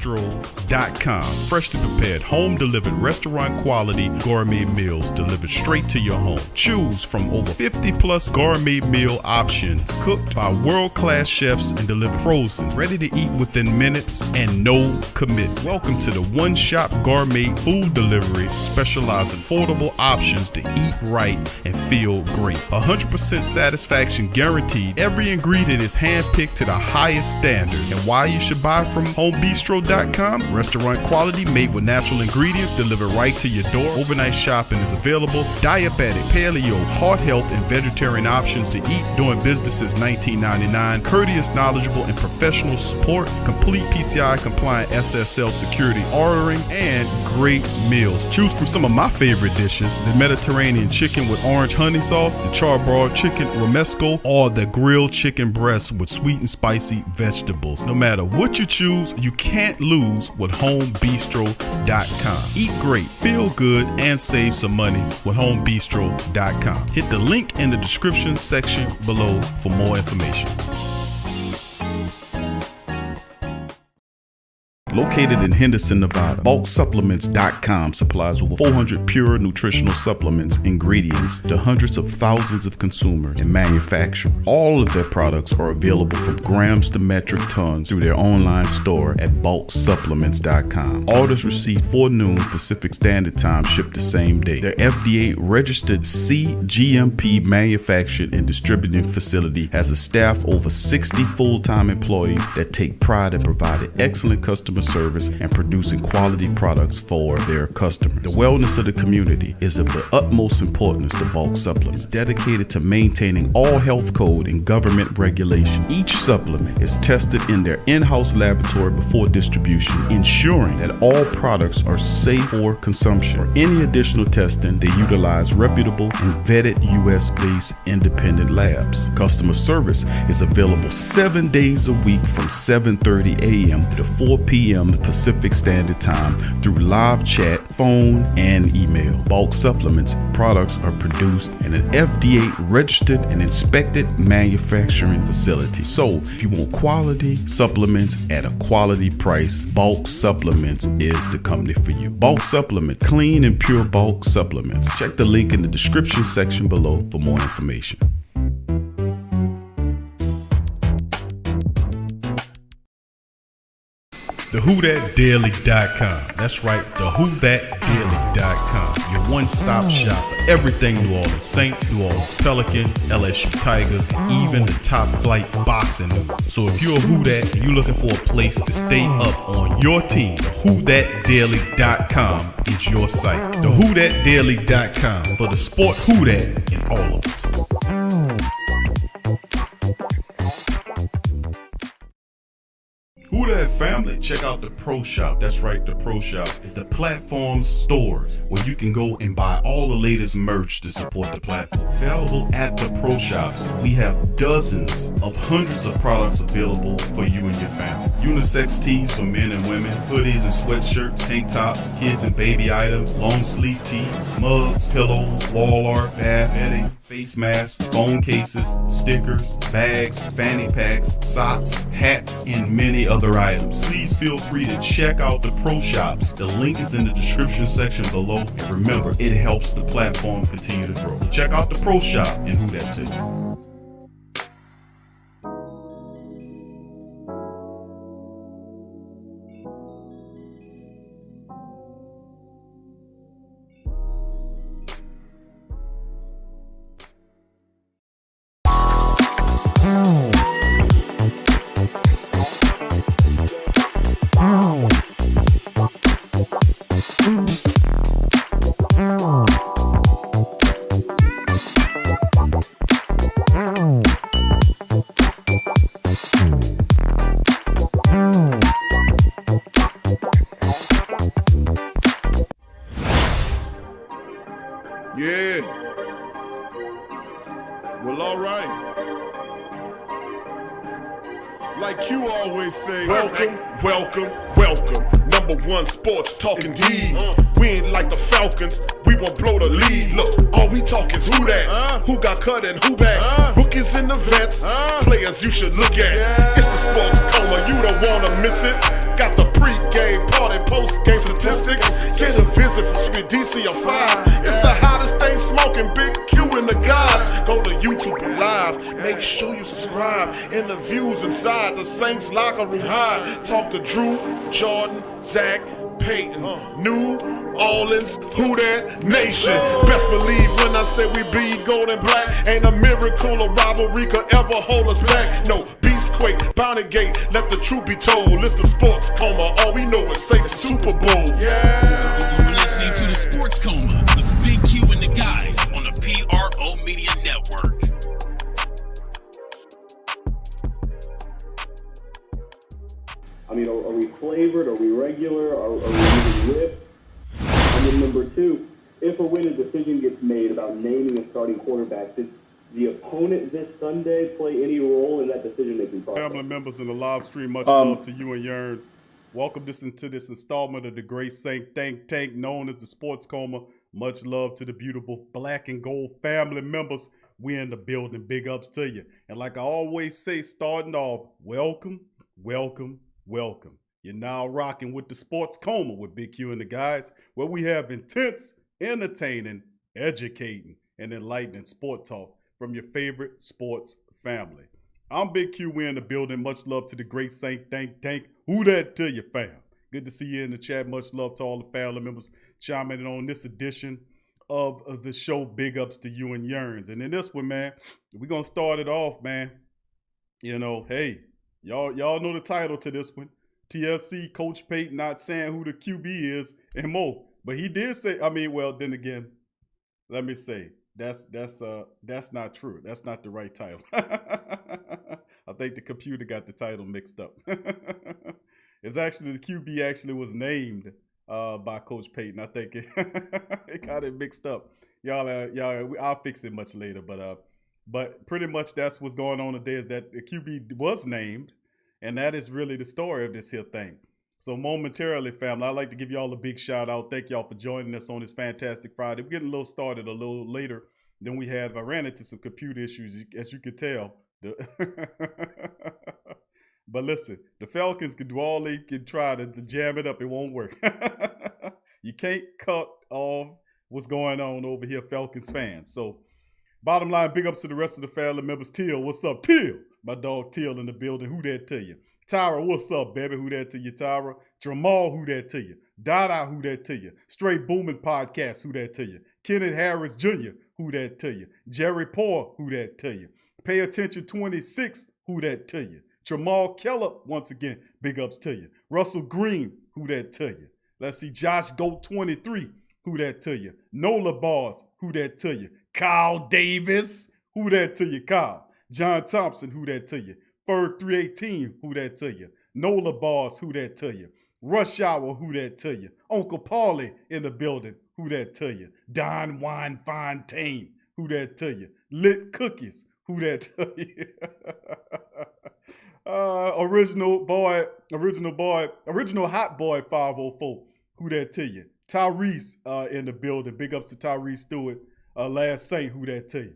homebistro.com. Freshly prepared, home-delivered, restaurant-quality gourmet meals delivered straight to your home. Choose from over 50-plus gourmet meal options cooked by world-class chefs and delivered frozen, ready to eat within minutes and no commitment. Welcome to the one-shop gourmet food delivery, specializing in affordable options to eat right and feel great. 100% satisfaction guaranteed. Every ingredient is handpicked to the highest standard. And why you should buy from homebistro.com? Restaurant quality, made with natural ingredients, delivered right to your door. Overnight shopping is available. Diabetic, paleo, heart health, and vegetarian options to eat. Doing business since 1999. Courteous, knowledgeable, and professional support. Complete PCI compliant SSL security ordering, and great meals. Choose from some of my favorite dishes: the Mediterranean chicken with orange honey sauce, the charbroiled chicken romesco, or the grilled chicken breast with sweet and spicy vegetables. No matter what you choose, you can't lose with homebistro.com. Eat great, feel good, and save some money with homebistro.com. Hit the link in the description section below for more information. Located in Henderson, Nevada, bulksupplements.com supplies over 400 pure nutritional supplements, ingredients to hundreds of thousands of consumers and manufacturers. All of their products are available from grams to metric tons through their online store at bulksupplements.com. Orders received 4 noon Pacific Standard Time ship the same day. Their FDA registered CGMP manufactured and distributing facility has a staff over 60 full-time employees that take pride in providing excellent customer service and producing quality products for their customers. The wellness of the community is of the utmost importance to Bulk Supplements. It's dedicated to maintaining all health code and government regulation. Each supplement is tested in their in-house laboratory before distribution, ensuring that all products are safe for consumption. For any additional testing, they utilize reputable and vetted US-based independent labs. Customer service is available 7 days a week from 7:30 a.m. to 4 p.m. Pacific Standard Time through live chat, phone, and email. Bulk Supplements products are produced in an FDA registered and inspected manufacturing facility. So if you want quality supplements at a quality price, Bulk Supplements is the company for you. Bulk Supplements, clean and pure bulk supplements. Check the link in the description section below for more information. TheWhoThatDaily.com. That's right, TheWhoThatDaily.com. Your one-stop shop for everything New Orleans Saints, New Orleans Pelicans, LSU Tigers, even the top flight boxing news. So if you're a Who That and you're looking for a place to stay up on your team, TheWhoThatDaily.com is your site. TheWhoThatDaily.com for the sport Who That in all of us. Who That family, check out the Pro Shop. That's right, the Pro Shop is the platform stores where you can go and buy all the latest merch to support the platform. Available at the Pro Shops, we have dozens of hundreds of products available for you and your family. Unisex tees for men and women, hoodies and sweatshirts, tank tops, kids and baby items, long sleeve tees, mugs, pillows, wall art, bath bedding, face masks, phone cases, stickers, bags, fanny packs, socks, hats, and many other items. Please feel free to check out the Pro Shops. The link is in the description section below. And remember, it helps the platform continue to grow. Check out the Pro Shop and Who That too. Yeah. Well, all right. Like you always say, welcome, welcome, welcome. #1 sports talking D. We ain't like the Falcons, we won't blow the lead. Look, all we talk is who that, who got cut and who back. Rookies in the vets, players you should look at. It's the sports coma, you don't wanna miss it. Got the pre-game party, post-game statistics. Get a visit from DC or 5. It's the hottest thing smoking, Big Q and the guys. Go to YouTube Live, make sure you subscribe. Interviews inside the Saints locker room high. Talk to Drew, Jordan, Zach, Payton, New Orleans, who that nation? Best believe when I say we bleed gold and black. Ain't a miracle or rivalry could ever hold us back. No, Beastquake, Bounty Gate, let the truth be told. It's the sports coma, all we know is say Super Bowl. Yeah. You're listening to the Sports Coma with Big Q and the guys on the PRO Media Network. I mean, are we flavored? Are we regular? Are we using whip? And then number two, if or when a decision gets made about naming a starting quarterback, does the opponent this Sunday play any role in that decision-making process? Family members in the live stream, much love to you and Yearn. Welcome to this installment of the Great Saint Think Tank, known as the Sports Coma. Much love to the beautiful black and gold family members. We in the building. Big ups to you. And like I always say, starting off, welcome, welcome, welcome. You're now rocking with the Sports Coma with Big Q and the guys, where we have intense, entertaining, educating, and enlightening sport talk from your favorite sports family. I'm Big Q. We're in the building. Much love to the Great Saint Think Tank. Who that to you, fam? Good to see you in the chat. Much love to all the family members chiming in on this edition of the show. Big ups to you and Yearns. And in this one, man, we're going to start it off, man. You know, hey, y'all know the title to this one. TLC, Coach Payton not saying who the QB is and more. But he did say, then again, let me say, that's not true. That's not the right title. I think the computer got the title mixed up. It's actually, the QB actually was named by Coach Payton. I think it got it mixed up. Y'all, I'll fix it much later. But pretty much that's what's going on today, is that the QB was named. And that is really the story of this here thing. So momentarily, family, I'd like to give y'all a big shout out. Thank y'all for joining us on this fantastic Friday. We're getting a little started a little later than we have. I ran into some computer issues, as you could tell. But listen, the Falcons can do all they can try to jam it up. It won't work. You can't cut off what's going on over here, Falcons fans. So bottom line, big ups to the rest of the family members. Teal, what's up, Teal? My dog Teal in the building. Who that to you? Tyra, what's up, baby? Who that to you, Tyra? Jamal, who that to you? Dada, who that to you? Straight Booming Podcast, who that to you? Kenneth Harris Jr., who that to you? Jerry Poor, who that to you? Pay Attention 26, who that to you? Jamal Keller, once again, big ups to you. Russell Green, who that to you? Let's see, Josh Goat 23, who that to you? Nola Bars, who that to you? Kyle Davis, who that to you, Kyle? John Thompson, who that to you? Ferg 318, who that to you? Nola Bars, who that to you? Rush Hour, who that to you? Uncle Paulie in the building, who that to you? Don Wine Fontaine, who that to you? Lit Cookies, who that to you? Original Hot Boy 504, who that to you? Tyrese in the building, big ups to Tyrese Stewart, Last Saint, who that to you?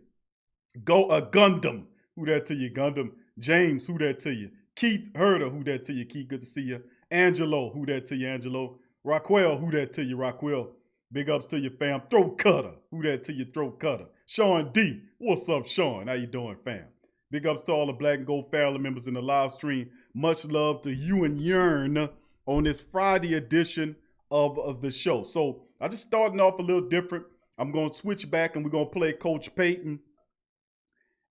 Gundam, who that to you? Gundam. James, who that to you? Keith Herder, who that to you? Keith, good to see you. Angelo, who that to you? Angelo. Raquel, who that to you? Raquel. Big ups to your fam. Throat Cutter, who that to you? Throat Cutter. Sean D, what's up, Sean? How you doing, fam? Big ups to all the Black and Gold family members in the live stream. Much love to you and Yearn on this Friday edition of the show. So I just starting off a little different. I'm going to switch back and we're going to play Coach Payton.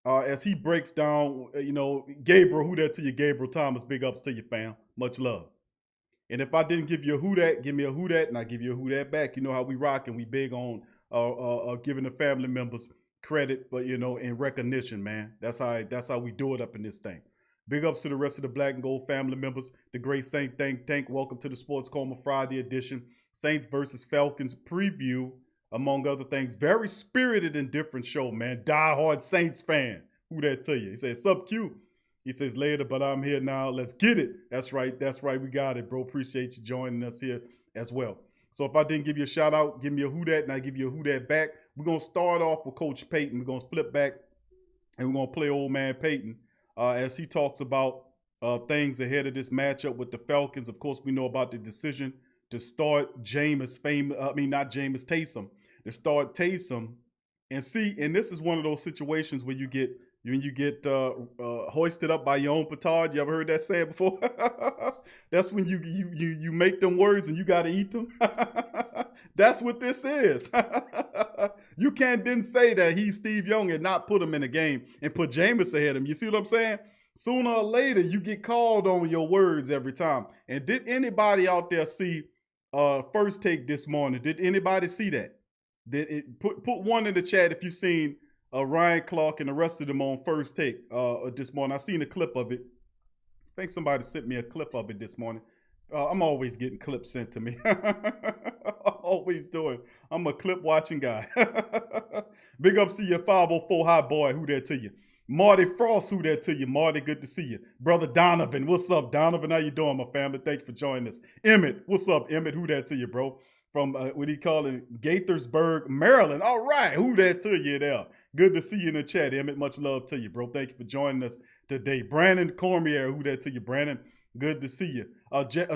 As he breaks down, Gabriel, who that to you, Gabriel Thomas, big ups to you, fam. Much love. And if I didn't give you a who that, give me a who that, and I give you a who that back. You know how we rock and we big on giving the family members credit, but in recognition, man. That's how we do it up in this thing. Big ups to the rest of the Black and Gold family members, the Great Saint Think Tank. Welcome to the Sports Coma Friday edition. Saints versus Falcons preview, among other things. Very spirited and different show, man. Die-hard Saints fan. Who that to you? He says, sup, Q? He says, later, but I'm here now. Let's get it. That's right. We got it, bro. Appreciate you joining us here as well. So if I didn't give you a shout out, give me a who that, and I give you a who that back. We're going to start off with Coach Payton. We're going to flip back, and we're going to play old man Payton as he talks about things ahead of this matchup with the Falcons. Of course, we know about the decision to start Taysom, to start Taysom. And this is one of those situations where you get hoisted up by your own petard. You ever heard that saying before? That's when you make them words and you got to eat them. That's what this is. You didn't say that he's Steve Young and not put him in the game and put Jameis ahead of him. You see what I'm saying? Sooner or later, you get called on your words every time. And did anybody out there see First Take this morning? Did anybody see that? Put one in the chat if you've seen Ryan Clark and the rest of them on First Take this morning. I seen a clip of it. I think somebody sent me a clip of it this morning. I'm always getting clips sent to me. I'm always doing. I'm a clip watching guy. Big ups to your 504 high boy. Who that to you? Marty Frost, who that to you? Marty, good to see you. Brother Donovan, what's up, Donovan? How you doing, my family? Thank you for joining us. Emmett, what's up, Emmett? Who that to you, bro? From, what he calling Gaithersburg, Maryland. All right, who that to you there? Good to see you in the chat, Emmett. Much love to you, bro. Thank you for joining us today. Brandon Cormier, who that to you, Brandon? Good to see you.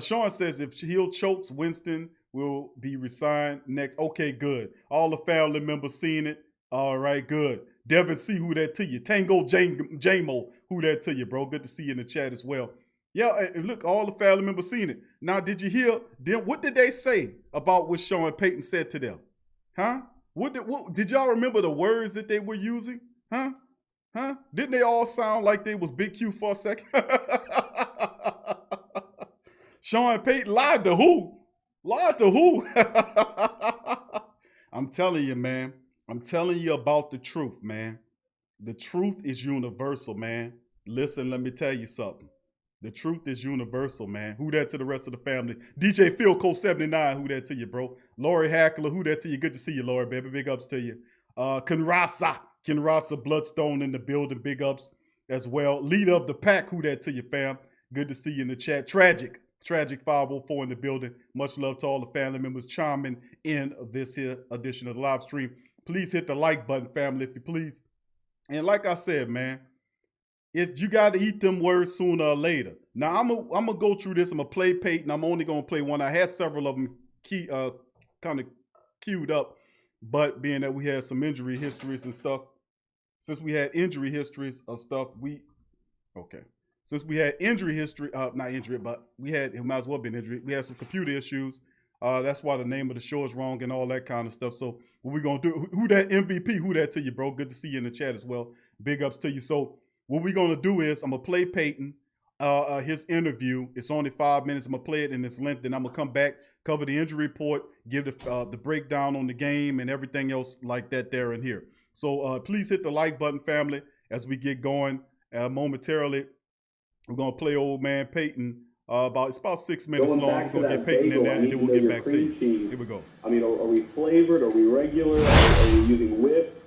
Sean says if Hill chokes, Winston will be resigned next. Okay, good. All the family members seen it. All right, good. Devin C, who that to you? Tango Jamo, who that to you, bro? Good to see you in the chat as well. Yeah, and look, all the family members seen it. Now, did you hear them? What did they say about what Sean Payton said to them? Huh? What did y'all remember the words that they were using? Huh? Didn't they all sound like they was Big Q for a second? Sean Payton lied to who? Lied to who? I'm telling you, man. I'm telling you about the truth, man. The truth is universal, man. Listen, let me tell you something. The truth is universal, man. Who that to the rest of the family? DJ Phil Cole 79, who that to you, bro? Lori Hackler, who that to you? Good to see you, Lori, baby. Big ups to you. Kinrasa Bloodstone in the building. Big ups as well. Leader of the pack, who that to you, fam? Good to see you in the chat. Tragic 504 in the building. Much love to all the family members chiming in this here edition of the live stream. Please hit the like button, family, if you please. And like I said, man, you got to eat them words sooner or later. Now, I'm gonna go through this. I'm going to play Payton. I'm only going to play one. I had several of them kind of queued up, but being that we had some injury histories and stuff, since we had injury histories of stuff, since we had injury history, not injury, but it might as well be an injury. We had some computer issues. That's why the name of the show is wrong and all that kind of stuff. So what we going to do, who that MVP, who that to you, bro? Good to see you in the chat as well. Big ups to you. So what we're going to do is I'm going to play Payton, his interview. It's only 5 minutes. I'm going to play it in its length. Then I'm going to come back, cover the injury report, give the breakdown on the game and everything else like that there and here. So please hit the like button, family, as we get going momentarily. We're going to play old man Payton. It's about 6 minutes long. We're going to get Payton in there, and then we'll get back to you. Here we go. I mean, are we flavored? Are we regular? Are we using whip?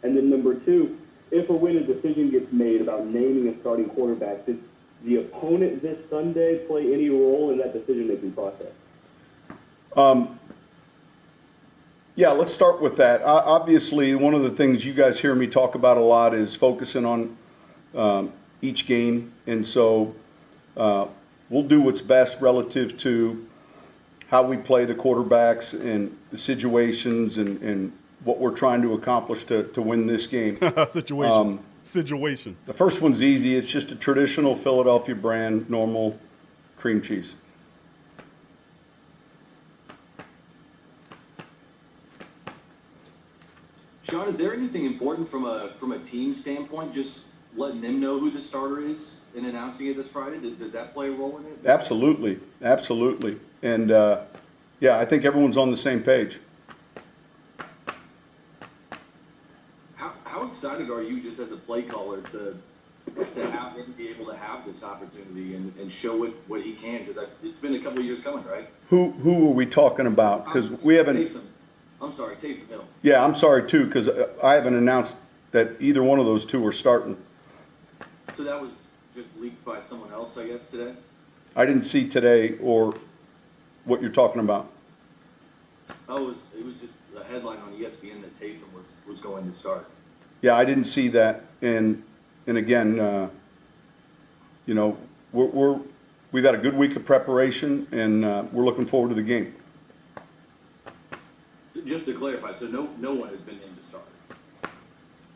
And then number two, if or when a decision gets made about naming a starting quarterback, does the opponent this Sunday play any role in that decision-making process? Yeah, let's start with that. Obviously, one of the things you guys hear me talk about a lot is focusing on each game. And so we'll do what's best relative to how we play the quarterbacks and the situations and what we're trying to accomplish to win this game. Situations. The first one's easy. It's just a traditional Philadelphia brand, normal cream cheese. Sean, is there anything important from a team standpoint, just letting them know who the starter is and announcing it this Friday? Does that play a role in it? Absolutely. And, yeah, I think everyone's on the same page. How excited are you just as a play caller to have him be able to have this opportunity and show what he can? Because it's been a couple of years coming, right? Who are we talking about? Because we haven't. Taysom Hill. Yeah, I'm sorry too, because I haven't announced that either one of those two are starting. So that was just leaked by someone else, I guess, today? I didn't see today or what you're talking about. Oh, it was just a headline on ESPN that Taysom was going to start. Yeah, I didn't see that. And again, we've had a good week of preparation, and we're looking forward to the game. Just to clarify, so no one has been named the starter.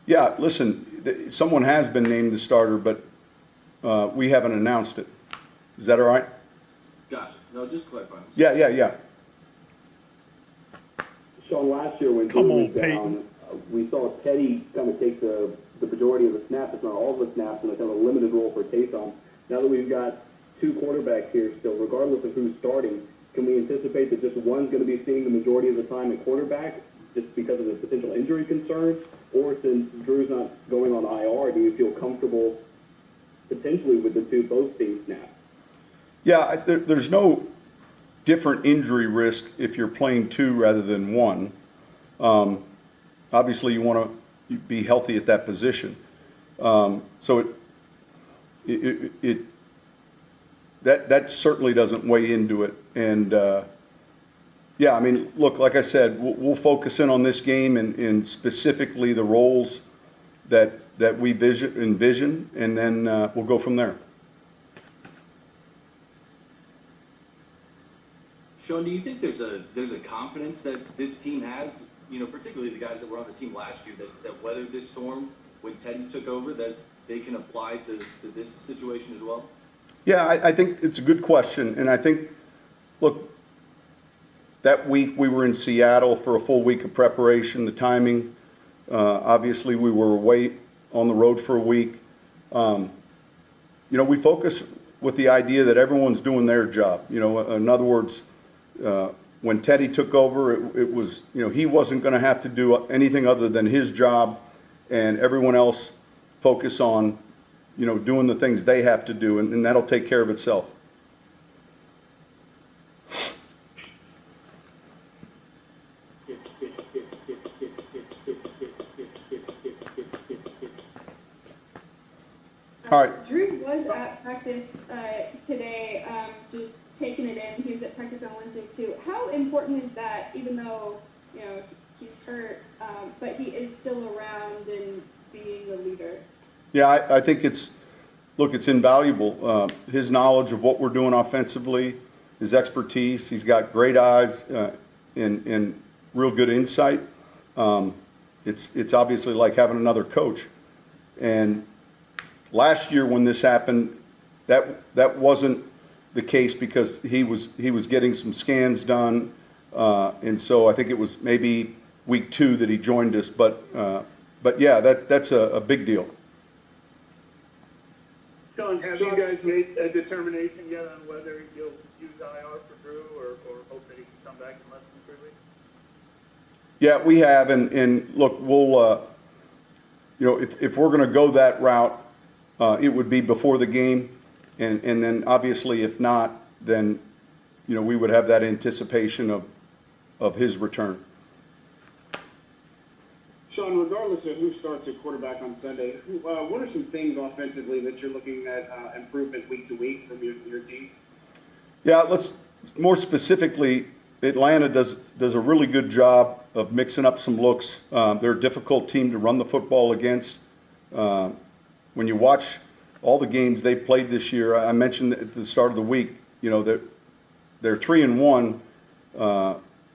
Yeah, listen, someone has been named the starter, but we haven't announced it. Is that all right? Gotcha. No, just clarifying. Yeah. Sean, last year when Come Drew on, was down, Payton. we saw Teddy kind of take the majority of the snaps, if not all of the snaps, in a kind of limited role for Taysom. Now that we've got two quarterbacks here still, regardless of who's starting, can we anticipate that just one's going to be seeing the majority of the time at quarterback just because of the potential injury concerns? Or since Drew's not going on IR, do we feel comfortable potentially with the two both seeing snaps? Yeah, there's no different injury risk if you're playing two rather than one. Obviously, you want to be healthy at that position. So that certainly doesn't weigh into it. And yeah, I mean, look, like I said, we'll focus in on this game and specifically the roles that we envision, and then we'll go from there. Sean, do you think there's a confidence that this team has, particularly the guys that were on the team last year that weathered this storm when Teddy took over, that they can apply to this situation as well? Yeah, I think it's a good question. And I think, look, that week we were in Seattle for a full week of preparation, the timing. Obviously, we were away on the road for a week. We focus with the idea that everyone's doing their job. In other words, when Teddy took over, it was, he wasn't going to have to do anything other than his job, and everyone else focus on, doing the things they have to do, and that'll take care of itself. All right. Drew was at practice today, just taking it in. He was at practice on Wednesday too. How important is that, even though he's hurt, but he is still around and being the leader? Yeah, I think it's invaluable. His knowledge of what we're doing offensively, his expertise. He's got great eyes and real good insight. It's obviously like having another coach. And last year when this happened, that wasn't the case because he was getting some scans done, and so I think it was maybe week 2 that he joined us. But yeah, that's a big deal. Sean, have you guys made a determination yet on whether you'll use IR for Drew or hope that he can come back in less than 3 weeks? Yeah, we have, and look, we'll if we're going to go that route, it would be before the game, and then obviously if not, then we would have that anticipation of his return. Sean, regardless of who starts at quarterback on Sunday, what are some things offensively that you're looking at improvement week to week from your team? Yeah, let's more specifically, Atlanta does a really good job of mixing up some looks. They're a difficult team to run the football against. When you watch all the games they've played this year, I mentioned at the start of the week, that they're 3-1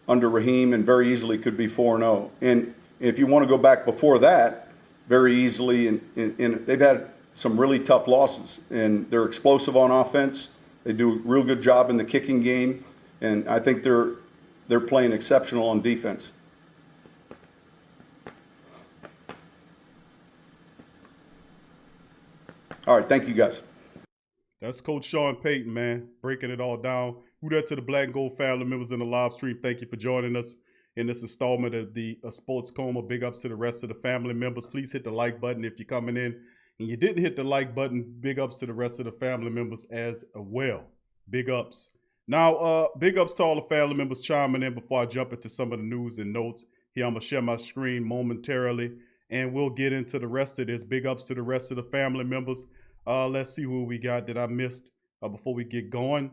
under Raheem, and very easily could be 4-0. And if you want to go back before that, very easily, and they've had some really tough losses, and they're explosive on offense. They do a real good job in the kicking game, and I think they're playing exceptional on defense. All right, thank you guys. That's Coach Sean Payton, man, breaking it all down. Who that to the Black and Gold family members in the live stream. Thank you for joining us in this installment of the Sports Coma. Big ups to the rest of the family members. Please hit the like button if you're coming in and you didn't hit the like button. Big ups to the rest of the family members as well. Big ups. Now, big ups to all the family members chiming in before I jump into some of the news and notes. Here, I'm going to share my screen momentarily, and we'll get into the rest of this. Big ups to the rest of the family members. Let's see who we got that I missed before we get going.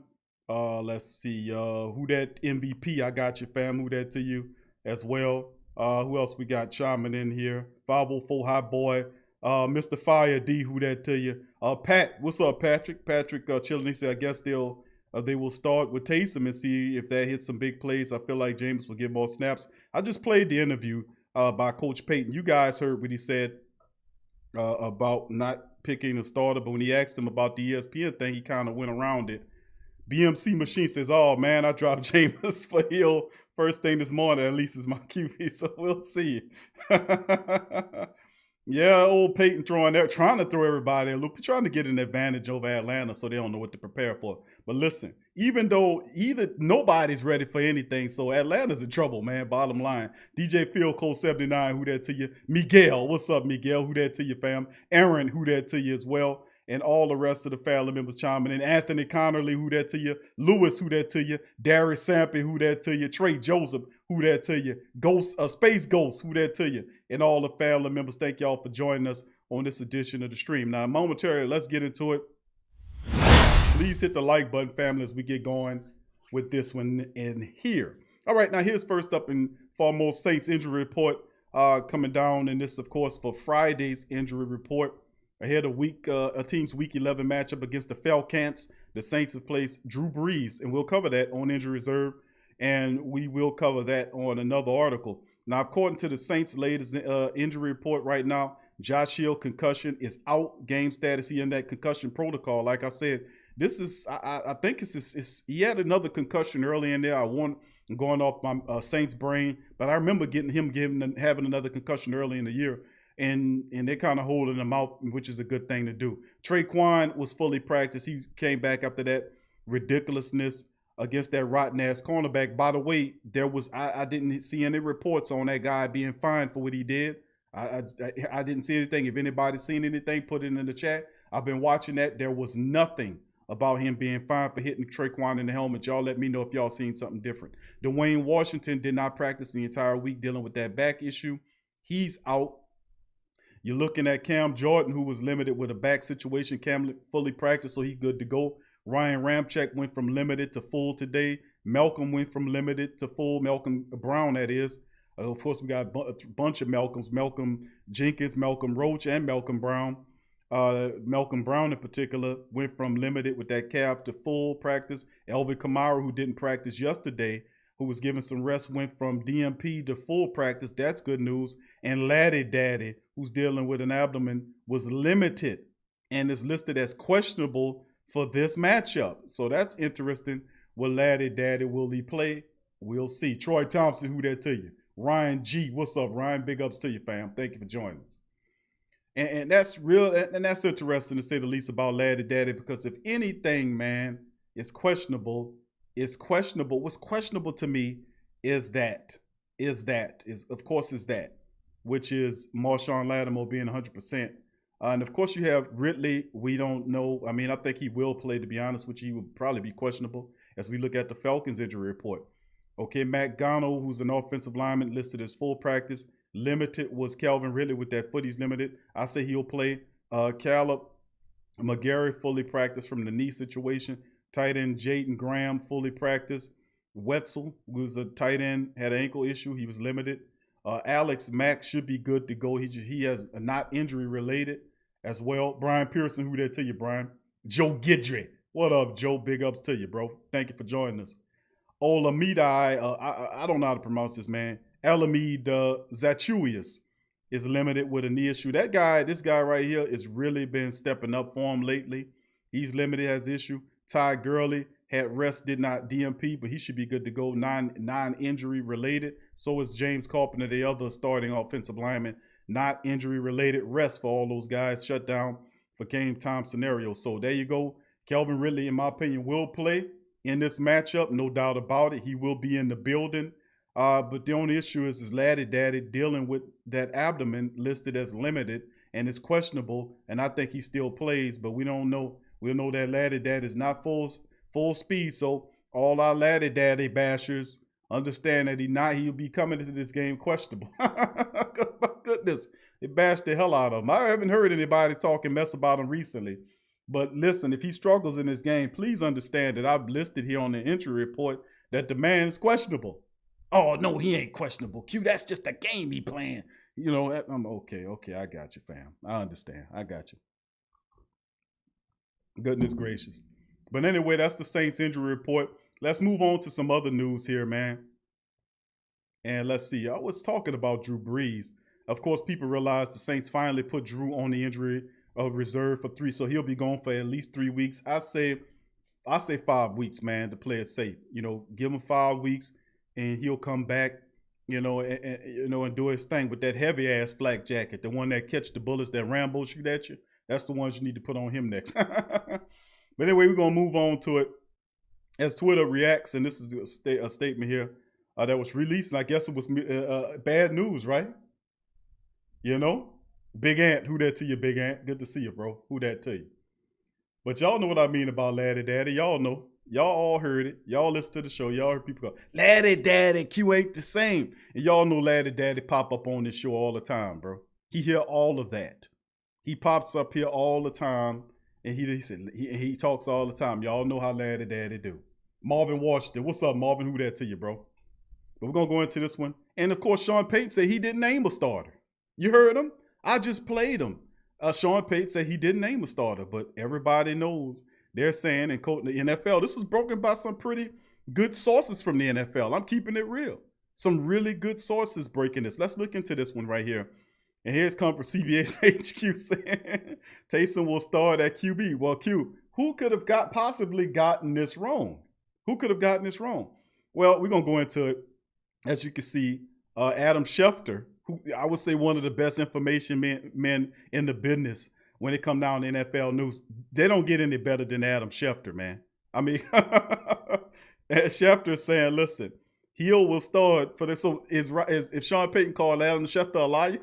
Let's see. Who that MVP? I got you, fam. Who that to you as well. Who else we got chiming in here? 504 High Boy. Mr. Fire D, who that to you? Pat, what's up, Patrick? Patrick chilling. He said, I guess they will start with Taysom and see if that hits some big plays. I feel like Jameis will get more snaps. I just played the interview by Coach Payton. You guys heard what he said about not picking a starter, but when he asked him about the ESPN thing, he kind of went around it. BMC Machine says, oh, man, I dropped Jameis for Hill first thing this morning. At least it's my QB, so we'll see. Yeah, old Payton trying to throw everybody a loop, trying to get an advantage over Atlanta so they don't know what to prepare for. But listen, even though nobody's ready for anything, so Atlanta's in trouble, man, bottom line. DJ Field Code 79, who that to you? Miguel, what's up, Miguel? Who that to you, fam? Aaron, who that to you as well? And all the rest of the family members chiming in. Anthony Connerly, who that to you? Lewis, who that to you? Darius Sampe, who that to you? Trey Joseph, who that to you? Ghost, Space Ghost, who that to you? And all the family members, thank y'all for joining us on this edition of the stream. Now, momentarily, let's get into it. Please hit the like button, family, as we get going with this one in here. All right, now here's first up and foremost Saints injury report coming down. And this, of course, for Friday's injury report. Ahead of a team's Week 11 matchup against the Falcons, the Saints have placed Drew Brees, and we'll cover that on injury reserve, and we will cover that on another article. Now, according to the Saints' latest injury report right now, Josh Hill concussion is out, game status. He in that concussion protocol. Like I said, this is I think he had another concussion early in there. I'm going off my Saints brain, but I remember having another concussion early in the year. And they're kind of holding him out, which is a good thing to do. Traquan was fully practiced. He came back after that ridiculousness against that rotten-ass cornerback. By the way, I didn't see any reports on that guy being fined for what he did. I didn't see anything. If anybody's seen anything, put it in the chat. I've been watching that. There was nothing about him being fined for hitting Traquan in the helmet. Y'all let me know if y'all seen something different. Dwayne Washington did not practice the entire week dealing with that back issue. He's out. You're looking at Cam Jordan, who was limited with a back situation. Cam fully practiced, so he's good to go. Ryan Ramczyk went from limited to full today. Malcolm went from limited to full. Malcolm Brown, that is. Of course, we got a bunch of Malcolms. Malcolm Jenkins, Malcolm Roach, and Malcolm Brown. Malcolm Brown, in particular, went from limited with that calf to full practice. Elvin Kamara, who didn't practice yesterday, who was given some rest, went from DMP to full practice. That's good news. And Laddie Daddy, who's dealing with an abdomen, was limited and is listed as questionable for this matchup. So that's interesting. Will Laddie Daddy, will he play? We'll see. Troy Thompson, who that to you? Ryan G, what's up, Ryan? Big ups to you, fam. Thank you for joining us. And that's real, and that's interesting to say the least about Laddie Daddy, because if anything, man, is questionable, it's questionable. What's questionable to me is that, which is Marshawn Lattimore being 100%. And of course, you have Ridley. We don't know. I mean, I think he will play, to be honest with you. He would probably be questionable as we look at the Falcons injury report. Okay, Matt Gano, who's an offensive lineman, listed as full practice. Limited was Calvin Ridley with that foot. He's limited. I say he'll play. Caleb McGarry fully practiced from the knee situation. Tight end Jaden Graham fully practiced. Wetzel, who's a tight end, had an ankle issue. He was limited. Alex Mack should be good to go. He has a not injury related as well. Brian Pearson, who there to you, Brian? Joe Gidry. What up, Joe? Big ups to you, bro. Thank you for joining us. Olamide, I don't know how to pronounce this, man. Alamid Zachuius is limited with a knee issue. This guy right here has really been stepping up for him lately. He's limited, has issue. Ty Gurley had rest, did not DMP, but he should be good to go, non-injury related. So is James Carpenter, the other starting offensive lineman, not injury related. Rest for all those guys, shut down for game time scenario. So there you go. Calvin Ridley, in my opinion, will play in this matchup, no doubt about it. He will be in the building. But the only issue is Laddie Daddy dealing with that abdomen listed as limited and is questionable. And I think he still plays, but we don't know. We'll know that Laddie Daddy is not full speed. So all our Laddie Daddy bashers understand that he'll be coming into this game questionable. My goodness, it bashed the hell out of him. I haven't heard anybody talking mess about him recently. But listen, if he struggles in this game, please understand that I've listed here on the injury report that the man is questionable. Oh, no, he ain't questionable. Q, that's just a game he playing. You know, I'm okay. I got you, fam. I understand. I got you. Goodness gracious. But anyway, that's the Saints injury report. Let's move on to some other news here, man. And let's see. I was talking about Drew Brees. Of course, people realize the Saints finally put Drew on the injury reserve for 3, so he'll be gone for at least 3 weeks. I say 5 weeks, man, to play it safe. You know, give him 5 weeks, and he'll come back. You know, and do his thing with that heavy ass flak jacket, the one that catch the bullets that Rambo shoot at you. That's the ones you need to put on him next. But anyway, we're gonna move on to it as Twitter reacts, and this is a statement here that was released, and I guess it was bad news, right? You know, Big Ant, who that to you, Big Ant? Good to see you, bro. Who that to you? But y'all know what I mean about Laddie Daddy. Y'all know. Y'all all heard it. Y'all listen to the show. Y'all heard people go, Laddie Daddy, Q ain't the same. And y'all know Laddie Daddy pop up on this show all the time, bro. He hear all of that. He pops up here all the time, and he talks all the time. Y'all know how Laddie Daddy do. Marvin Washington. What's up, Marvin? Who that to you, bro? But we're going to go into this one. And, of course, Sean Payton said he didn't name a starter. You heard him? I just played him. Sean Payton said he didn't name a starter, but everybody knows. They're saying and quoting the NFL. This was broken by some pretty good sources from the NFL. I'm keeping it real. Some really good sources breaking this. Let's look into this one right here. And here's come from CBS HQ saying Taysom will start at QB. Well, Q, who could have possibly gotten this wrong? Who could have gotten this wrong? Well, we're going to go into it. As you can see, Adam Schefter, who I would say one of the best information men in the business, when it come down to NFL news, they don't get any better than Adam Schefter, man. I mean, Schefter is saying, listen, Hill will start for this. So if Sean Payton called Adam Schefter a liar?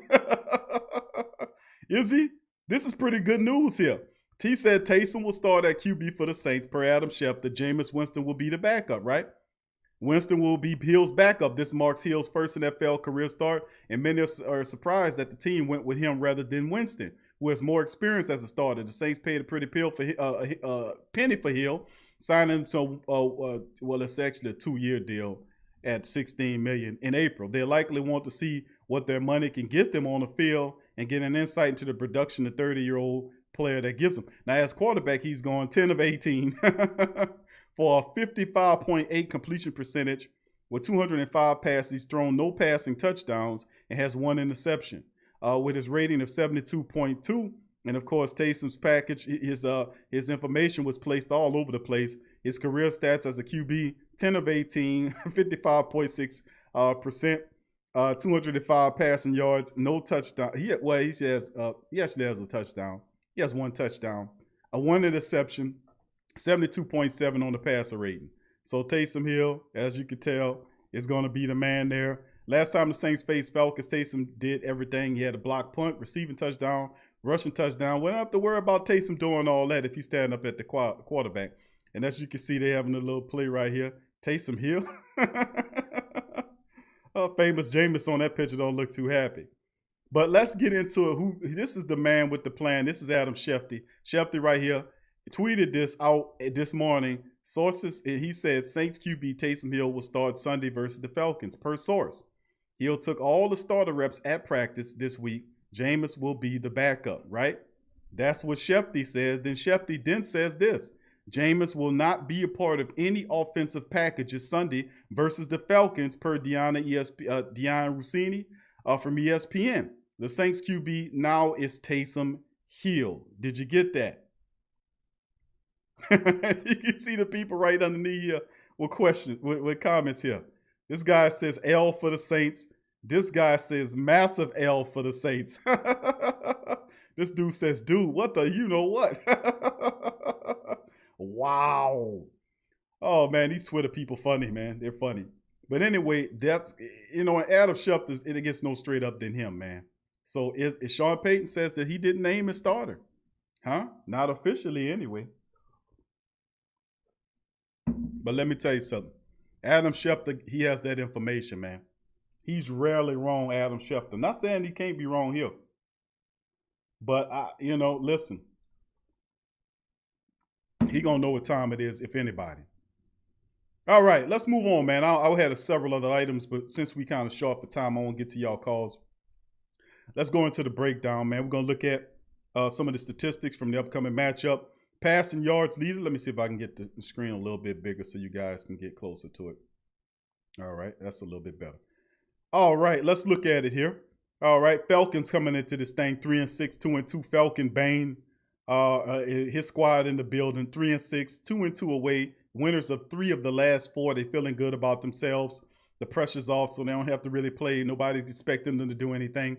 Is he? This is pretty good news here. T said Taysom will start at QB for the Saints per Adam Schefter. Jameis Winston will be the backup, right? Winston will be Hill's backup. This marks Hill's first NFL career start, and many are surprised that the team went with him rather than Winston, who has more experience as a starter. The Saints paid a pretty penny for Hill, signing him to well, it's actually a 2-year deal at $16 million in April. They likely want to see what their money can get them on the field and get an insight into the production the 30-year-old player that gives them. Now, as quarterback, he's gone 10 of 18 for a 55.8 completion percentage with 205 passes. He's thrown no passing touchdowns and has 1 interception. With his rating of 72.2, and of course Taysom's package, his information was placed all over the place. His career stats as a QB: 10 of 18, 55.6%, 205 passing yards, no touchdown. He actually has a touchdown. He has 1 touchdown, 1 interception, 72.7 on the passer rating. So Taysom Hill, as you can tell, is going to be the man there. Last time the Saints faced Falcons, Taysom did everything. He had a block punt, receiving touchdown, rushing touchdown. We don't have to worry about Taysom doing all that if he's standing up at the quarterback. And as you can see, they're having a little play right here. Taysom Hill. Famous Jameis on that picture don't look too happy. But let's get into it. This is the man with the plan. This is Adam Schefter. Schefter right here. He tweeted this out this morning. Sources, he said Saints QB Taysom Hill will start Sunday versus the Falcons. Per source, Hill took all the starter reps at practice this week. Jameis will be the backup, right? That's what Schefter says. Then Schefter then says this. Jameis will not be a part of any offensive packages Sunday versus the Falcons per Dion Rossini from ESPN. The Saints QB now is Taysom Hill. Did you get that? You can see the people right underneath here with questions, with comments here. This guy says L for the Saints. This guy says massive L for the Saints. This dude says, dude, what the, you know what? Wow. Oh, man, these Twitter people funny, man. They're funny. But anyway, that's, Adam Schefter, it gets no straight up than him, man. So is Sean Payton says that he didn't name his starter. Huh? Not officially anyway. But let me tell you something. Adam Schefter, he has that information, man. He's rarely wrong, Adam Schefter. Not saying he can't be wrong here. But, listen. He going to know what time it is, if anybody. All right, let's move on, man. I had several other items, but since we kind of short for time, I won't get to y'all calls. let's go into the breakdown, man. We're going to look at some of the statistics from the upcoming matchup. Passing yards leader. Let me see if I can get the screen a little bit bigger so you guys can get closer to it. All right, that's a little bit better. All right, let's look at it here. All right, Falcons coming into this thing 3-6, 2-2. Falcon Bane, his squad in the building, 3-6, 2-2 away. Winners of 3 of the last 4. They feeling good about themselves. The pressure's off, so they don't have to really play. Nobody's expecting them to do anything.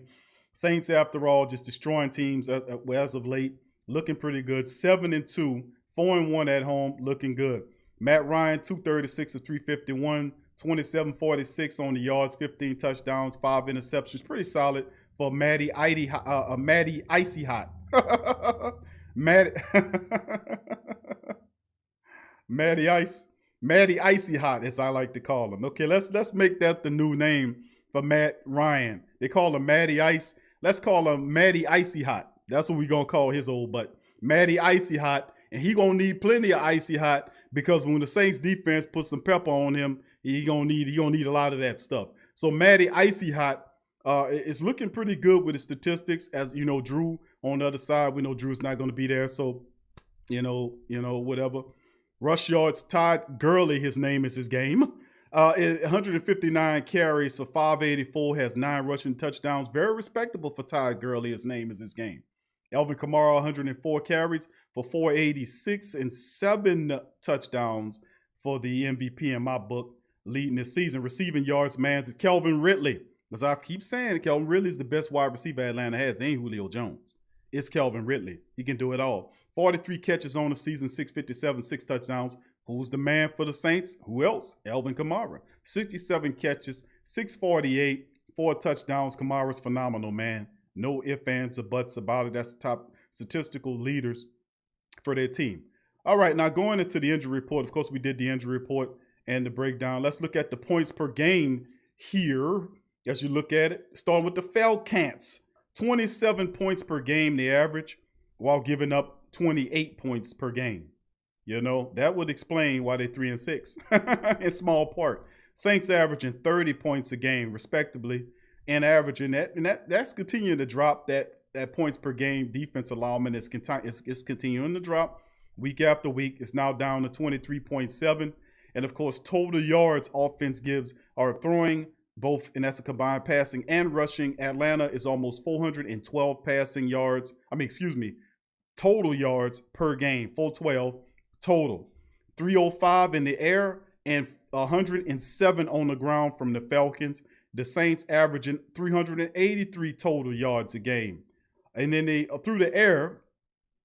Saints, after all, just destroying teams as of late. Looking pretty good. 7-2, 4-1 at home. Looking good. Matt Ryan, 236 of 351, 27-46 on the yards, 15 touchdowns, 5 interceptions. Pretty solid for Matty Icy Hot. Matty Icy Hot, as I like to call him. Okay, let's make that the new name for Matt Ryan. They call him Matty Ice. Let's call him Matty Icy Hot. That's what we're gonna call his old butt. Matty Icy Hot. And he gonna need plenty of icy hot, because when the Saints defense puts some pepper on him, he gonna need a lot of that stuff. So Matty Icy Hot is looking pretty good with his statistics. As you know, Drew on the other side, we know Drew's not gonna be there. So you know, whatever. Rush yards, Todd Gurley, his name is his game. 159 carries for 584, has 9 rushing touchdowns. Very respectable for Todd Gurley, his name is his game. Alvin Kamara, 104 carries for 486 and 7 touchdowns for the MVP in my book, leading this season. Receiving yards, man, is Calvin Ridley. As I keep saying, Calvin Ridley is the best wide receiver Atlanta has. It ain't Julio Jones. It's Calvin Ridley. He can do it all. 43 catches on the season, 657, 6 touchdowns. Who's the man for the Saints? Who else? Alvin Kamara. 67 catches, 648, 4 touchdowns. Kamara's phenomenal, man. No ifs, ands, or buts about it. That's the top statistical leaders for their team. All right, now going into the injury report. Of course, we did the injury report and the breakdown. Let's look at the points per game here as you look at it. Starting with the Falcons. 27 points per game, the average, while giving up 28 points per game. You know, that would explain why they're 3-6 in small part. Saints averaging 30 points a game, respectively, and averaging that. And that's continuing to drop. That points per game defense allowment is continuing to drop week after week. It's now down to 23.7. And, of course, total yards offense are throwing both, and that's a combined passing and rushing. Atlanta is almost 412 passing yards. Total yards per game, 412 total. 305 in the air and 107 on the ground from the Falcons. The Saints averaging 383 total yards a game. And then through the air,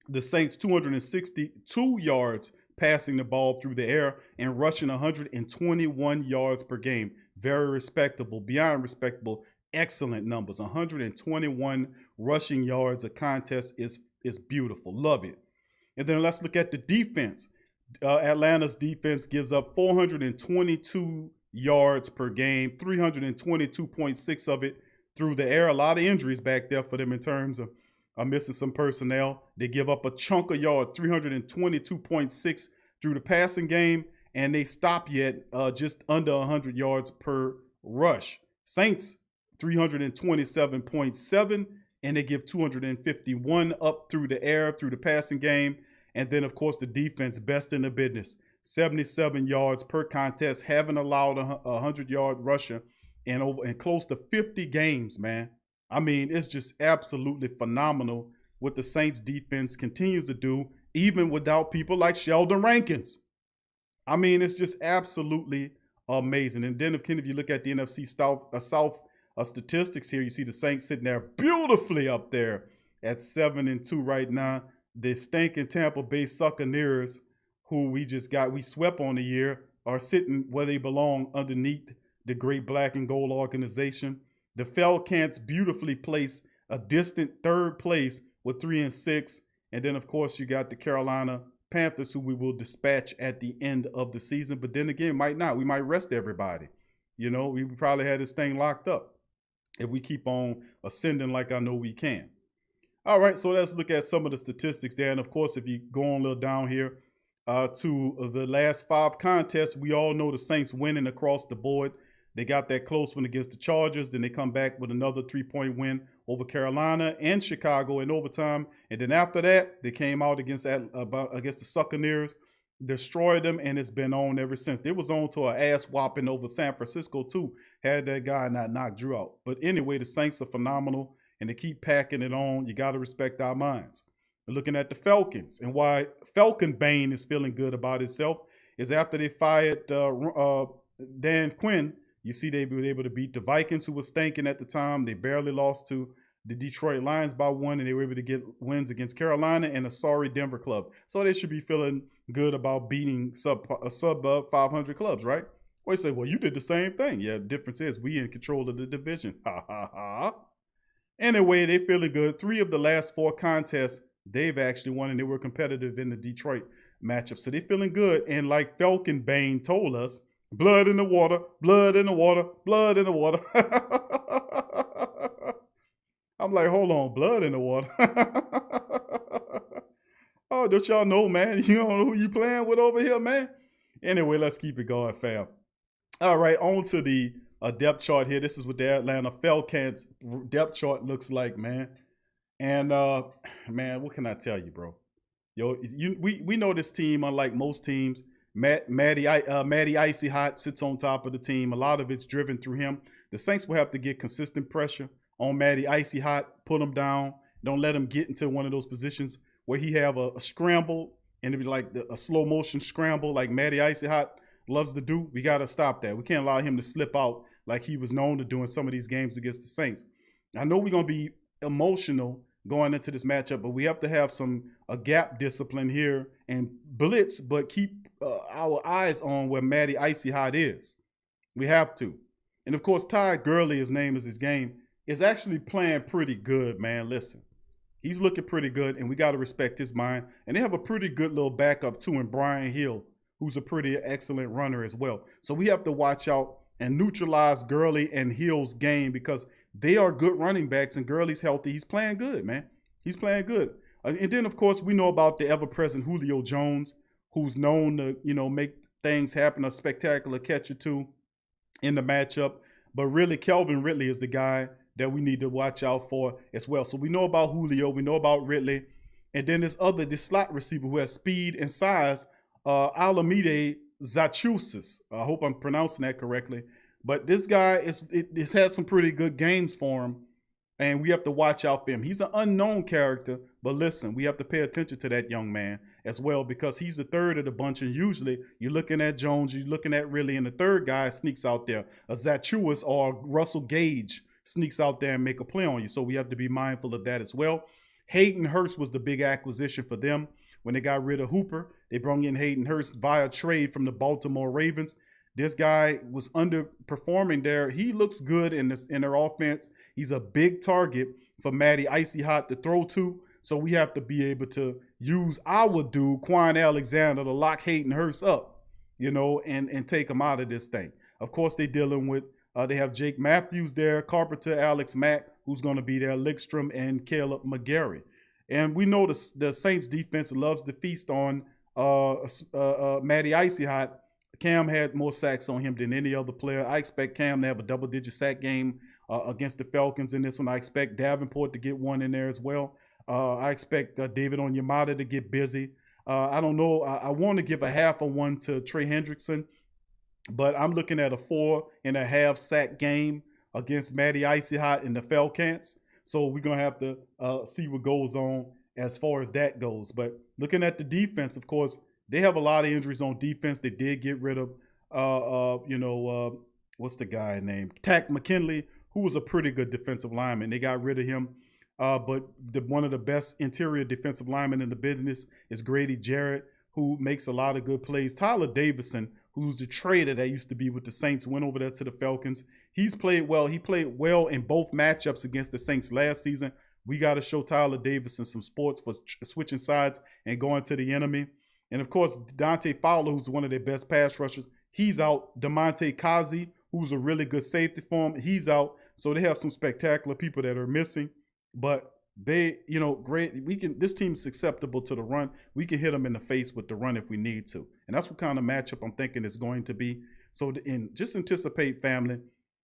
the Saints 262 yards passing the ball through the air and rushing 121 yards per game. Very respectable, beyond respectable, excellent numbers. 121 rushing yards a contest is beautiful. Love it. And then let's look at the defense. Atlanta's defense gives up 422 yards per game, 322.6 of it through the air. A lot of injuries back there for them in terms of missing some personnel. They give up a chunk of yards, 322.6 through the passing game, and they stop just under 100 yards per rush. Saints, 327.7, and they give 251 up through the air, through the passing game. And then, of course, the defense, best in the business, 77 yards per contest, haven't allowed a 100-yard rusher in close to 50 games, man. I mean, it's just absolutely phenomenal what the Saints defense continues to do, even without people like Sheldon Rankins. I mean, it's just absolutely amazing. And then, if you look at the NFC South statistics here, you see the Saints sitting there beautifully up there at 7-2 right now. The stinking Tampa Bay Buccaneers, who we swept on the year, are sitting where they belong underneath the great black and gold organization. The Falcons beautifully place a distant third place with 3-6. And then, of course, you got the Carolina Panthers, who we will dispatch at the end of the season. But then again, might not. We might rest everybody. You know, we probably had this thing locked up if we keep on ascending like I know we can. All right, so let's look at some of the statistics there. And, of course, if you go on a little down here to the last 5 contests, we all know the Saints winning across the board. They got that close one against the Chargers. Then they come back with another 3-point win over Carolina and Chicago in overtime. And then after that, they came out against the Succaneers, destroyed them, and it's been on ever since. They was on to an ass whopping over San Francisco too, had that guy not knocked Drew out. But anyway, the Saints are phenomenal, and they keep packing it on. You got to respect our minds. We're looking at the Falcons, and why Falcon Bane is feeling good about itself is after they fired Dan Quinn. You see, they were able to beat the Vikings, who was stinking at the time. They barely lost to the Detroit Lions by 1, and they were able to get wins against Carolina and a sorry Denver club. So they should be feeling good about beating sub 500 clubs, right? Well, you say, well, you did the same thing. Yeah, the difference is we in control of the division. Ha, ha, ha. Anyway, they feeling good. 3 of the last 4 contests, they've actually won, and they were competitive in the Detroit matchup. So they're feeling good. And like Falcon Bane told us, blood in the water, blood in the water, blood in the water. I'm like, hold on, blood in the water. Oh, don't y'all know, man? You don't know who you playing with over here, man? Anyway, let's keep it going, fam. All right, on to the depth chart here. This is what the Atlanta Falcons depth chart looks like, man. And, man, what can I tell you, bro? Yo, we know this team, unlike most teams. Matty Icy Hot sits on top of the team. A lot of it's driven through him. The Saints will have to get consistent pressure on Matty Icy Hot, put him down. Don't let him get into one of those positions where he have a scramble and it'd be like a slow motion scramble like Matty Icy Hot loves to do. We got to stop that. We can't allow him to slip out like he was known to do in some of these games against the Saints. I know we're going to be emotional going into this matchup, but we have to have a gap discipline here and blitz, but keep our eyes on where Matty Icy Hot is. We have to. And of course, Ty Gurley, his name is his game, is actually playing pretty good, man. Listen, he's looking pretty good, and we got to respect his mind. And they have a pretty good little backup too in Brian Hill, who's a pretty excellent runner as well. So we have to watch out and neutralize Gurley and Hill's game because they are good running backs, and Gurley's healthy. He's playing good, man. He's playing good. And then, of course, we know about the ever-present Julio Jones, who's known to, make things happen, a spectacular catch or two in the matchup. But really, Kelvin Ridley is the guy that we need to watch out for as well. So we know about Julio. We know about Ridley. And then this slot receiver who has speed and size, Alameda Zachusis. I hope I'm pronouncing that correctly. But this guy has had some pretty good games for him, and we have to watch out for him. He's an unknown character, but listen, we have to pay attention to that young man as well because he's the third of the bunch, and usually you're looking at Jones, you're looking at Ridley, and the third guy sneaks out there. A Zachuis or Russell Gage sneaks out there and make a play on you, so we have to be mindful of that as well. Hayden Hurst was the big acquisition for them. When they got rid of Hooper, they brought in Hayden Hurst via trade from the Baltimore Ravens. This guy was underperforming there. He looks good in their offense. He's a big target for Matty Icy Hot to throw to. So we have to be able to use our dude, Quan Alexander, to lock Hayden Hurst up, and take him out of this thing. Of course, they're dealing with, they have Jake Matthews there, Carpenter, Alex Mack, who's going to be there, Lickstrom, and Caleb McGarry. And we know the Saints defense loves to feast on Matty Icy Hot. Cam had more sacks on him than any other player. I expect Cam to have a double-digit sack game against the Falcons in this one. I expect Davenport to get one in there as well. I expect David Onyemata to get busy. I don't know. I want to give a half of one to Trey Hendrickson, but I'm looking at a 4.5 sack game against Matty Icy Hot and the Falcons. So we're going to have to see what goes on as far as that goes. But looking at the defense, of course, they have a lot of injuries on defense. They did get rid of, what's the guy name? Tack McKinley, who was a pretty good defensive lineman. They got rid of him. But one of the best interior defensive linemen in the business is Grady Jarrett, who makes a lot of good plays. Tyler Davison, who's the trader that used to be with the Saints, went over there to the Falcons. He's played well. He played well in both matchups against the Saints last season. We got to show Tyler Davison some sports for switching sides and going to the enemy. And, of course, Dante Fowler, who's one of their best pass rushers, he's out. DeMonte Kazi, who's a really good safety for him, he's out. So they have some spectacular people that are missing. But they, great. This team's acceptable to the run. We can hit them in the face with the run if we need to. And that's what kind of matchup I'm thinking it's going to be. So just anticipate, family,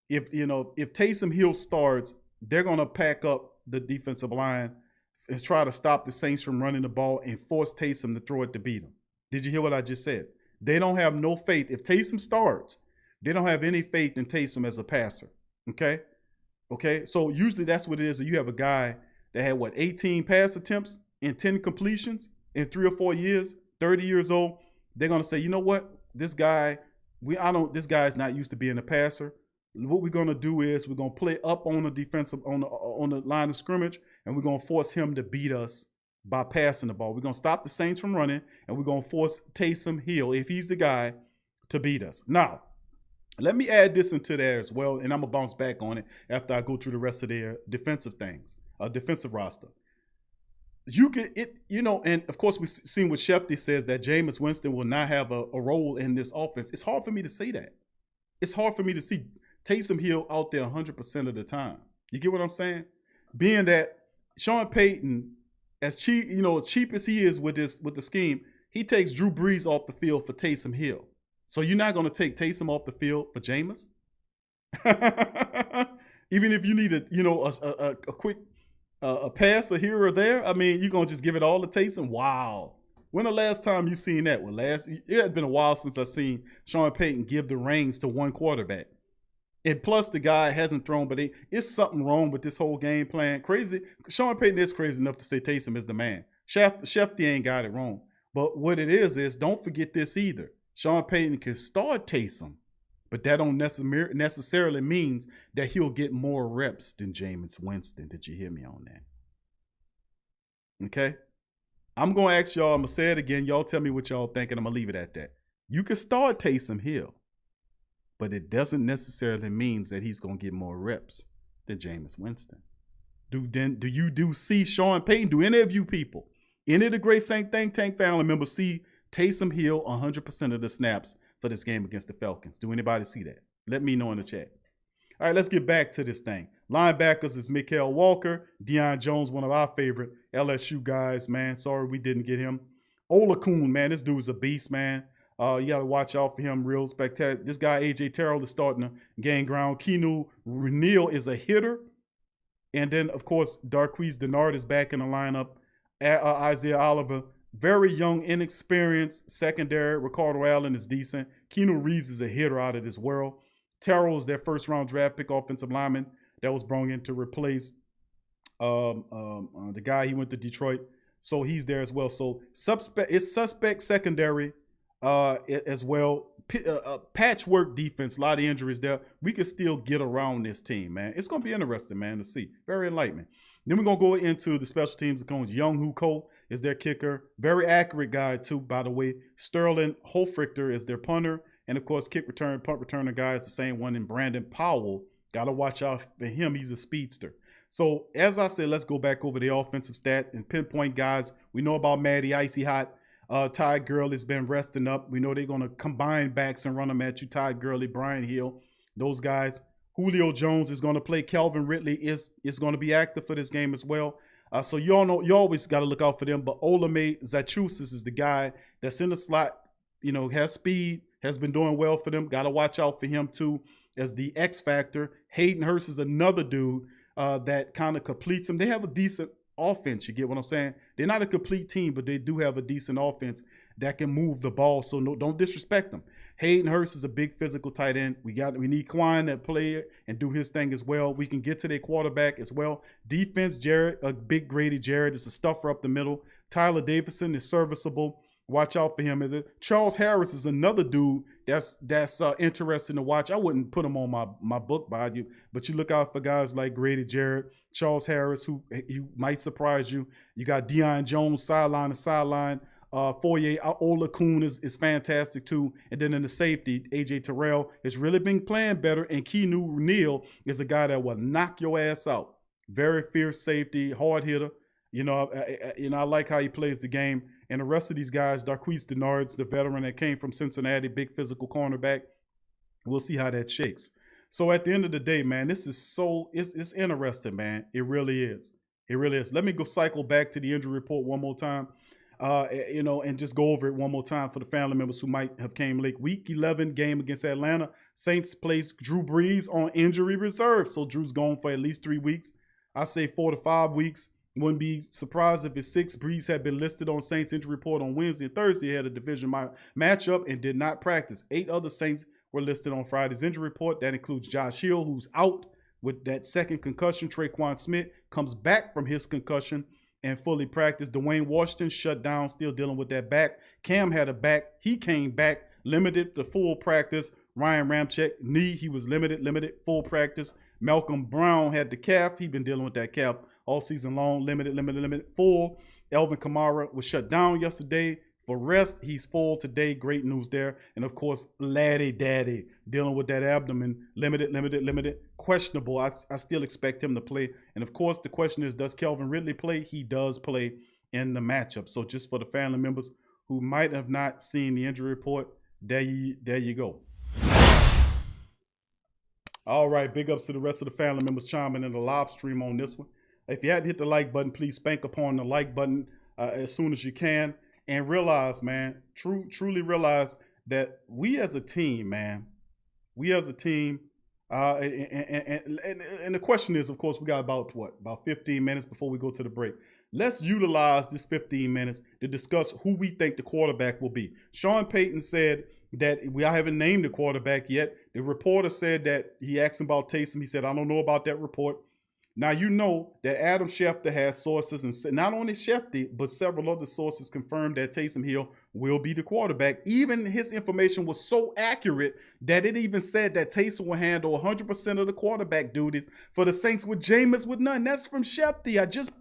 if Taysom Hill starts, they're going to pack up the defensive line is try to stop the Saints from running the ball and force Taysom to throw it to beat them. Did you hear what I just said? They don't have no faith. If Taysom starts, they don't have any faith in Taysom as a passer. Okay? Okay? So usually that's what it is. You have a guy that had, 18 pass attempts and 10 completions in 3 or 4 years, 30 years old. They're going to say, you know what? This guy, this guy's not used to being a passer. What we're going to do is we're going to play up on the defensive, on the line of scrimmage, and we're going to force him to beat us by passing the ball. We're going to stop the Saints from running, and we're going to force Taysom Hill, if he's the guy, to beat us. Now, let me add this into there as well, and I'm going to bounce back on it after I go through the rest of their defensive things, defensive roster. You get it, and of course we've seen what Shefty says, that Jameis Winston will not have a role in this offense. It's hard for me to say that. It's hard for me to see Taysom Hill out there 100% of the time. You get what I'm saying? Being that Sean Payton, as cheap, cheap as he is with the scheme, he takes Drew Brees off the field for Taysom Hill. So you're not going to take Taysom off the field for Jameis? Even if you need a quick a passer here or there, I mean, you're going to just give it all to Taysom? Wow. When the last time you seen that? Well, it had been a while since I seen Sean Payton give the reins to one quarterback. And plus, the guy hasn't thrown, but it's something wrong with this whole game plan. Crazy. Sean Payton is crazy enough to say Taysom is the man. Shefty ain't got it wrong. But what it is don't forget this either. Sean Payton can start Taysom, but that don't necessarily means that he'll get more reps than Jameis Winston. Did you hear me on that? Okay? I'm going to ask y'all, I'm going to say it again. Y'all tell me what y'all think, and I'm going to leave it at that. You can start Taysom Hill, but it doesn't necessarily mean that he's going to get more reps than Jameis Winston. Do you see Sean Payton? Do any of you people, any of the great Think Tank family members see Taysom Hill 100% of the snaps for this game against the Falcons? Do anybody see that? Let me know in the chat. All right, let's get back to this thing. Linebackers is Mikael Walker, Deion Jones, one of our favorite LSU guys, man. Sorry we didn't get him. Olakun, man, this dude's a beast, man. You got to watch out for him, real spectacular. This guy, A.J. Terrell, is starting to gain ground. Keanu Neal is a hitter. And then, of course, Darqueze Dennard is back in the lineup. Isaiah Oliver, very young, inexperienced secondary. Ricardo Allen is decent. Keanu Reeves is a hitter out of this world. Terrell is their first-round draft pick offensive lineman that was brought in to replace the guy. He went to Detroit, so he's there as well. So suspect secondary as well. Patchwork defense, a lot of injuries there. We can still get around this team, man. It's going to be interesting, man, to see. Very enlightening. Then we're going to go into the special teams. Young Hu Ko is their kicker. Very accurate guy, too, by the way. Sterling Hofrichter is their punter. And, of course, punt returner guy is the same one in Brandon Powell. Got to watch out for him. He's a speedster. So, as I said, let's go back over the offensive stat and pinpoint guys. We know about Maddie Icy Hot. Ty Gurley has been resting up. We know they're going to combine backs and run them at you. Ty Gurley, Brian Hill, those guys. Julio Jones is going to play. Calvin Ridley is going to be active for this game as well. So you all know, you always got to look out for them. But Olamide Zaccheaus is the guy that's in the slot, has speed, has been doing well for them. Got to watch out for him too as the X factor. Hayden Hurst is another dude that kind of completes them. They have a decent offense. You get what I'm saying? They're not a complete team, but they do have a decent offense that can move the ball. So don't disrespect them. Hayden Hurst is a big physical tight end. We need Quine that play and do his thing as well. We can get to their quarterback as well. Defense, big Grady Jarrett is a stuffer up the middle. Tyler Davison is serviceable. Watch out for him. Charles Harris is another dude that's interesting to watch. I wouldn't put him on my book by you, but you look out for guys like Grady Jarrett, Charles Harris, who might surprise you. You got Deion Jones sideline to sideline. Foye Olakun is fantastic too. And then in the safety, A.J. Terrell has really been playing better. And Keanu Neal is a guy that will knock your ass out. Very fierce safety, hard hitter. I like how he plays the game. And the rest of these guys, Darqueze Dennard's the veteran that came from Cincinnati, big physical cornerback. We'll see how that shakes. So at the end of the day, man, this is it's interesting, man. It really is. It really is. Let me go cycle back to the injury report one more time. And just go over it one more time for the family members who might have came late. Week 11 game against Atlanta. Saints placed Drew Brees on injury reserve. So Drew's gone for at least 3 weeks. I say 4 to 5 weeks. Wouldn't be surprised if it's 6. Brees had been listed on Saints injury report on Wednesday and Thursday. He had a division matchup and did not practice. 8 other Saints were listed on Friday's injury report. That includes Josh Hill, who's out with that second concussion. Traquan Smith comes back from his concussion and fully practiced. Dwayne Washington shut down, still dealing with that back. Cam had a back. He came back, limited to full practice. Ryan Ramczyk, knee, he was limited, full practice. Malcolm Brown had the calf. He'd been dealing with that calf all season long, limited, full. Elvin Kamara was shut down yesterday for rest. He's full today. Great news there. And of course, Laddie Daddy dealing with that abdomen, limited, questionable. I still expect him to play. And of course, the question is, does Calvin Ridley play? He does play in the matchup. So just for the family members who might have not seen the injury report, there you go. All right, big ups to the rest of the family members chiming in the live stream on this one. If you hadn't hit the like button, please spank upon the like button as soon as you can. And realize, man, truly realize that we as a team, man, and the question is, of course, we got about 15 minutes before we go to the break. Let's utilize this 15 minutes to discuss who we think the quarterback will be. Sean Payton said that I haven't named the quarterback yet. The reporter said that he asked him about Taysom. He said, I don't know about that report. Now, you know that Adam Schefter has sources, and not only Schefter, but several other sources confirmed that Taysom Hill will be the quarterback. Even his information was so accurate that it even said that Taysom will handle 100% of the quarterback duties for the Saints with Jameis with none. That's from Schefter. I just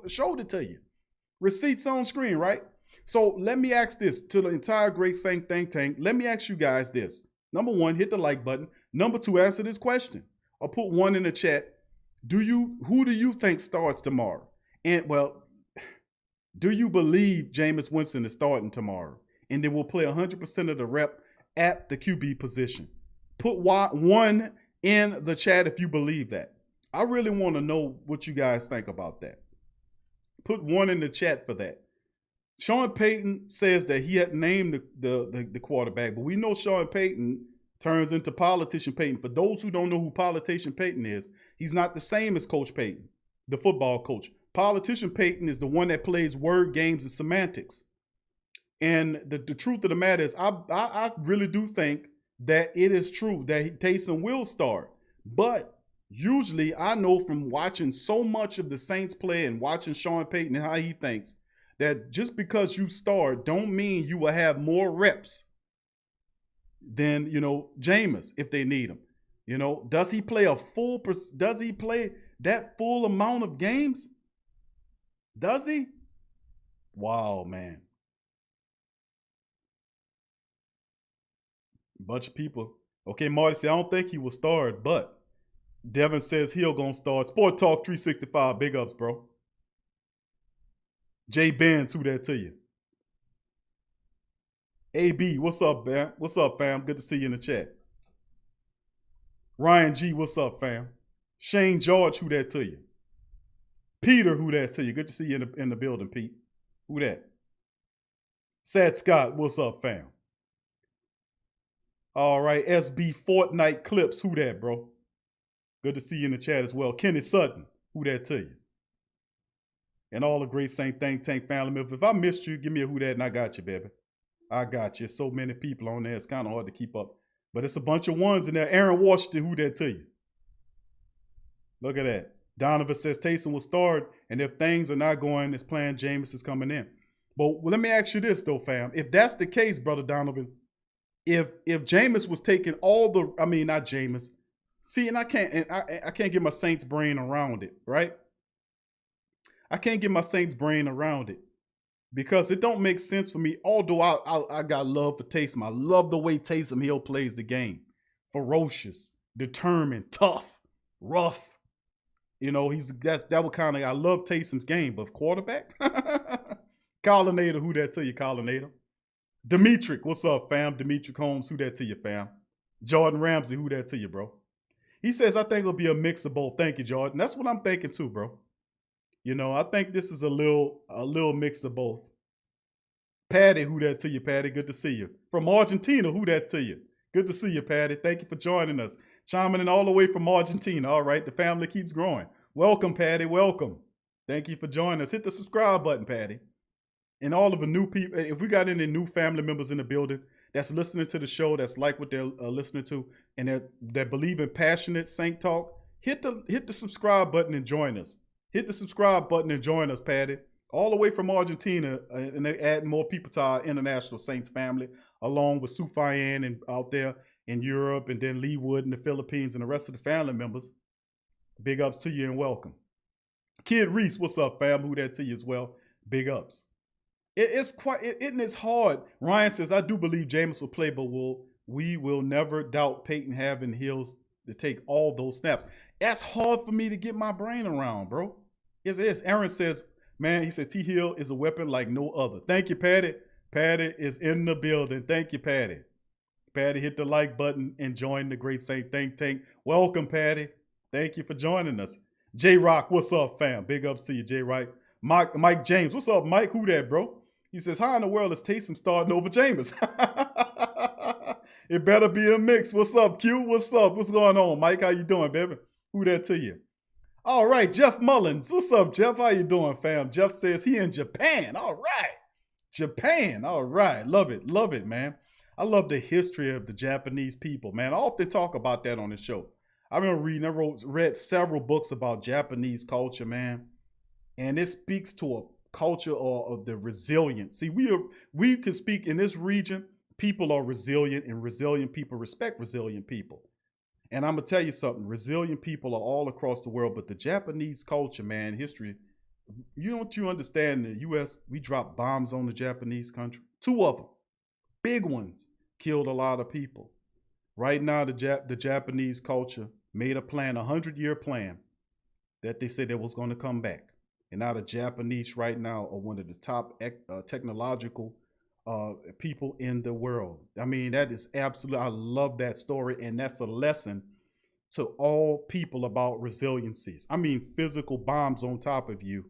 showed it to you. Receipts on screen, right? So let me ask this to the entire Great Saint Think Tank. Let me ask you guys this. Number 1, hit the like button. Number 2, answer this question. Or put 1 in the chat. Who do you think starts tomorrow? And well, do you believe Jameis Winston is starting tomorrow? And then we'll play 100% of the rep at the QB position. Put 1 in the chat if you believe that. I really want to know what you guys think about that. Put 1 in the chat for that. Sean Payton says that he had named the quarterback, but we know Sean Payton turns into politician Payton. For those who don't know who politician Payton is, he's not the same as Coach Payton, the football coach. Politician Payton is the one that plays word games and semantics. And the truth of the matter is, I really do think that it is true that Taysom will start. But usually I know from watching so much of the Saints play and watching Sean Payton and how he thinks, that just because you start don't mean you will have more reps than, Jameis if they need him. Does he play does he play that full amount of games? Does he? Wow, man. Bunch of people. Okay, Marty said, I don't think he will start, but Devin says he'll gonna start. Sport Talk 365, big ups, bro. Jay Benz, who that to you? AB, what's up, man? What's up, fam? Good to see you in the chat. Ryan G, what's up, fam? Shane George, who that to you? Peter, who that to you? Good to see you in the building, Pete. Who that? Sad Scott, what's up, fam? All right, SB Fortnite Clips, who that, bro? Good to see you in the chat as well. Kenny Sutton, who that to you? And all the Great Saint Think Tank family members. If I missed you, give me a who that and I got you, baby. I got you. So many people on there. It's kind of hard to keep up. But it's a bunch of ones in there. Aaron Washington, who that to you? Look at that. Donovan says Taysom will start, and if things are not going as planned, Jameis is coming in. But let me ask you this, though, fam. If that's the case, Brother Donovan, if Jameis was taking not Jameis. See, and I can't get my Saints brain around it, right? I can't get my Saints brain around it because it don't make sense for me. Although I got love for Taysom. I love the way Taysom Hill plays the game. Ferocious, determined, tough, rough. That would kind of, I love Taysom's game, but quarterback? Collinator, who that to you, Collinator? Demetric, what's up, fam? Demetric Holmes, who that to you, fam? Jordan Ramsey, who that to you, bro? He says, I think it'll be a mix of both. Thank you, Jordan. That's what I'm thinking too, bro. I think this is a little mix of both. Patty, who that to you, Patty? Good to see you. From Argentina, who that to you? Good to see you, Patty. Thank you for joining us. Chiming in all the way from Argentina. All right, the family keeps growing. Welcome, Patty. Welcome. Thank you for joining us. Hit the subscribe button, Patty. And all of the new people, if we got any new family members in the building that's listening to the show, that's like what they're listening to, and that believe in passionate Saint talk, hit the subscribe button and join us. Hit the subscribe button and join us, Patty. All the way from Argentina, and they're adding more people to our international Saints family, along with Sufayan and out there in Europe, and then Lee Wood in the Philippines, and the rest of the family members. Big ups to you and welcome. Kid Reese, what's up, fam? Who that to you as well? Big ups. It's hard. Ryan says, I do believe Jameis will play, but we will never doubt Payton having Hills to take all those snaps. That's hard for me to get my brain around, bro. It is. Aaron says, man, he says T. Hill is a weapon like no other. Thank you, Patty. Patty is in the building. Thank you, Patty. Patty, hit the like button and join the Great Saint Think Tank. Welcome, Patty. Thank you for joining us. J-Rock, what's up, fam? Big ups to you, J-Rock. Mike James, what's up, Mike? Who that, bro? He says, how in the world is Taysom starting over Jameis? It better be a mix. What's up, Q? What's up? What's going on, Mike? How you doing, baby? Who that to you? All right, Jeff Mullins. What's up, Jeff? How you doing, fam? Jeff says he in Japan. All right. Japan. All right. Love it, man. I love the history of the Japanese people, man. I often talk about that on the show. I remember read several books about Japanese culture, man. And it speaks to a culture of the resilience. See, we can speak in this region, people are resilient, and resilient people respect resilient people. And I'm gonna tell you something, resilient people are all across the world, but the Japanese culture, man, history, you understand the US, we dropped bombs on the Japanese country. 2 of them, big ones, killed a lot of people. Right now, the Japanese culture made a plan, 100-year plan, that they said they was gonna come back. And now the Japanese right now are one of the top technological people in the world. I mean, that is absolutely, I love that story. And that's a lesson to all people about resiliencies. I mean, physical bombs on top of you.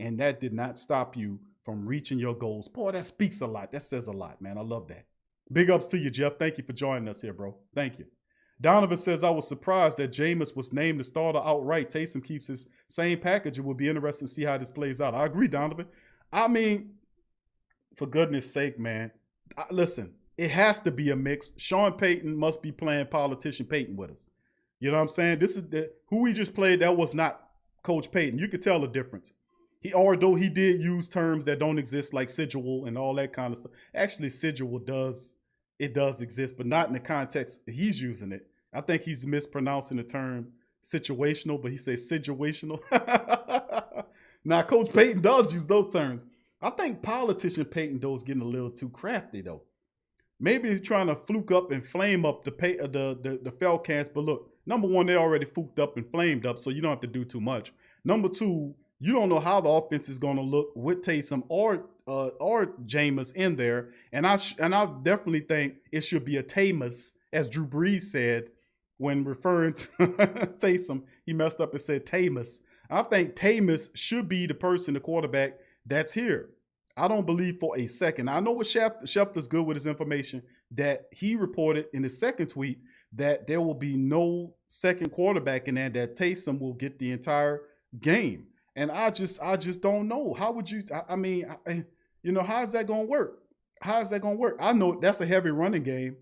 And that did not stop you from reaching your goals. Boy, that speaks a lot. That says a lot, man. I love that. Big ups to you, Jeff. Thank you for joining us here, bro. Thank you. Donovan says, I was surprised that Jameis was named the starter outright. Taysom keeps his same package. It will be interesting to see how this plays out. I agree, Donovan. I mean, for goodness sake, man. Listen, it has to be a mix. Sean Payton must be playing politician Payton with us. You know what I'm saying? This is who we just played. That was not Coach Payton. You could tell the difference. Although he did use terms that don't exist, like sigil and all that kind of stuff. Actually, sigil does exist, but not in the context he's using it. I think he's mispronouncing the term situational, but he says situational. Now, Coach Payton does use those terms. I think politician Payton, though, is getting a little too crafty, though. Maybe he's trying to fluke up and flame up the Falcons, but look, number one, they're already fluked up and flamed up, so you don't have to do too much. Number two, you don't know how the offense is going to look with Taysom or Jameis in there, and I definitely think it should be a Tamus, as Drew Brees said when referring to Taysom. He messed up and said Tamus. I think Tamus should be the person, the quarterback that's here. I don't believe for a second. I know what Schefter's good with his information, that he reported in his second tweet that there will be no second quarterback in there, that Taysom will get the entire game. And I just don't know. How would you, how is that going to work? How is that going to work? I know that's a heavy running game.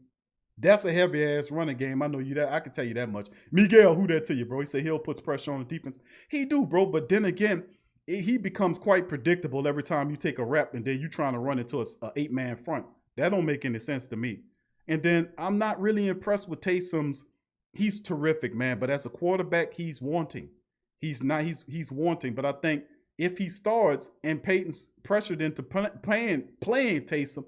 That's a heavy ass running game. I know you that. I can tell you that much. Miguel, who that to you, bro? He said Hill puts pressure on the defense. He do, bro. But then again, he becomes quite predictable every time you take a rep and then you trying to run into a 8-man front. That don't make any sense to me. And then I'm not really impressed with Taysom's. He's terrific, man. But as a quarterback, he's wanting. He's wanting. But I think if he starts and Payton's pressured into playing Taysom,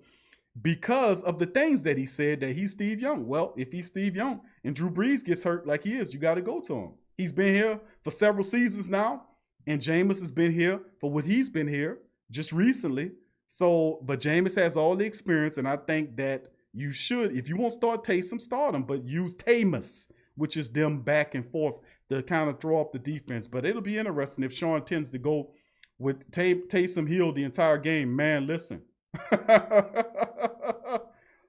because of the things that he said that he's Steve Young. Well, if he's Steve Young and Drew Brees gets hurt like he is, you got to go to him. He's been here for several seasons now, and Jameis has been here for what he's been here just recently. So, but Jameis has all the experience, and I think that you should, if you won't start Taysom, start him, but use Tamus, which is them back and forth to kind of throw up the defense. But it'll be interesting if Sean tends to go with Taysom Hill the entire game. Man, listen.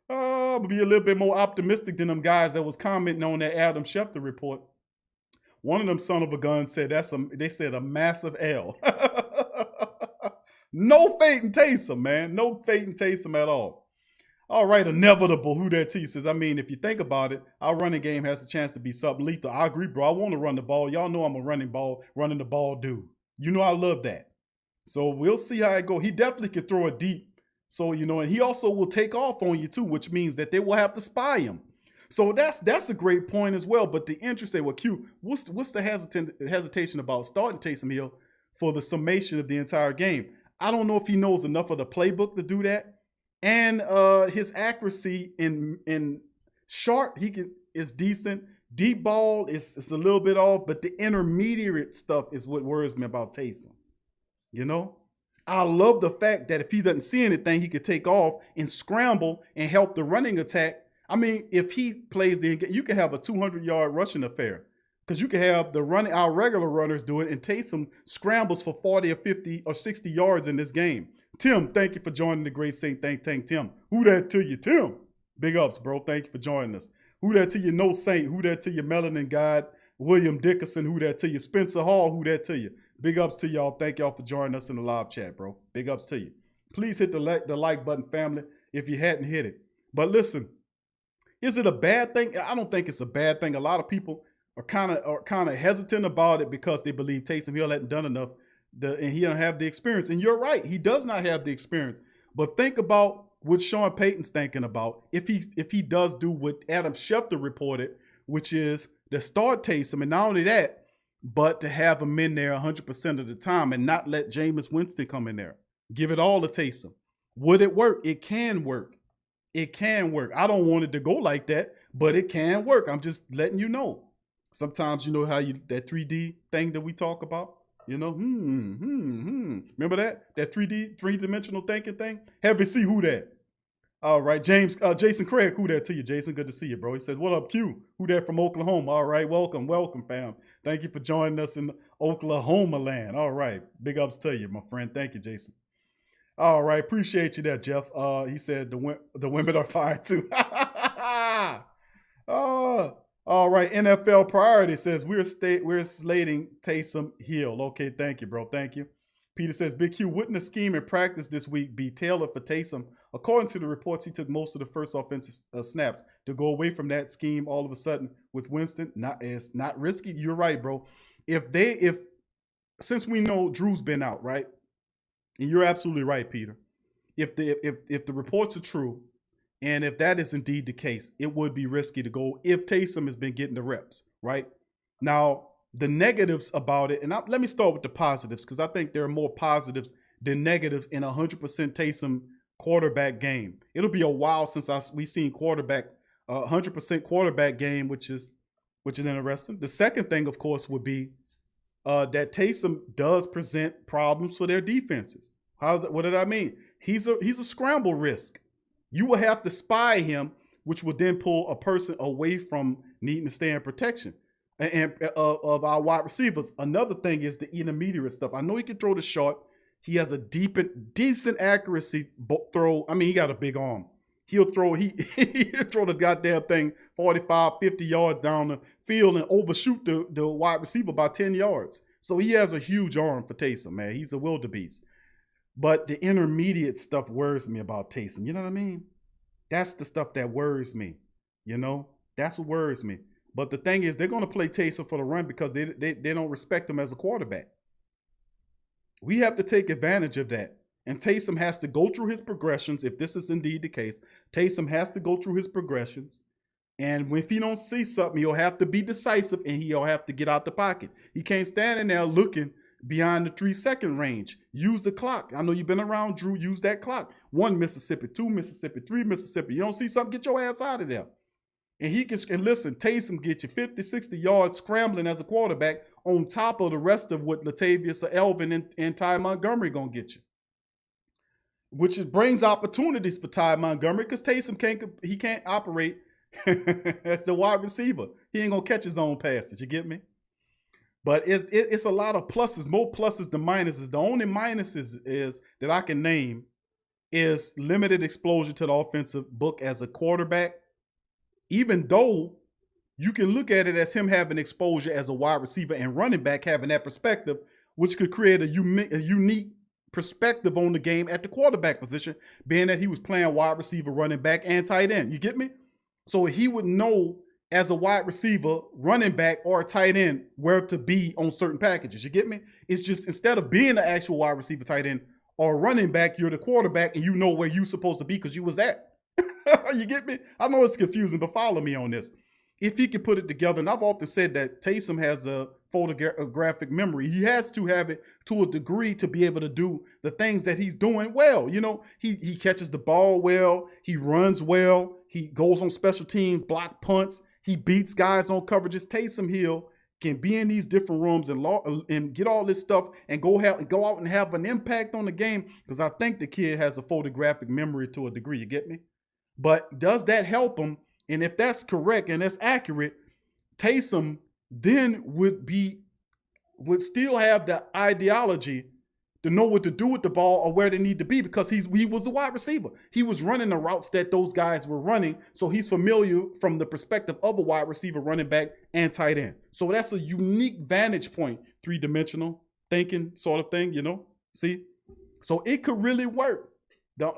I'll be a little bit more optimistic than them guys that was commenting on that Adam Schefter report. One of them son of a gun said they said a massive L. No faith in Taysom, man. No faith in Taysom at all. All right, inevitable. Who that T says? I mean, if you think about it, our running game has a chance to be something lethal. I agree, bro. I want to run the ball. Y'all know I'm a running the ball dude. You know I love that. So we'll see how it go. He definitely can throw it deep. So, you know, and he also will take off on you too, which means that they will have to spy him. So that's a great point as well. But the interest, well, Q, what's the hesitation about starting Taysom Hill for the summation of the entire game? I don't know if he knows enough of the playbook to do that. And his accuracy in short, is decent. Deep ball is a little bit off, but the intermediate stuff is what worries me about Taysom. You know, I love the fact that if he doesn't see anything, he could take off and scramble and help the running attack. I mean, if he plays you can have a 200-yard rushing affair because you can have our regular runners do it, and Taysom scrambles for 40 or 50 or 60 yards in this game. Tim, thank you for joining the Great Saint Think Tank. Tim, who that to you? Tim, big ups, bro. Thank you for joining us. Who that to you? No Saint. Who that to you? Melanin God. William Dickerson. Who that to you? Spencer Hall. Who that to you? Big ups to y'all. Thank y'all for joining us in the live chat, bro. Big ups to you. Please hit the like button, family, if you hadn't hit it. But listen, is it a bad thing? I don't think it's a bad thing. A lot of people are kind of hesitant about it because they believe Taysom Hill hadn't done enough, and he don't have the experience. And you're right, he does not have the experience. But think about what Sean Payton's thinking about if he does do what Adam Schefter reported, which is to start Taysom, and not only that, but to have him in there 100% of the time and not let Jameis Winston come in there. Give it all to Taysom. Would it work? It can work. It can work. I don't want it to go like that, but it can work. I'm just letting you know. Sometimes you know how that 3D thing that we talk about, you know, Remember that 3-dimensional thinking thing? Have you see who that? All right, Jason Craig, who that to you? Jason, good to see you, bro. He says, what up, Q? Who that from Oklahoma? All right, welcome, fam. Thank you for joining us in Oklahoma land. All right, big ups to you, my friend. Thank you, Jason. All right, appreciate you there, Jeff. He said the women are fine too. All right, NFL priority says we're slating Taysom Hill. Okay, thank you, bro. Thank you. Peter says, Big Q, wouldn't the scheme in practice this week be tailored for Taysom? According to the reports, he took most of the first offensive snaps. To go away from that scheme all of a sudden with Winston, it's not risky. You're right, bro. Since we know Drew's been out, right? And you're absolutely right, Peter. If the reports are true, and if that is indeed the case, it would be risky to go if Taysom has been getting the reps, right? Now, the negatives about it, and let me start with the positives, because I think there are more positives than negatives in 100% Taysom quarterback game. It'll be a while since we've seen 100% quarterback game, which is interesting. The second thing, of course, would be that Taysom does present problems for their defenses. What did I mean? He's a scramble risk. You will have to spy him, which will then pull a person away from needing to stay in protection and of our wide receivers. Another thing is the intermediate stuff. I know he can throw the short. He has a decent accuracy throw. I mean, he got a big arm. He'll throw the goddamn thing 45, 50 yards down the field and overshoot the wide receiver by 10 yards. So he has a huge arm for Taysom, man. He's a wildebeest. But the intermediate stuff worries me about Taysom. You know what I mean? That's the stuff that worries me. You know? That's what worries me. But the thing is, they're going to play Taysom for the run because they don't respect him as a quarterback. We have to take advantage of that. And Taysom has to go through his progressions. If this is indeed the case, Taysom has to go through his progressions. And if he don't see something, he'll have to be decisive and he'll have to get out the pocket. He can't stand in there looking beyond the 3-second range. Use the clock. I know you've been around, Drew. Use that clock. 1 Mississippi, 2 Mississippi, 3 Mississippi. You don't see something, get your ass out of there. And listen, Taysom get you 50, 60 yards scrambling as a quarterback on top of the rest of what Latavius or Elvin and Ty Montgomery going to get you. Which brings opportunities for Ty Montgomery because Taysom can't operate as the wide receiver. He ain't going to catch his own passes. You get me? But it's a lot of pluses, more pluses than minuses. The only minuses is that I can name is limited exposure to the offensive book as a quarterback. Even though you can look at it as him having exposure as a wide receiver and running back, having that perspective, which could create a unique perspective on the game at the quarterback position, being that he was playing wide receiver, running back, and tight end. You get me? So he would know as a wide receiver, running back, or a tight end where to be on certain packages. You get me? It's just instead of being the actual wide receiver, tight end, or running back, you're the quarterback and you know where you're supposed to be because you was that. You get me? I know it's confusing, but follow me on this. If he could put it together, and I've often said that Taysom has a photographic memory. He has to have it to a degree to be able to do the things that he's doing well. You know, he catches the ball well. He runs well. He goes on special teams, block punts. He beats guys on coverages. Taysom Hill can be in these different rooms and get all this stuff and go out and have an impact on the game, because I think the kid has a photographic memory to a degree. You get me? But does that help him? And if that's correct and that's accurate, Taysom then would still have the ideology to know what to do with the ball or where they need to be, because he was the wide receiver. He was running the routes that those guys were running, so he's familiar from the perspective of a wide receiver, running back, and tight end. So that's a unique vantage point, three-dimensional thinking sort of thing, you know? See? So it could really work.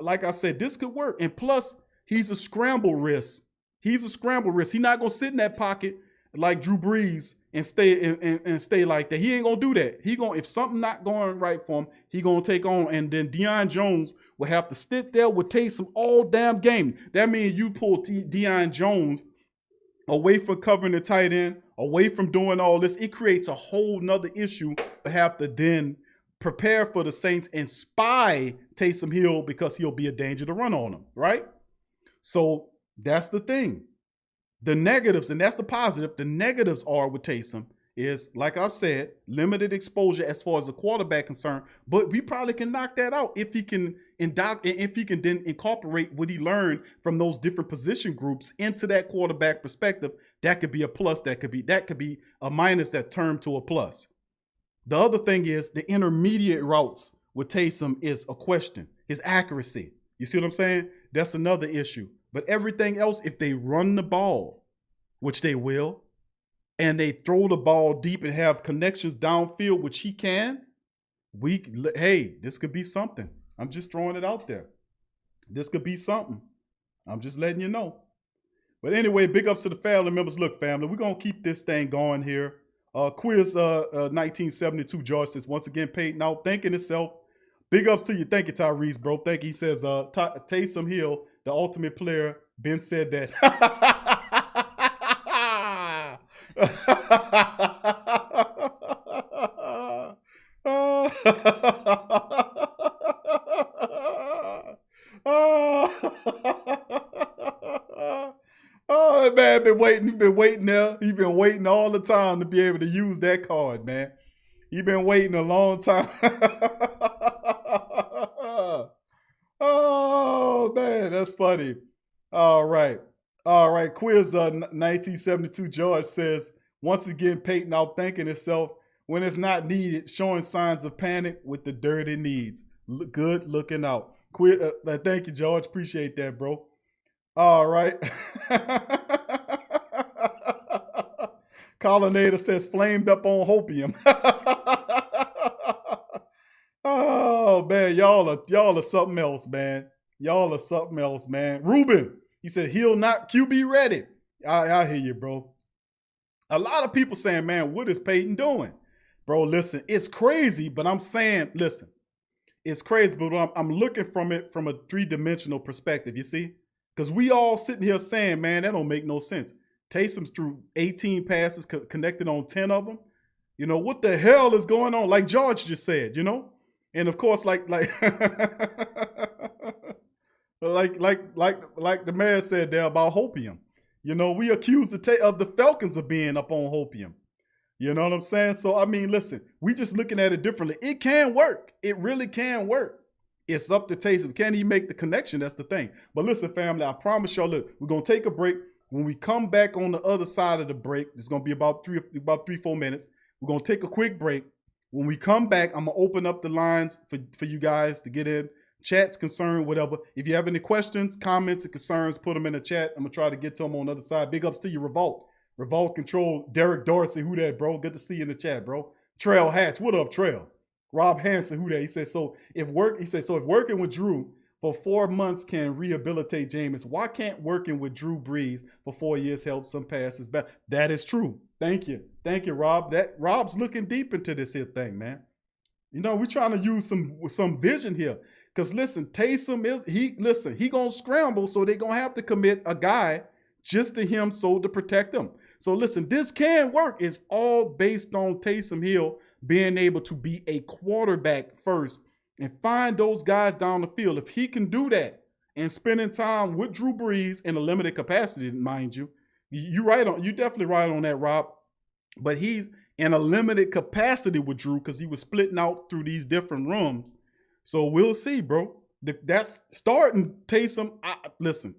Like I said, this could work. And plus, he's a scramble risk. He's a scramble risk. He's not going to sit in that pocket like Drew Brees and stay like that. He ain't gonna do that. If something not going right for him, he gonna take on, and then Deion Jones will have to sit there with Taysom all damn game. That means you pull Deion Jones away from covering the tight end, away from doing all this. It creates a whole nother issue to have to then prepare for the Saints and spy Taysom Hill, because he'll be a danger to run on them, right? So that's the thing. The negatives, and that's the positive, the negatives are with Taysom is, like I've said, limited exposure as far as the quarterback concerned, but we probably can knock that out if he can then incorporate what he learned from those different position groups into that quarterback perspective. That could be a plus, that could be a minus that turned to a plus. The other thing is the intermediate routes with Taysom is a question, his accuracy. You see what I'm saying? That's another issue. But everything else, if they run the ball, which they will, and they throw the ball deep and have connections downfield, which he can, hey, this could be something. I'm just throwing it out there. This could be something. I'm just letting you know. But anyway, big ups to the family members. Look, family, we're going to keep this thing going here. Quiz 1972, George says, once again, Payton out thinking itself. Big ups to you. Thank you, Tyrese, bro. Thank you. He says, Taysom Hill, the ultimate player. Ben said that. Oh, man, been waiting. He's been waiting there. He's been waiting all the time to be able to use that card, man. He's been waiting a long time. Oh, man, that's funny. All right. Quiz 1972, George says, once again, Payton out thinking himself when it's not needed, showing signs of panic with the dirty needs. Good looking out. Thank you, George. Appreciate that, bro. All right. Collinator says, flamed up on hopium. Oh, man, y'all are something else, man. Y'all are something else, man. Ruben, he said, he'll not QB ready. I hear you, bro. A lot of people saying, man, what is Payton doing? Bro, listen, it's crazy, but I'm saying, listen, it's crazy, but I'm looking from it from a three-dimensional perspective, you see? Because we all sitting here saying, man, that don't make no sense. Taysom's threw 18 passes, connected on 10 of them. You know, what the hell is going on? Like George just said, you know? And of course, like the man said there about hopium. You know, we accuse the Falcons of being up on hopium. You know what I'm saying? So, I mean, listen, we just looking at it differently. It can work. It really can work. It's up to Taysom. Can he make the connection? That's the thing. But listen, family, I promise y'all, look, we're going to take a break. When we come back on the other side of the break, it's going to be about 3-4 minutes. We're going to take a quick break. When we come back, I'm going to open up the lines for you guys to get in. Chats, concern, whatever. If you have any questions, comments, and concerns, put them in the chat. I'm going to try to get to them on the other side. Big ups to you, Revolt. Revolt Control, Derek Dorsey, who that, bro? Good to see you in the chat, bro. Trail Hatch, what up, Trail? Rob Hansen, who that? He said, so if working with Drew for 4 months can rehabilitate Jameis, why can't working with Drew Brees for 4 years help some passes back? That is true. Thank you, Rob. Rob's looking deep into this here thing, man. You know, we're trying to use some vision here. Because listen, Taysom he gonna scramble, so they're gonna have to commit a guy just to him so to protect him. So listen, this can work. It's all based on Taysom Hill being able to be a quarterback first and find those guys down the field. If he can do that and spending time with Drew Brees in a limited capacity, mind you, you definitely right on that, Rob. But he's in a limited capacity with Drew because he was splitting out through these different rooms. So we'll see, bro. That's starting Taysom. Listen,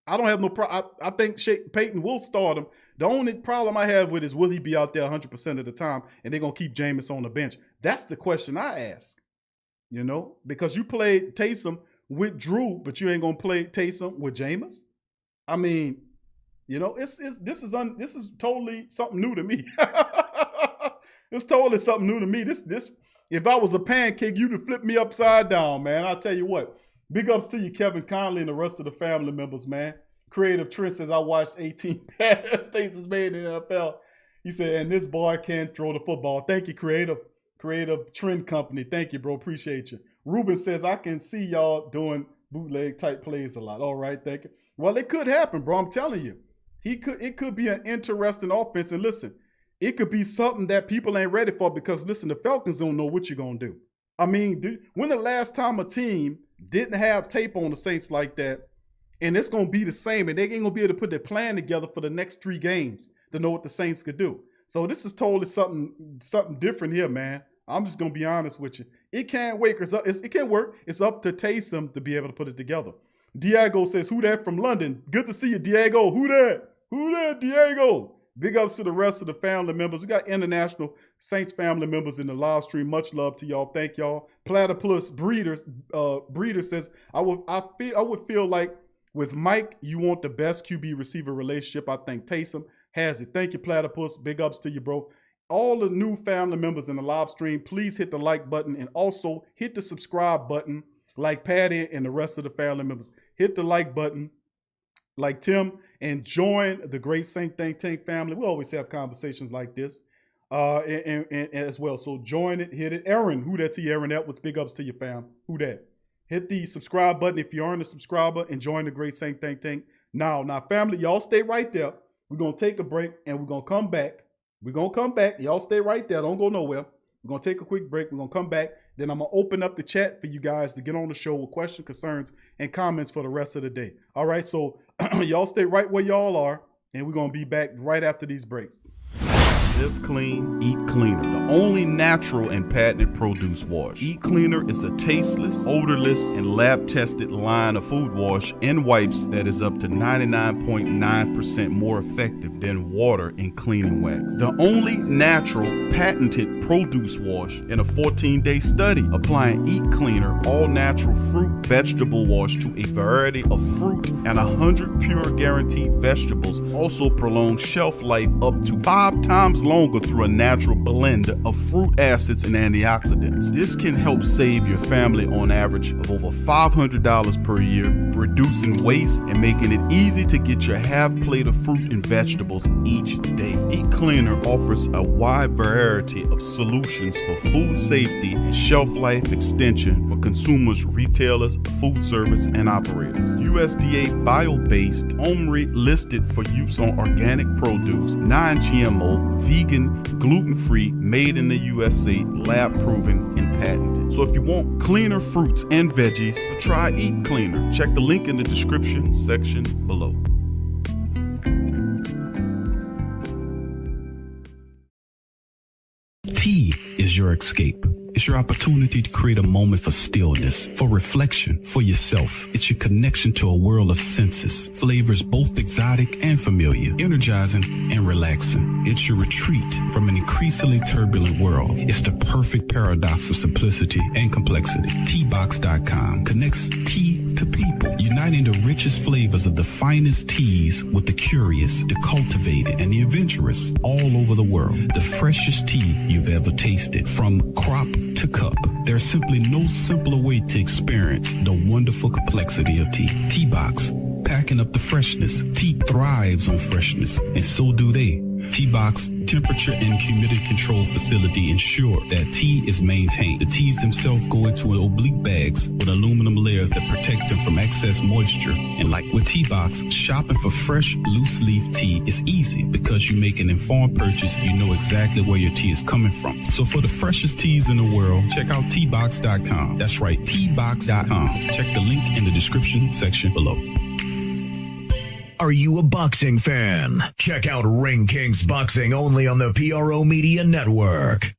I don't have no problem. I think Payton will start him. The only problem I have with is, will he be out there 100% of the time and they're going to keep Jameis on the bench? That's the question I ask, you know, because you played Taysom with Drew, but you ain't going to play Taysom with Jameis. I mean, you know, this is totally something new to me. It's totally something new to me. This, if I was a pancake, you'd have flipped me upside down, man. I'll tell you what. Big ups to you, Kevin Conley, and the rest of the family members, man. Creative Trent says, I watched 18 passes made in the NFL. He said, and this boy can't throw the football. Thank you, Creative Trend Company. Thank you, bro. Appreciate you. Ruben says, I can see y'all doing bootleg type plays a lot. All right, thank you. Well, it could happen, bro. I'm telling you. It could be an interesting offense. And listen, it could be something that people ain't ready for because, listen, the Falcons don't know what you're going to do. I mean, when the last time a team didn't have tape on the Saints like that, and it's going to be the same, and they ain't going to be able to put their plan together for the next 3 games to know what the Saints could do. So this is totally something different here, man. I'm just going to be honest with you. It can't work. It can't work. It's up to Taysom to be able to put it together. Diego says, who that from London? Good to see you, Diego. Who that? Who that, Diego? Big ups to the rest of the family members. We got international Saints family members in the live stream. Much love to y'all. Thank y'all. Platypus Breeder says, I would feel like with Mike, you want the best QB receiver relationship. I think Taysom has it. Thank you, Platypus. Big ups to you, bro. All the new family members in the live stream, please hit the like button and also hit the subscribe button like Patty and the rest of the family members. Hit the like button like Tim and join the Great Saint Think Tank family. We always have conversations like this and as well. So join it, hit it. Aaron, who that's he, Aaron Edwards. Big ups to your fam. Who that? Hit the subscribe button if you aren't a subscriber and join the Great Saint Think Tank. Now, family, y'all stay right there. We're going to take a break and we're going to come back. We're going to come back. Y'all stay right there. Don't go nowhere. We're going to take a quick break. We're going to come back. Then I'm going to open up the chat for you guys to get on the show with questions, concerns, and comments for the rest of the day. All right, so y'all stay right where y'all are, and we're going to be back right after these breaks. Live clean, eat cleaner. The only natural and patented produce wash. Eat Cleaner is a tasteless, odorless, and lab-tested line of food wash and wipes that is up to 99.9% more effective than water in cleaning wax. The only natural, patented produce wash in a 14-day study, applying Eat Cleaner all-natural fruit vegetable wash to a variety of fruit and 100 pure guaranteed vegetables. Also prolongs shelf life up to 5 times longer through a natural blend of fruit acids and antioxidants. This can help save your family on average of over $500 per year, reducing waste and making it easy to get your half plate of fruit and vegetables each day. Eat Cleaner offers a wide variety of solutions for food safety and shelf life extension for consumers, retailers, food service, and operators. USDA bio-based, OMRI listed for use on organic produce, non-GMO, vegan, gluten-free, made in the USA, lab-proven, and patented. So if you want cleaner fruits and veggies, try Eat Cleaner. Check the link in the description section below. Tea is your escape. It's your opportunity to create a moment for stillness, for reflection, for yourself. It's your connection to a world of senses, flavors both exotic and familiar, energizing and relaxing. It's your retreat from an increasingly turbulent world. It's the perfect paradox of simplicity and complexity. Teabox.com connects tea to people, uniting the richest flavors of the finest teas with the curious, the cultivated, and the adventurous all over the world. The freshest tea you've ever tasted, from crop to cup. There's simply no simpler way to experience the wonderful complexity of tea. Tea Box, packing up the freshness. Tea thrives on freshness, and so do they. Tea Box temperature and humidity control facility ensure that tea is maintained. The teas themselves go into oblique bags with aluminum layers that protect them from excess moisture. And like with Tea Box, shopping for fresh, loose leaf tea is easy because you make an informed purchase. You know exactly where your tea is coming from. So for the freshest teas in the world, check out teabox.com. That's right, teabox.com. Check the link in the description section below. Are you a boxing fan? Check out Ring Kings Boxing only on the PRO Media Network.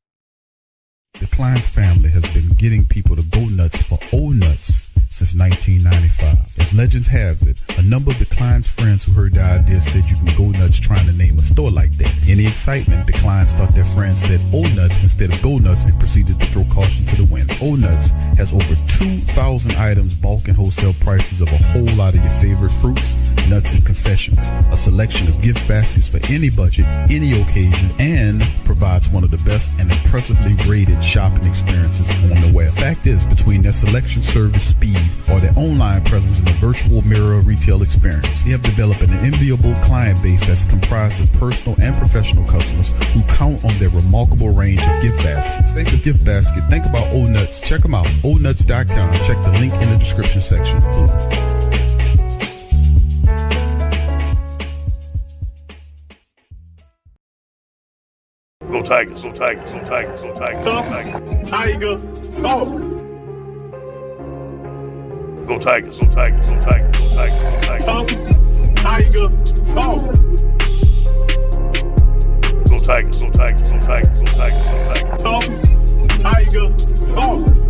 The Kleins family has been getting people to go nuts for old nuts since 1995. As legends have it, a number of the Kleins friends who heard the idea said you can go nuts trying to name a store like that. In the excitement, the Kleins thought their friends said old nuts instead of go nuts and proceeded to throw caution to the wind. Old Nuts has over 2,000 items, bulk and wholesale prices of a whole lot of your favorite fruits, nuts, and confections. A selection of gift baskets for any budget, any occasion, and provides one of the best and impressively rated shopping experiences on the web. Fact is, between their selection, service, speed, or their online presence in the virtual mirror retail experience, they have developed an enviable client base that's comprised of personal and professional customers who count on their remarkable range of gift baskets. Think of gift basket, think about Old Nuts. Check them out, oldnuts.com. Check the link in the description section. Go Tigers, go Tigers, go Tigers, go Tigers, go Tigers. Tiger talk. Go Tigers, go Tigers, go Tigers, go Tigers, go Tigers. Tough Tiger talk. Go Tigers, go Tigers, go Tigers, go Tigers, go Tigers. Tough Tiger talk.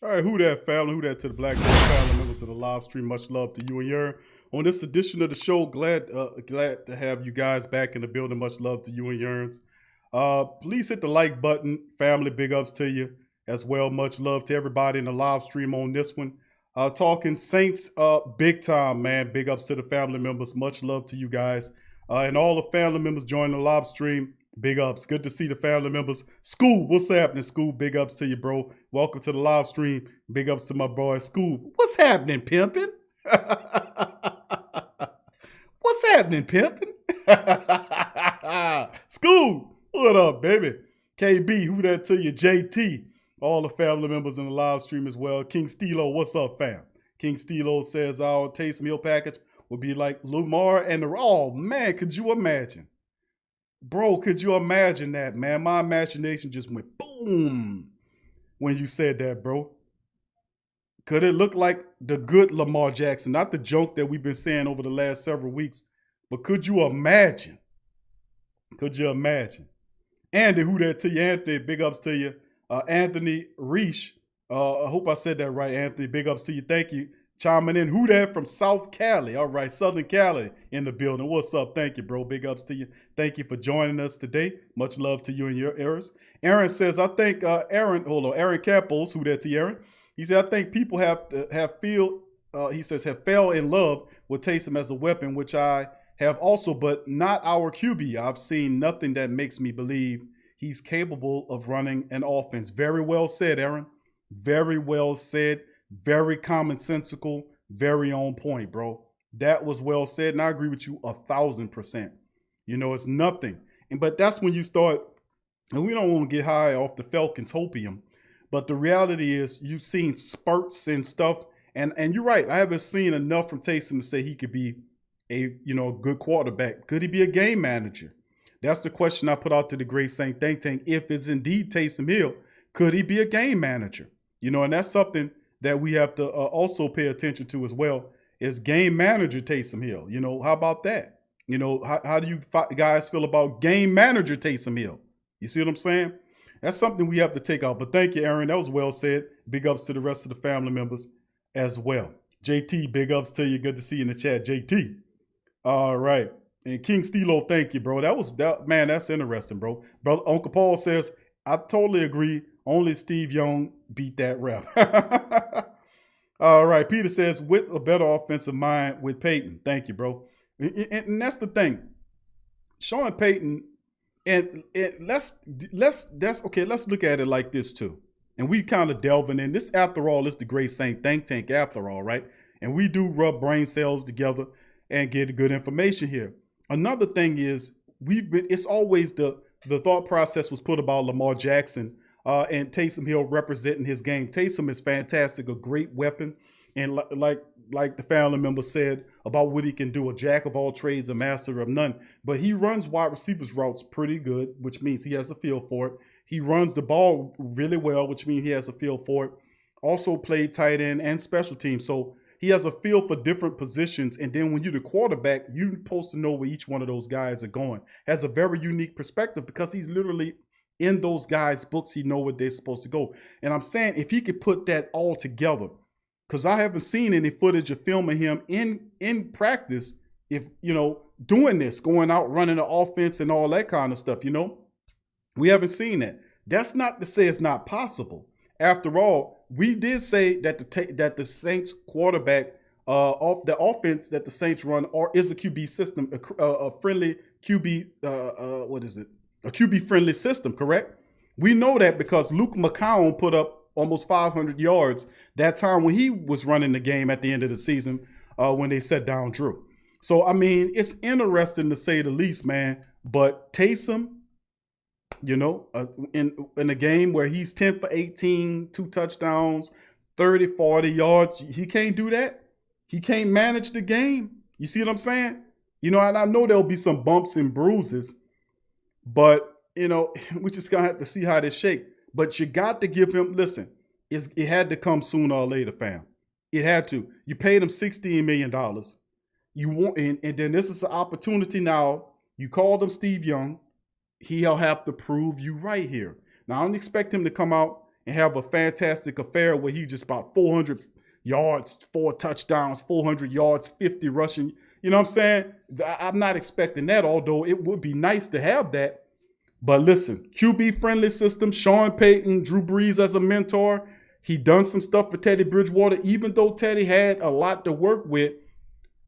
All right, who that family? Who that to the Black Gold family members of the live stream? Much love to you and your. On this edition of the show, glad to have you guys back in the building. Much love to you and yours. Please hit the like button. Family, big ups to you as well. Much love to everybody in the live stream on this one. Talking Saints big time, man. Big ups to the family members. Much love to you guys. And all the family members joining the live stream. Big ups. Good to see the family members. School, what's happening, School? Big ups to you, bro. Welcome to the live stream. Big ups to my boy, School. What's happening, pimpin'? What's happening, pimpin'? School, what up, baby? KB, who that to you? JT. All the family members in the live stream as well. King Stilo, what's up, fam? King Stilo says our Taysom Hill package will be like Lamar and the... Oh, man, could you imagine? Bro, could you imagine that, man? My imagination just went boom when you said that, bro. Could it look like the good Lamar Jackson? Not the joke that we've been saying over the last several weeks, but could you imagine? Could you imagine? Andy, who that to you? Anthony, big ups to you. Anthony Reish, I hope I said that right, Anthony. Big ups to you. Thank you. Chiming in. Who that from South Cali? All right, Southern Cali in the building. What's up? Thank you, bro. Big ups to you. Thank you for joining us today. Much love to you and your errors. Aaron says, I think Aaron Campos, who that to you, Aaron? He said, I think people have fell in love with Taysom as a weapon, which I have also, but not our QB. I've seen nothing that makes me believe he's capable of running an offense. Very well said, Aaron. Very well said. Very commonsensical. Very on point, bro. That was well said, and I agree with you 1,000%. You know, it's nothing. But that's when you start, and we don't want to get high off the Falcons' hopium, but the reality is you've seen spurts and stuff, and you're right. I haven't seen enough from Taysom to say he could be a good quarterback. Could he be a game manager? That's the question I put out to the Great Saint Think Tank. If it's indeed Taysom Hill, could he be a game manager? And that's something that we have to also pay attention to as well, is game manager Taysom Hill. How about that? How do you guys feel about game manager Taysom Hill? You see what I'm saying? That's something we have to take out. But thank you, Aaron. That was well said. Big ups to the rest of the family members as well. JT, big ups to you. Good to see you in the chat, JT. All right. And King Stilo, thank you, bro. Man, that's interesting, bro. Brother Uncle Paul says, I totally agree. Only Steve Young beat that rap. All right. Peter says, with a better offensive mind with Payton. Thank you, bro. And that's the thing. Sean Payton, and let's look at it like this too. And we kind of delving in. This, after all, is the Great Saint Think Tank after all, right? And we do rub brain cells together and get good information here. Another thing is it's always the thought process was put about Lamar Jackson and Taysom Hill representing his game. Taysom is fantastic, a great weapon. And like the family member said about what he can do, a jack of all trades, a master of none. But he runs wide receivers routes pretty good, which means he has a feel for it. He runs the ball really well, which means he has a feel for it. Also played tight end and special teams. So he has a feel for different positions. And then when you're the quarterback, you're supposed to know where each one of those guys are going. Has a very unique perspective because he's literally in those guys' books. He know where they're supposed to go. And I'm saying if he could put that all together, because I haven't seen any footage of filming him in practice, doing this, going out, running the offense and all that kind of stuff, We haven't seen that. That's not to say it's not possible. After all, we did say that the Saints quarterback, the offense that the Saints run is a QB system, a friendly QB, a QB friendly system, correct? We know that because Luke McCown put up almost 500 yards that time when he was running the game at the end of the season when they set down Drew. So, I mean, it's interesting to say the least, man. But Taysom, in a game where he's 10 for 18, 2 touchdowns, 30, 40 yards, he can't do that. He can't manage the game. You see what I'm saying? And I know there'll be some bumps and bruises, but, we just going to have to see how they shake. But you got to give him, listen, it had to come sooner or later, fam. It had to. You paid him $16 million. You want, and then this is an opportunity now. You called him Steve Young. He'll have to prove you right here. Now, I don't expect him to come out and have a fantastic affair where he just about 400 yards, 4 touchdowns, 400 yards, 50 rushing. You know what I'm saying? I'm not expecting that, although it would be nice to have that. But listen, QB-friendly system, Sean Payton, Drew Brees as a mentor. He done some stuff for Teddy Bridgewater, even though Teddy had a lot to work with.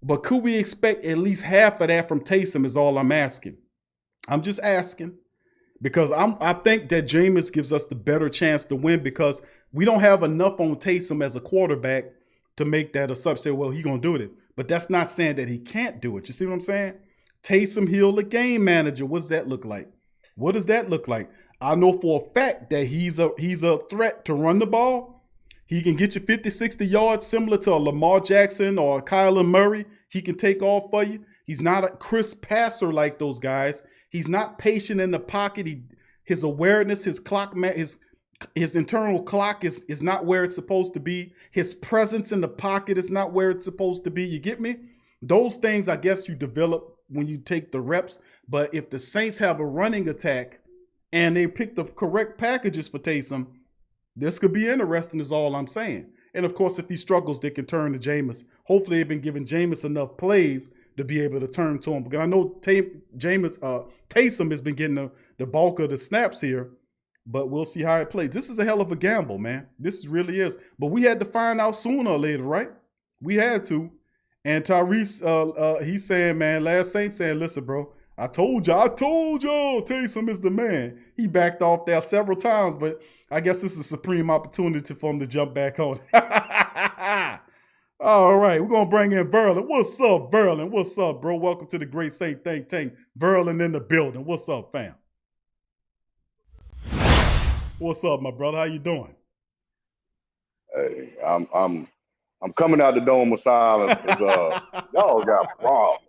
But could we expect at least half of that from Taysom is all I'm asking. I'm just asking because I think that Jameis gives us the better chance to win because we don't have enough on Taysom as a quarterback to make that a subset. Well, he's going to do it. But that's not saying that he can't do it. You see what I'm saying? Taysom Hill, the game manager. What does that look like? What does that look like? I know for a fact that he's a threat to run the ball. He can get you 50, 60 yards, similar to a Lamar Jackson or a Kyler Murray. He can take off for you. He's not a crisp passer like those guys. He's not patient in the pocket. His awareness, his clock, his internal clock is not where it's supposed to be. His presence in the pocket is not where it's supposed to be. You get me? Those things, I guess, you develop when you take the reps. But if the Saints have a running attack and they pick the correct packages for Taysom, this could be interesting is all I'm saying. And, of course, if he struggles, they can turn to Jameis. Hopefully they've been giving Jameis enough plays to be able to turn to him. Because I know Taysom has been getting the bulk of the snaps here, but we'll see how it plays. This is a hell of a gamble, man. This really is. But we had to find out sooner or later, right? We had to. And Tyrese, he's saying, man, last Saint saying, listen, bro, I told you, Taysom is the man. He backed off there several times, but I guess this is a supreme opportunity for him to jump back on. All right, we're going to bring in Verlin. What's up, Verlin? What's up, bro? Welcome to the Great Saint Think Tank. Verlin in the building. What's up, fam? What's up, my brother? How you doing? Hey, I'm coming out the dome of silence because y'all got problems.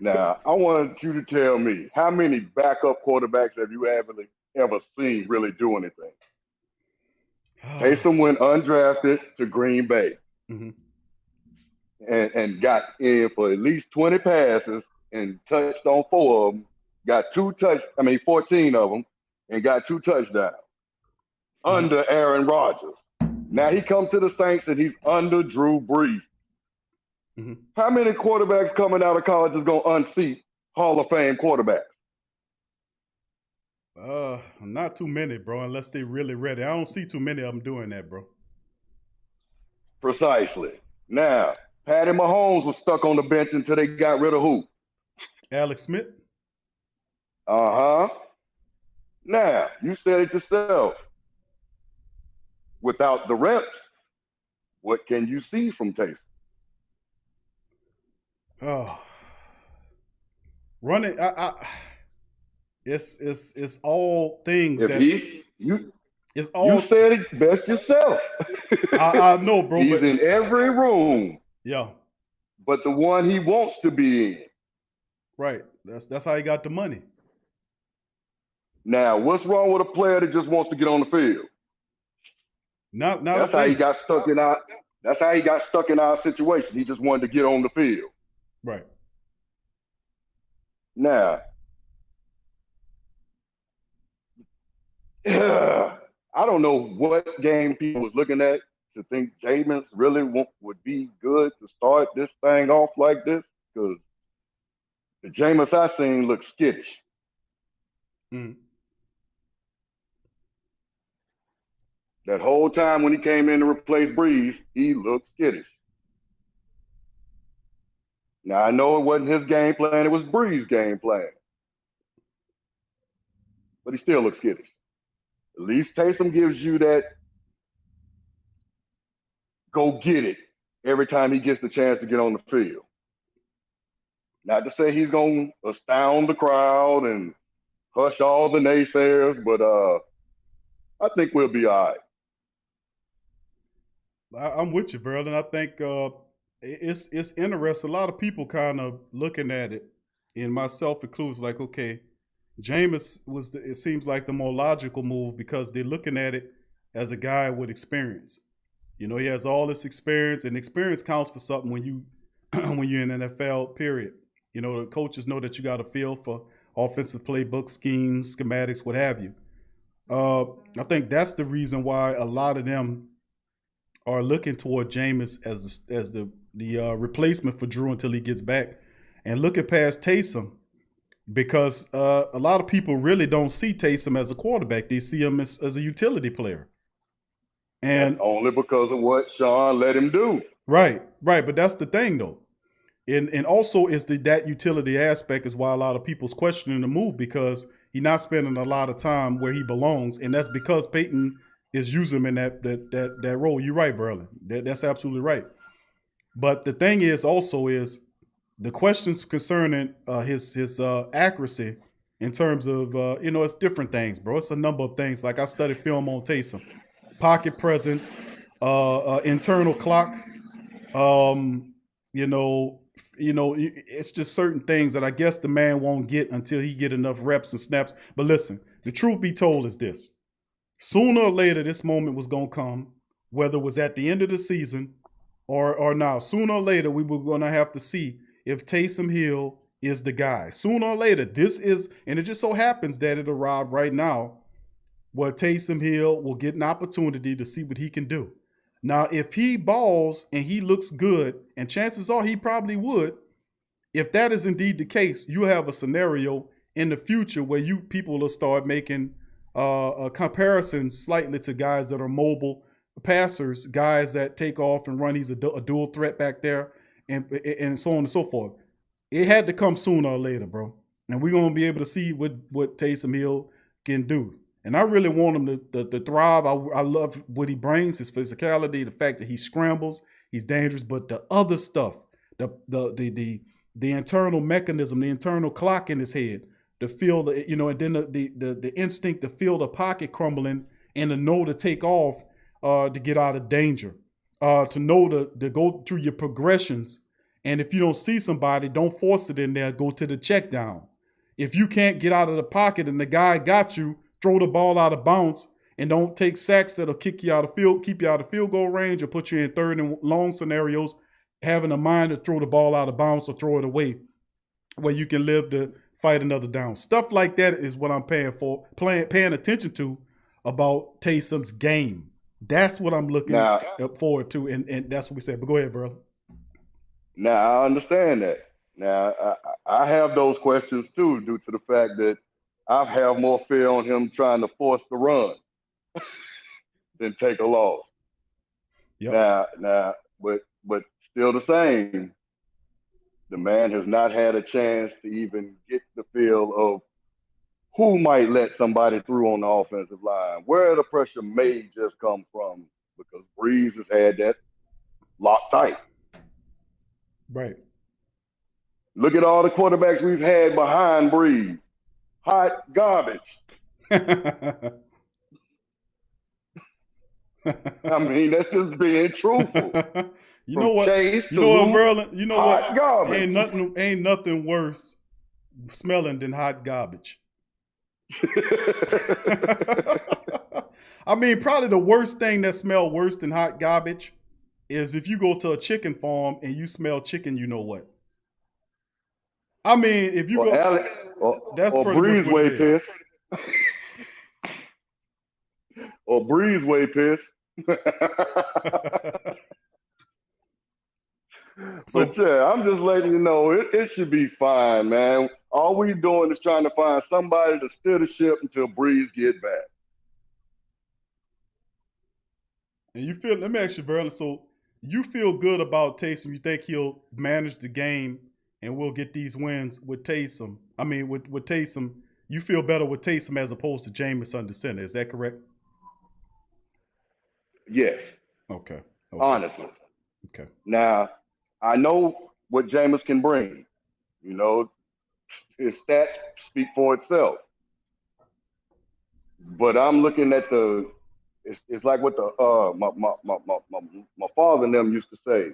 Now, I want you to tell me, how many backup quarterbacks have you ever seen really do anything? Taysom went undrafted to Green Bay and got in for at least 20 passes and touched on 4 of them, got 14 of them, and got 2 touchdowns under Aaron Rodgers. Now he comes to the Saints and he's under Drew Brees. How many quarterbacks coming out of college is going to unseat Hall of Fame quarterbacks? Not too many, bro, unless they really ready. I don't see too many of them doing that, bro. Precisely. Now, Patty Mahomes was stuck on the bench until they got rid of who? Alex Smith. Uh-huh. Now, you said it yourself. Without the reps, what can you see from Taysom? Oh, running. It's all things if that it's all. You said it best yourself. I know, bro. He's in every room. Yeah. But the one he wants to be in. Right. That's how he got the money. Now, what's wrong with a player that just wants to get on the field? That's how he got stuck in our. That's how he got stuck in our situation. He just wanted to get on the field. Right. Now, I don't know what game people was looking at to think Jameis really would be good to start this thing off like this, because the Jameis I seen looked skittish. That whole time when he came in to replace Breeze, he looked skittish. Now, I know it wasn't his game plan, it was Breeze's game plan. But he still looks skittish. At least Taysom gives you that go get it every time he gets the chance to get on the field. Not to say he's going to astound the crowd and hush all the naysayers, but I think we'll be all right. I'm with you, Verlin. I think it's interesting. A lot of people kind of looking at it, and myself includes, like, okay, Jameis it seems like the more logical move because they're looking at it as a guy with experience. You know, he has all this experience, and experience counts for something when you're in NFL, period. You know, the coaches know that you got a feel for offensive playbook, schemes, schematics, what have you. I think that's the reason why a lot of them are looking toward Jameis as the replacement for Drew until he gets back, and looking past Taysom, because a lot of people really don't see Taysom as a quarterback. They see him as a utility player. And only because of what Sean let him do. Right. But that's the thing, though. And also is that utility aspect is why a lot of people's questioning the move, because he's not spending a lot of time where he belongs. And that's because Payton is using him in that role. You're right, Verlin. That's absolutely right. But the thing is also is the questions concerning his accuracy in terms of, it's different things, bro. It's a number of things. Like I studied film on Taysom, pocket presence, internal clock. Um, it's just certain things that I guess the man won't get until he get enough reps and snaps. But listen, the truth be told is this. Sooner or later, this moment was going to come, whether it was at the end of the season or now. Sooner or later, we were going to have to see if Taysom Hill is the guy. Sooner or later, this is, and it just so happens that it arrived right now where Taysom Hill will get an opportunity to see what he can do. Now, if he balls and he looks good, and chances are he probably would, if that is indeed the case, you have a scenario in the future where people will start making comparisons slightly to guys that are mobile passers, guys that take off and run. He's a dual threat back there, and so on and so forth. It had to come sooner or later, bro. And we're going to be able to see what Taysom Hill can do. And I really want him to thrive. I love what he brings, his physicality, the fact that he scrambles, he's dangerous. But the other stuff, the internal mechanism, the internal clock in his head, the feel, and then the instinct to feel the pocket crumbling and to know to take off to get out of danger, to know to go through your progressions. And if you don't see somebody, don't force it in there. Go to the check down. If you can't get out of the pocket and the guy got you, throw the ball out of bounds and don't take sacks that'll keep you out of field goal range or put you in third and long scenarios, having a mind to throw the ball out of bounds or throw it away where you can live to fight another down. Stuff like that is what I'm paying attention to about Taysom's game. That's what I'm looking forward to, and that's what we said. But go ahead, bro. Now, I understand that. Now, I have those questions, too, due to the fact that I have more fear on him trying to force the run than take a loss. Yep. Now, but still the same. The man has not had a chance to even get the feel of who might let somebody through on the offensive line, where the pressure may just come from, because Breeze has had that locked tight. Right. Look at all the quarterbacks we've had behind Breeze. Hot garbage. I mean, that's just being truthful. You know what, Verlin? You know what? Garbage. Ain't nothing worse smelling than hot garbage. I mean, probably the worst thing that smells worse than hot garbage is if you go to a chicken farm and you smell chicken, you know what? I mean, if you that's pretty much what it is. Or breezeway piss. But yeah, I'm just letting you know it should be fine, man. All we doing is trying to find somebody to steer the ship until Breeze get back. And you feel? Let me ask you, Verlin. So you feel good about Taysom? You think he'll manage the game and we'll get these wins with Taysom? I mean, with Taysom, you feel better with Taysom as opposed to Jameis under center. Is that correct? Yes. Okay. Honestly. Okay. Now, I know what Jameis can bring. You know, his stats speak for itself. But I'm looking at it's like what my father and them used to say.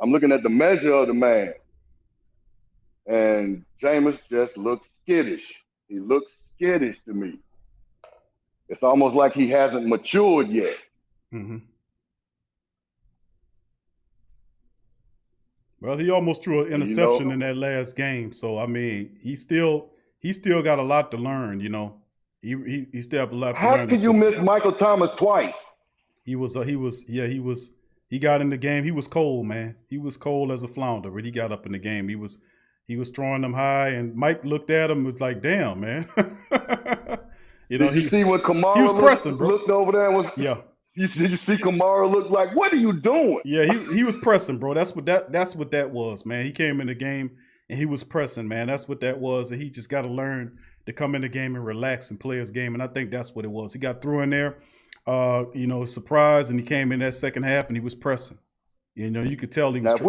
I'm looking at the measure of the man. And Jameis just looks skittish. He looks skittish to me. It's almost like he hasn't matured yet. Mm-hmm. Well, he almost threw an interception in that last game. So I mean, he still got a lot to learn. You know, he still have a lot to learn. How could you miss Michael Thomas twice? He got in the game. He was cold, man. He was cold as a flounder. When he got up in the game, he was throwing them high, and Mike looked at him and was like, "Damn, man." Did you see when Kamara he was pressing, bro. Looked over there and was Did you see Kamara look like, what are you doing? Yeah, he was pressing, bro. That's what that was, man. He came in the game and he was pressing, man. That's what that was. And he just got to learn to come in the game and relax and play his game. And I think that's what it was. He got through in there, surprised, and he came in that second half and he was pressing. You could tell he was. Now, if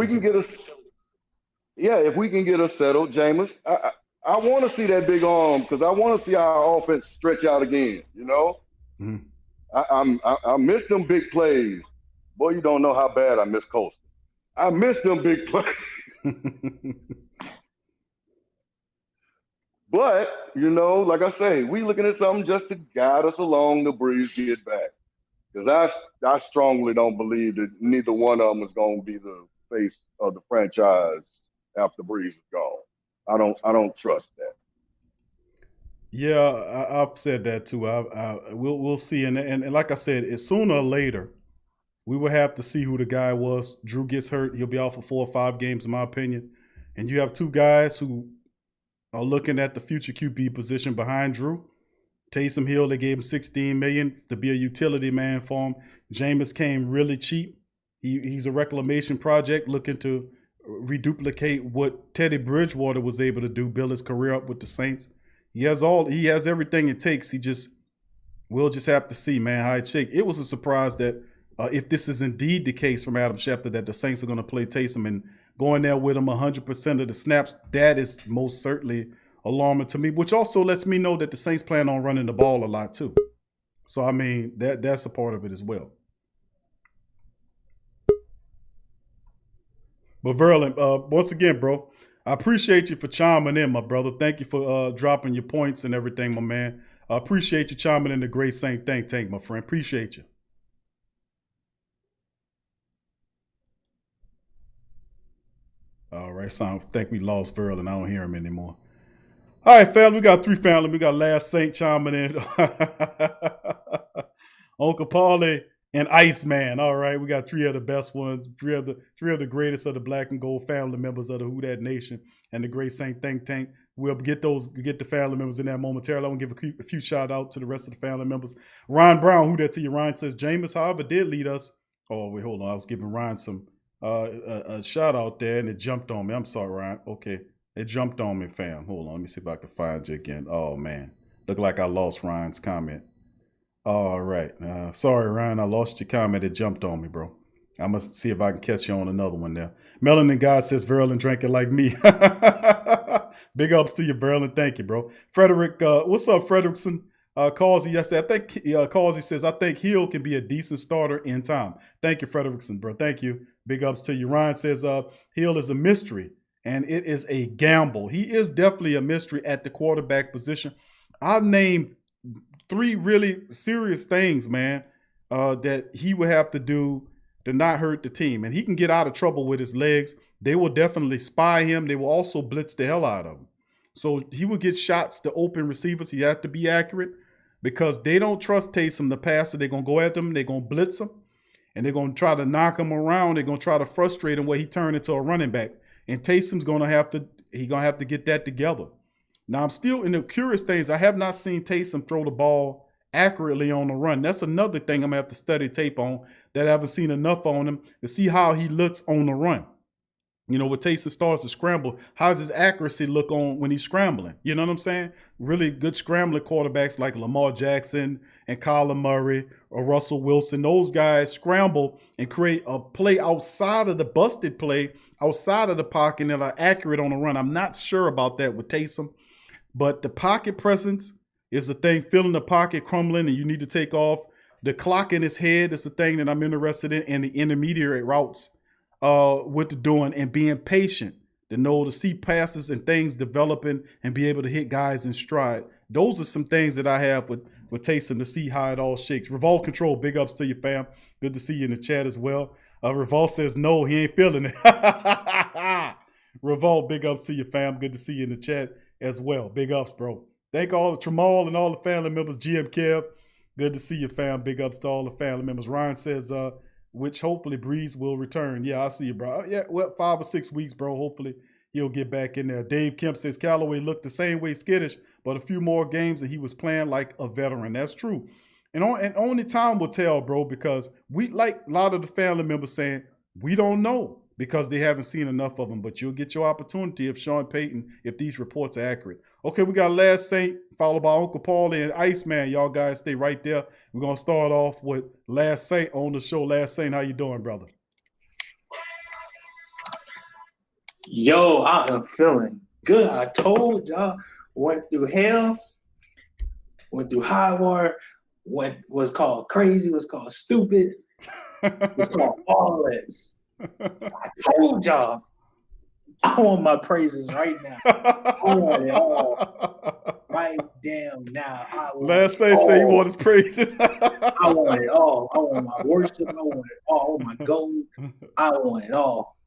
we can get us settled, Jameis, I want to see that big arm because I want to see our offense stretch out again. You know, Mhm. I miss them big plays. Boy, you don't know how bad I miss Coastal. I miss them big plays. But, you know, like I say, we looking at something just to guide us along the Breeze get back. Because I strongly don't believe that neither one of them is going to be the face of the franchise after Breeze is gone. I don't trust that. Yeah, I've said that too. We'll see, and like I said, it's sooner or later we will have to see who the guy was. Drew gets hurt; he'll be out for 4 or 5 games, in my opinion. And you have 2 guys who are looking at the future QB position behind Drew. Taysom Hill, they gave him $16 million to be a utility man for him. Jameis came really cheap. He's a reclamation project looking to reduplicate what Teddy Bridgewater was able to do, build his career up with the Saints. He has everything it takes. We'll just have to see, man, how it shakes. It was a surprise that if this is indeed the case from Adam Schefter, that the Saints are going to play Taysom and going there with him 100% of the snaps, that is most certainly alarming to me, which also lets me know that the Saints plan on running the ball a lot too. So, I mean, that's a part of it as well. But Verlin, once again, bro, I appreciate you for chiming in, my brother. Thank you for dropping your points and everything, my man. I appreciate you chiming in the Great Saint Think Tank, my friend. Appreciate you. All right, so I think we lost Verlin. I don't hear him anymore. All right, family, we got 3 family. We got Last Saint chiming in. Uncle Paulie and Iceman. All right, we got 3 of the best ones, 3 of the greatest of the Black and Gold family members of the Who Dat Nation and the Great Saint Think Tank. We'll get the family members in there momentarily. I want to give a few shout out to the rest of the family members. Ryan Brown, Who Dat to you? Ryan says, Jameis, however, did lead us. Oh, wait, hold on. I was giving Ryan some a shout out there and it jumped on me. I'm sorry, Ryan. Okay. It jumped on me, fam. Hold on. Let me see if I can find you again. Oh, man. Look like I lost Ryan's comment. All right. Sorry, Ryan. I lost your comment. It jumped on me, bro. I must see if I can catch you on another one there. Melanin God says, Verlin drank it like me. Big ups to you, Verlin. Thank you, bro. Frederick, what's up, Frederickson? Causey yesterday. I think Causey says, I think Hill can be a decent starter in time. Thank you, Frederickson, bro. Thank you. Big ups to you. Ryan says, Hill is a mystery. And it is a gamble. He is definitely a mystery at the quarterback position. I've named 3 really serious things, man, that he would have to do to not hurt the team. And he can get out of trouble with his legs. They will definitely spy him. They will also blitz the hell out of him. So he will get shots to open receivers. He has to be accurate because they don't trust Taysom the passer. They're going to go at them. They're going to blitz him. And they're going to try to knock him around. They're going to try to frustrate him where he turned into a running back. And Taysom's gonna have to get that together. Now I'm still in the curious things. I have not seen Taysom throw the ball accurately on the run. That's another thing I'm gonna have to study tape on that I haven't seen enough on him to see how he looks on the run. You know, when Taysom starts to scramble, how does his accuracy look on when he's scrambling? You know what I'm saying? Really good scrambling quarterbacks like Lamar Jackson and Kyler Murray or Russell Wilson. Those guys scramble and create a play outside of the busted play, outside of the pocket, that are accurate on the run. I'm not sure about that with Taysom, but the pocket presence is the thing, filling the pocket, crumbling, and you need to take off. The clock in his head is the thing that I'm interested in, and the intermediate routes with the doing and being patient to know to see passes and things developing and be able to hit guys in stride. Those are some things that I have with Taysom to see how it all shakes. Revolt Control, big ups to you, fam. Good to see you in the chat as well. Revolt says no, he ain't feeling it. Revolt, big ups to you, fam. Good to see you in the chat as well. Big ups, bro. Thank all the Tramal and all the family members. GM Kev, good to see you, fam. Big ups to all the family members. Ryan says, which hopefully Breeze will return. Yeah, I see you, bro. Yeah, well, 5 or 6 weeks, bro. Hopefully he'll get back in there. Dave Kemp says Callaway looked the same way skittish, but a few more games and he was playing like a veteran. That's true. And only time will tell, bro, because we, like a lot of the family members saying, we don't know because they haven't seen enough of him. But you'll get your opportunity if Sean Payton, if these reports are accurate. Okay, we got Last Saint, followed by Uncle Paulie and Iceman. Y'all guys stay right there. We're going to start off with Last Saint on the show. Last Saint, how you doing, brother? Yo, I am feeling good. I told y'all. Went through hell, went through high water, was called crazy, was called stupid, was called all that. I told y'all. I want my praises right now. I want it all. Right damn now. Last say you want his praises. I want it all. I want my worship. I want it all. I want my gold. I want it all.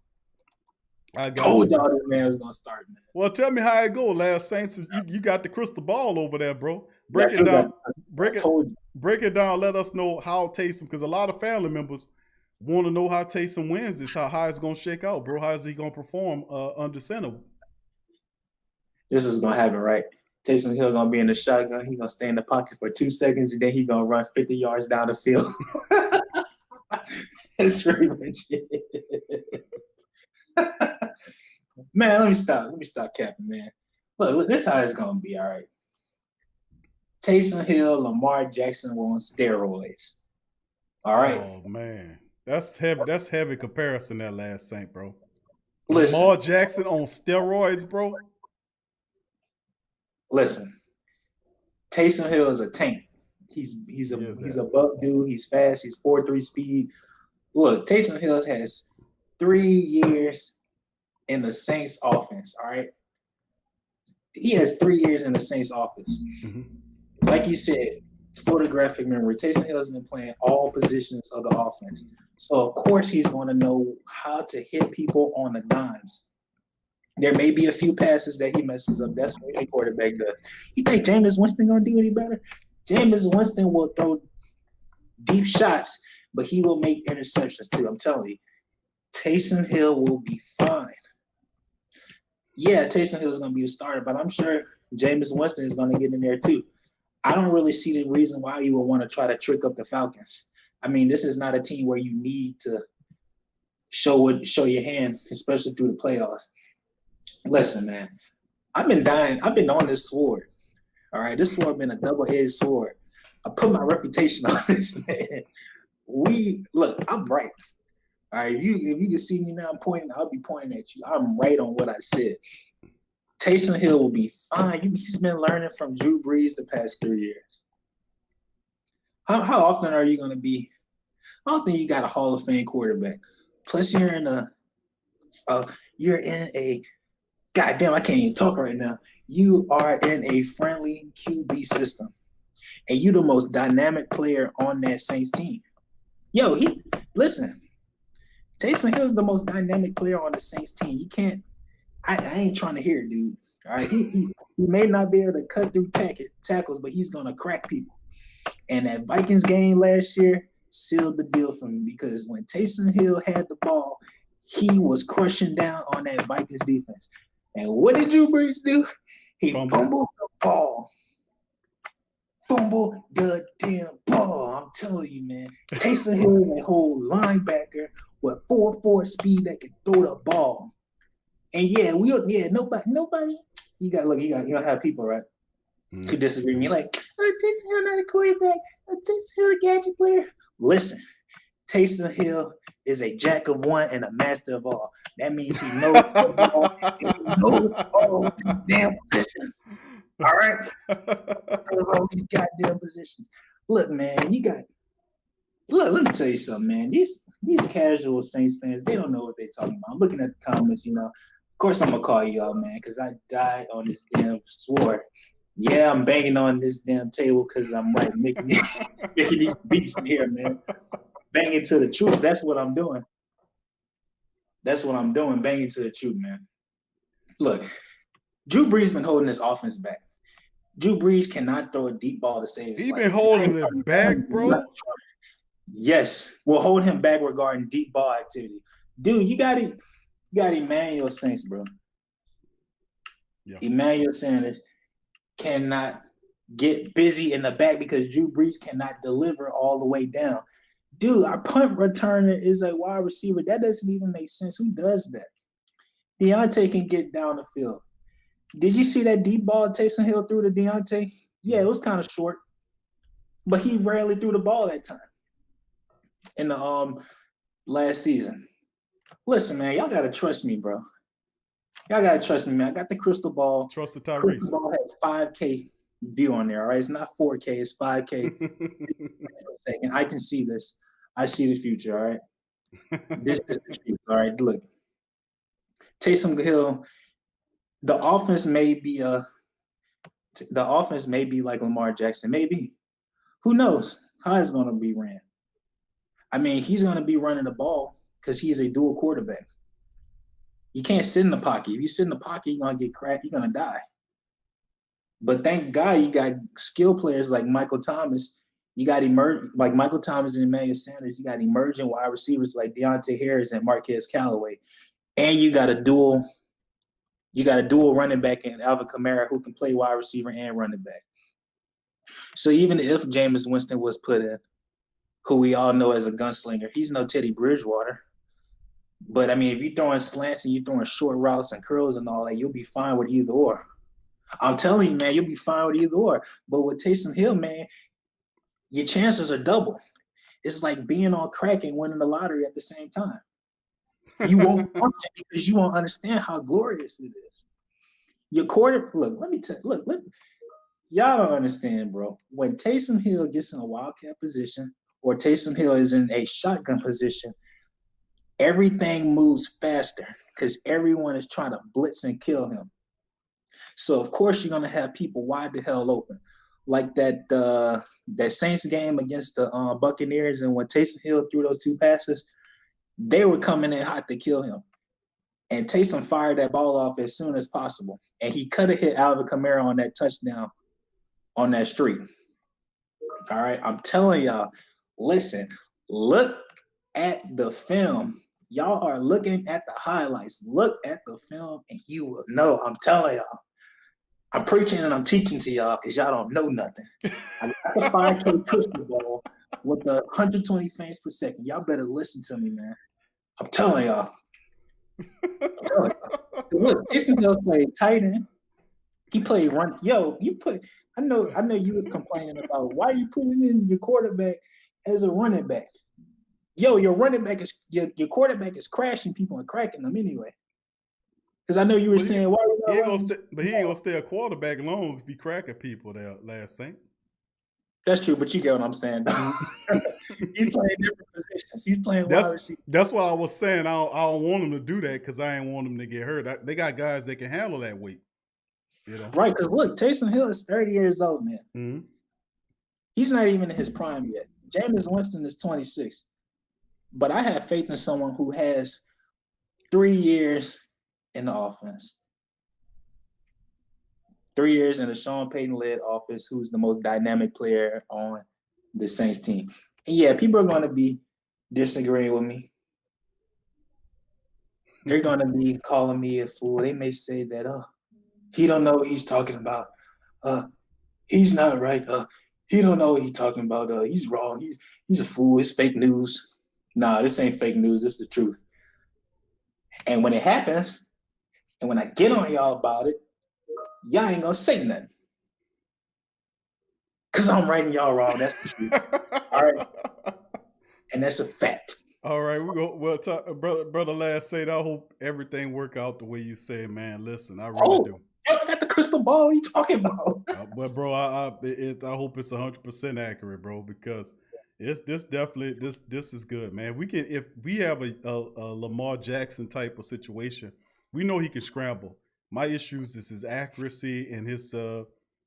I told y'all this man was gonna start, man. Well, tell me how it go, Last Saints. You got the crystal ball over there, bro. Break it down. Break it down. Let us know how Taysom, because a lot of family members want to know how Taysom wins this, how it's gonna shake out, bro. How is he gonna perform under center? This is gonna happen, right? Taysom Hill gonna be in the shotgun. He gonna stay in the pocket for 2 seconds, and then he gonna run 50 yards down the field. That's pretty much it. Man, let me stop capping, man. Look, this is how it's gonna be, all right. Taysom Hill, Lamar Jackson were on steroids. All right. Oh man. That's heavy comparison, that Last Saint, bro. Listen, Lamar Jackson on steroids, bro. Listen, Taysom Hill is a tank. He's a buck dude. He's fast. He's 4.3 speed. Look, Taysom Hill has 3 years in the Saints offense. All right, he has 3 years in the Saints offense. Mm-hmm. Like you said, photographic memory. Taysom Hill has been playing all positions of the offense, so of course he's going to know how to hit people on the dimes. There may be a few passes that he messes up. That's what any quarterback does. You think Jameis Winston gonna do any better? Jameis Winston will throw deep shots, but he will make interceptions too. I'm telling you, Taysom Hill will be fine. Yeah, Taysom Hill is gonna be the starter, but I'm sure Jameis Winston is gonna get in there too. I don't really see the reason why you would want to try to trick up the Falcons. I mean, this is not a team where you need to show your hand, especially through the playoffs. Listen, man, I've been on this sword. All right, this sword been a double-edged sword. I put my reputation on this, man. I'm right. All right, if you can see me now, I'll be pointing at you. I'm right on what I said. Taysom Hill will be fine. He's been learning from Drew Brees the past 3 years. How often are you going to be? I don't think you got a Hall of Fame quarterback. Plus, you're in a goddamn, I can't even talk right now. You are in a friendly QB system, and you the most dynamic player on that Saints team. Yo, listen. Taysom Hill is the most dynamic player on the Saints team. You can't. I ain't trying to hear it, dude. All right, he may not be able to cut through tackles, but he's gonna crack people. And that Vikings game last year sealed the deal for me, because when Taysom Hill had the ball, he was crushing down on that Vikings defense. And what did Drew Brees do? He fumbled the ball. Fumble the damn ball. I'm telling you, man. Taysom Hill is a whole linebacker with 4.4 speed that can throw the ball. And nobody. You gotta have people, right? Who disagree with me. Like, Taysom Hill not a quarterback. Taysom Hill a gadget player. Listen, Taysom Hill is a jack of one and a master of all. That means he knows all these damn positions. All right? All these goddamn positions. Look, man, let me tell you something, man. These casual Saints fans, they don't know what they're talking about. I'm looking at the comments, Of course I'm gonna call you out, man, because I died on this damn sword. Yeah, I'm banging on this damn table because I'm right, making these beats in here, man. Banging to the truth. That's what I'm doing. Banging to the truth, man. Look, Drew Brees been holding this offense back. Drew Brees cannot throw a deep ball to save his life. He been holding it back, bro. Yes, we'll hold him back regarding deep ball activity. Dude, you got Emmanuel Saints, bro. Yeah. Emmanuel Sanders cannot get busy in the back because Drew Brees cannot deliver all the way down. Dude, our punt returner is a wide receiver. That doesn't even make sense. Who does that? Deontay can get down the field. Did you see that deep ball Taysom Hill threw to Deontay? Yeah, it was kind of short, but he rarely threw the ball that time in the last season. Listen, man, y'all got to trust me, bro. Y'all gotta trust me, man. I got the crystal ball. Trust the Tyrese. Crystal ball has 5K view on there. All right, it's not 4K, it's 5K. Second, I can see this. I see the future. All right, this is the truth. All right, look, Taysom Hill. The offense may be like Lamar Jackson. Maybe. Who knows how it's going to be ran? I mean, he's going to be running the ball because he's a dual quarterback. You can't sit in the pocket. If you sit in the pocket, you're going to get cracked. You're going to die. But thank God you got skill players like Michael Thomas. You got like Michael Thomas and Emmanuel Sanders. You got emerging wide receivers like Deontay Harris and Marquez Callaway. And you got a dual running back in Alvin Kamara who can play wide receiver and running back. So even if Jameis Winston was put in, who we all know as a gunslinger, he's no Teddy Bridgewater. But, I mean, if you're throwing slants and you're throwing short routes and curls and all that, you'll be fine with either or. I'm telling you, man, you'll be fine with either or. But with Taysom Hill, man, your chances are double. It's like being on crack and winning the lottery at the same time. You won't function because you won't understand how glorious it is. Your y'all don't understand, bro. When Taysom Hill gets in a wildcat position or Taysom Hill is in a shotgun position, everything moves faster because everyone is trying to blitz and kill him. So, of course, you're going to have people wide the hell open. Like that Saints game against the Buccaneers, and when Taysom Hill threw those two passes, they were coming in hot to kill him. And Taysom fired that ball off as soon as possible. And he could have hit Alvin Kamara on that touchdown on that streak. All right, I'm telling y'all, listen, look at the film. Y'all are looking at the highlights. Look at the film and you will know. I'm telling y'all. I'm preaching and I'm teaching to y'all because y'all don't know nothing. I got the 5K crystal ball with the 120 frames per second. Y'all better listen to me, man. I'm telling y'all. Look, Taysom Hill played tight end. He played run. Yo, I know you was complaining about why you putting in your quarterback as a running back. Yo, your running back is your quarterback is crashing people and cracking them anyway. Because I know you were saying why. He ain't gonna stay a quarterback long if he cracking people there last Saint. That's true, but you get what I'm saying. He's playing different positions. He's playing wide receiver. That's what I was saying. I don't want him to do that because I ain't want him to get hurt. They got guys that can handle that weight. You know? Right, because look, Taysom Hill is 30 years old, man. Mm-hmm. He's not even in his prime yet. Jameis Winston is 26. But I have faith in someone who has 3 years in the offense. 3 years in the Sean Payton-led offense, who's the most dynamic player on the Saints team. And yeah, people are going to be disagreeing with me. They're going to be calling me a fool. They may say that, he don't know what he's talking about. He's not right. He don't know what he's talking about. He's wrong. He's a fool. It's fake news. Nah, this ain't fake news. It's the truth. And when it happens, and when I get on y'all about it, y'all ain't gonna say nothing. Because I'm writing y'all wrong. That's the truth. All right. And that's a fact. All right, we'll talk, brother. Last say, I hope everything work out the way you say, man. Listen, I really do. I got the crystal ball. What are you talking about? But bro, I hope it's 100% accurate, bro, because this is good, man. If we have a Lamar Jackson type of situation, we know he can scramble. My issues is his accuracy and his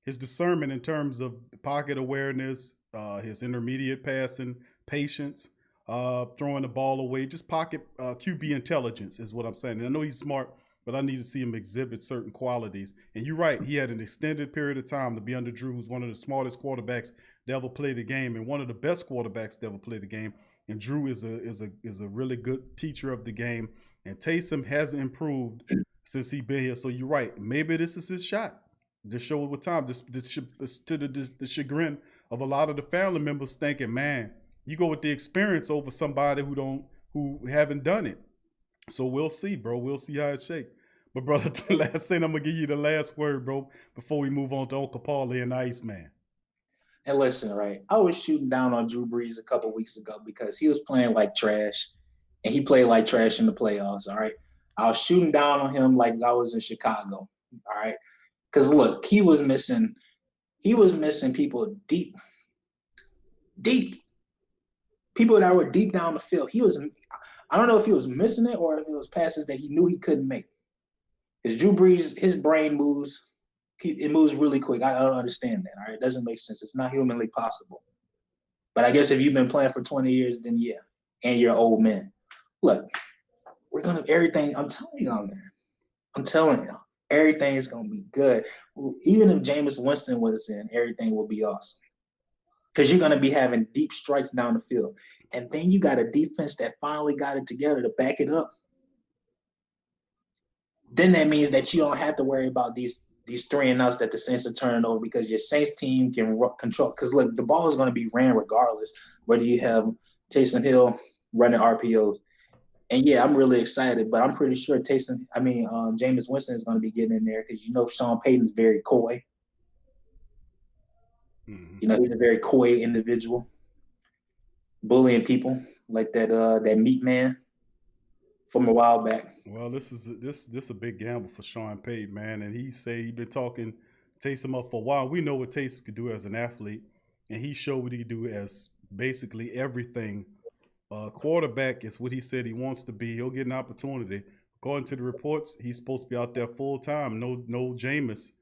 discernment in terms of pocket awareness, his intermediate passing, patience, throwing the ball away, just pocket QB intelligence is what I'm saying. And I know he's smart, but I need to see him exhibit certain qualities. And you're right, he had an extended period of time to be under Drew, who's one of the smartest quarterbacks to ever play the game and one of the best quarterbacks to ever play the game. And Drew is a really good teacher of the game. And Taysom has improved since he's been here. So you're right. Maybe this is his shot. Just show it with time. To the chagrin of a lot of the family members thinking, man, you go with the experience over somebody who haven't done it. So we'll see, bro. We'll see how it shakes. But brother, the last thing, I'm gonna give you the last word, bro, before we move on to Uncle Paulie and the Iceman. And listen, right? I was shooting down on Drew Brees a couple weeks ago because he was playing like trash, and he played like trash in the playoffs. All right. I was shooting down on him like I was in Chicago. All right. Because look, he was missing people deep. People that were deep down the field. I don't know if he was missing it or if it was passes that he knew he couldn't make. Because Drew Brees, his brain moves, it moves really quick. I don't understand that. All right. It doesn't make sense. It's not humanly possible. But I guess if you've been playing for 20 years, then yeah. And you're old men. Look, we're gonna everything. I'm telling y'all, man. I'm telling y'all, everything is gonna be good. Even if Jameis Winston was in, everything will be awesome. Because you're gonna be having deep strikes down the field, and then you got a defense that finally got it together to back it up. Then that means that you don't have to worry about these 3-and-outs that the Saints are turning over because your Saints team can control. Because look, the ball is gonna be ran regardless, whether you have Taysom Hill running RPOs. And yeah, I'm really excited, but I'm pretty sure Jameis Winston is going to be getting in there because Sean Payton's very coy. Mm-hmm. He's a very coy individual, bullying people like that meat man from a while back. Well, this is a big gamble for Sean Payton, man, and he say he been talking Taysom up for a while. We know what Taysom could do as an athlete, and he showed what he could do as basically everything. Quarterback is what he said he wants to be. He'll get an opportunity. According to the reports, he's supposed to be out there full time. No Jameis.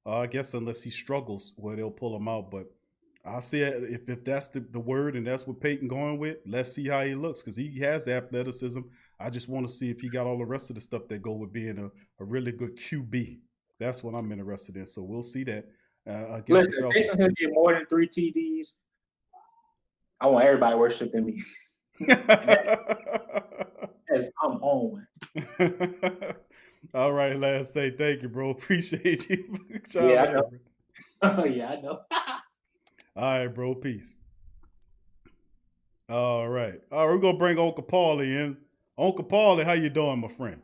I guess unless he struggles, where they'll pull him out. But I see it, if that's the word and that's what Payton going with. Let's see how he looks because he has the athleticism. I just want to see if he got all the rest of the stuff that go with being a really good QB. That's what I'm interested in. So we'll see that. Listen, if Taysom's going to get more than 3 TDs, I want everybody worshiping me. As I'm on. All right, last say thank you, bro. Appreciate you. Yeah, I know. Yeah, I know. All right, bro. Peace. All right. We're gonna bring Uncle Paulie in. Uncle Paulie, how you doing, my friend?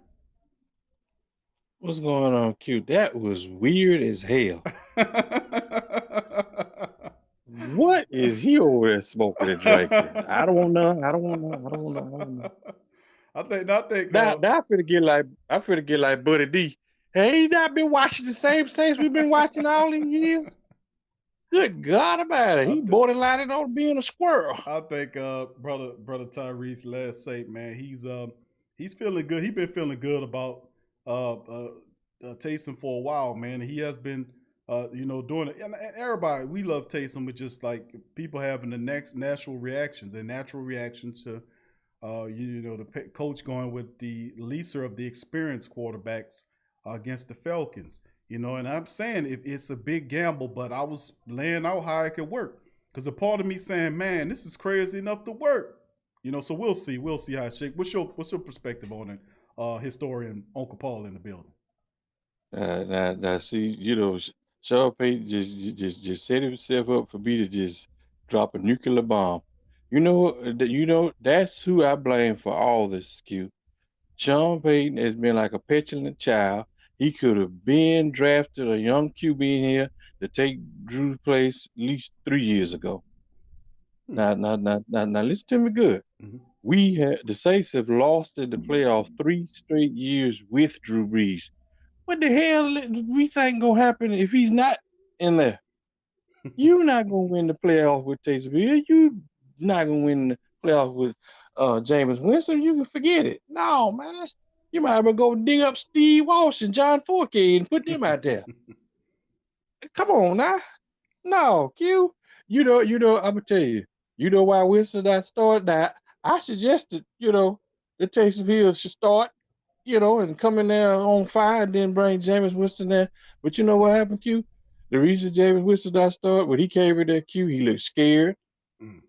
What's going on, Q? That was weird as hell. What is he over there smoking and drinking? I don't know. I think. Now I finna get like Buddy D. Hey, he not been watching the same Saints we've been watching all these years. Good God about it. He borderlining on being a squirrel. I think brother Tyrese last say, man, he's feeling good. He's been feeling good about Taysom for a while, man. He has been doing it. And everybody, we love Taysom, but just like people having the natural reactions to the coach going with the lesser of the experienced quarterbacks against the Falcons. And I'm saying it's a big gamble, but I was laying out how it could work. Because a part of me saying, man, this is crazy enough to work. So we'll see. We'll see how it shakes. What's your perspective on it, historian Uncle Paul in the building? Now, see, Sean Payton just set himself up for me to just drop a nuclear bomb. That's who I blame for all this, Q. Sean Payton has been like a petulant child. He could have been drafted a young QB in here to take Drew's place at least 3 years ago. Now, listen to me good. Mm-hmm. The Saints have lost in the playoffs 3 straight years with Drew Brees. What the hell we think gonna happen if he's not in there? You're not gonna win the playoff with Taysom Hill. You're not gonna win the playoff with Jameis Winston. You can forget it. No, man. You might as well go dig up Steve Walsh and John Forkey and put them out there. Come on now. No, Q. I'm gonna tell you. You know why Winston not start? Now I suggested, the Taysom Hill should start. And come in there on fire and then bring Jameis Winston there. But you know what happened, Q? The reason Jameis Winston not start, when he came in there, Q, he looked scared.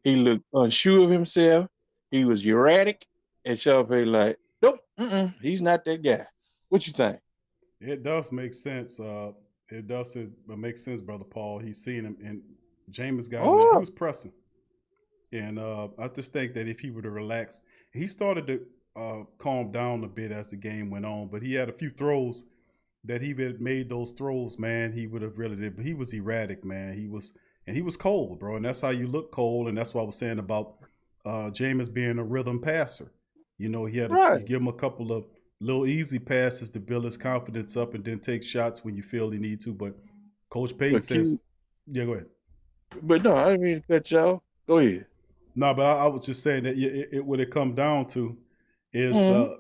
He looked unsure of himself. He was erratic. And Sean Payton like, nope, he's not that guy. What you think? It does make sense. It makes sense, Brother Paul. He's seen him, and Jameis got him there. He was pressing. And I just think that if he would have relaxed, he started to calm down a bit as the game went on, but he had a few throws that he had made those throws, man, he would have really did. But he was erratic, man. He was cold, bro. And that's how you look cold. And that's what I was saying about Jameis being a rhythm passer. He had to give him a couple of little easy passes to build his confidence up and then take shots when you feel he need to. But Coach Payton But Q, says, yeah, go ahead. but no, I didn't mean to cut y'all. Go ahead. No, but I was just saying that what it come down to is Mhm.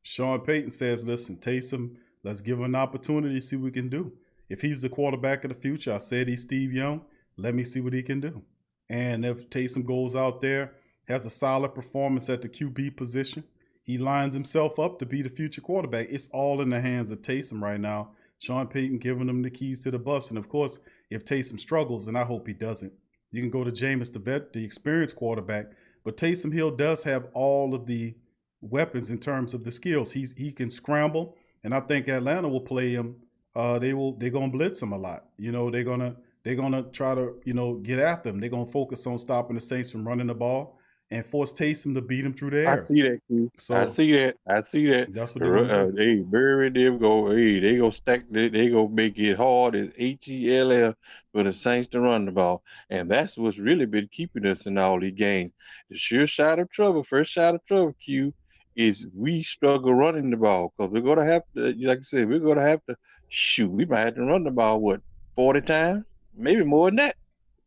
Sean Payton says, listen, Taysom, let's give him an opportunity to see what we can do. If he's the quarterback of the future, I said he's Steve Young, let me see what he can do. And if Taysom goes out there, has a solid performance at the QB position, he lines himself up to be the future quarterback. It's all in the hands of Taysom right now. Sean Payton giving him the keys to the bus. And of course, if Taysom struggles, and I hope he doesn't, you can go to Jameis, the vet, the experienced quarterback. But Taysom Hill does have all of the weapons in terms of the skills. He can scramble, and I think Atlanta will play him. They're gonna blitz him a lot. They're gonna try to get after him. They're gonna focus on stopping the Saints from running the ball and force Taysom to beat him through the I air. see that, Q. I So see that. I see that. that's what they're gonna do. Hey, Barry, them go. Hey, they go stack. They go make it hard as HELL for the Saints to run the ball, and that's what's really been keeping us in all these games. The sure shot of trouble, first shot of trouble, Q, is we struggle running the ball because we're gonna have to, like I said, we're gonna have to shoot. We might have to run the ball 40 times, maybe more than that.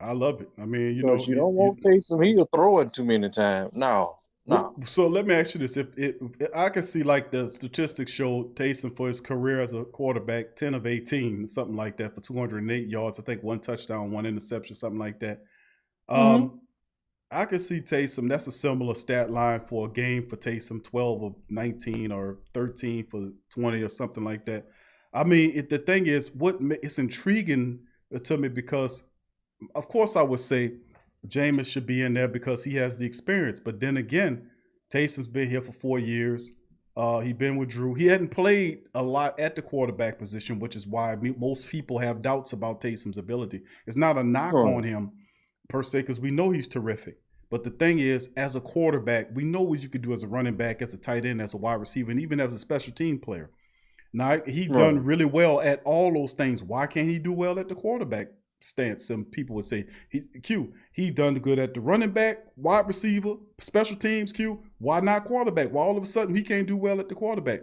I love it. I mean, Because you don't want Taysom Hill throwing too many times. No. So let me ask you this: if I can see like the statistics show Taysom for his career as a quarterback, 10 of 18, something like that, for 208 yards. I think 1 touchdown, 1 interception, something like that. I can see Taysom. That's a similar stat line for a game for Taysom: 12 of 19 or 13 for 20 or something like that. I mean, the thing is, it's intriguing to me because, of course, I would say Jameis should be in there because he has the experience. But then again, Taysom's been here for 4 years. He's been with Drew. He hadn't played a lot at the quarterback position, which is why most people have doubts about Taysom's ability. It's not a knock on him per se because we know he's terrific. But the thing is, as a quarterback, we know what you could do as a running back, as a tight end, as a wide receiver, and even as a special team player. Now, he's done really well at all those things. Why can't he do well at the quarterback stance? Some people would say, he done good at the running back, wide receiver, special teams, why not quarterback? Why all of a sudden he can't do well at the quarterback?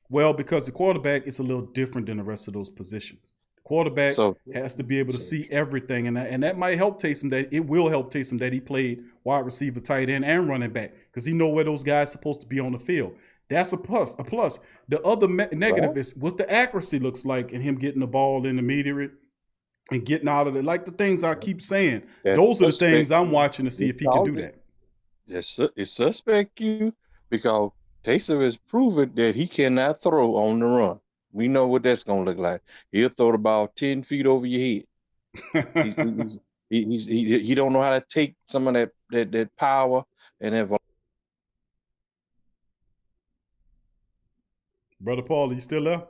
Well, because the quarterback is a little different than the rest of those positions. The quarterback has to be able to see everything, and that might help Taysom. It will help Taysom that he played wide receiver, tight end, and running back because he know where those guys are supposed to be on the field. That's a plus. The other negative is what the accuracy looks like in him getting the ball in the immediate and getting out of it. Like the things I keep saying. Those are the things I'm watching to see if he can do that. It's suspect because Taysom has proven that he cannot throw on the run. We know what that's going to look like. He'll throw the ball 10 feet over your head. He don't know how to take some of that power and that. Brother Paul, are you still there?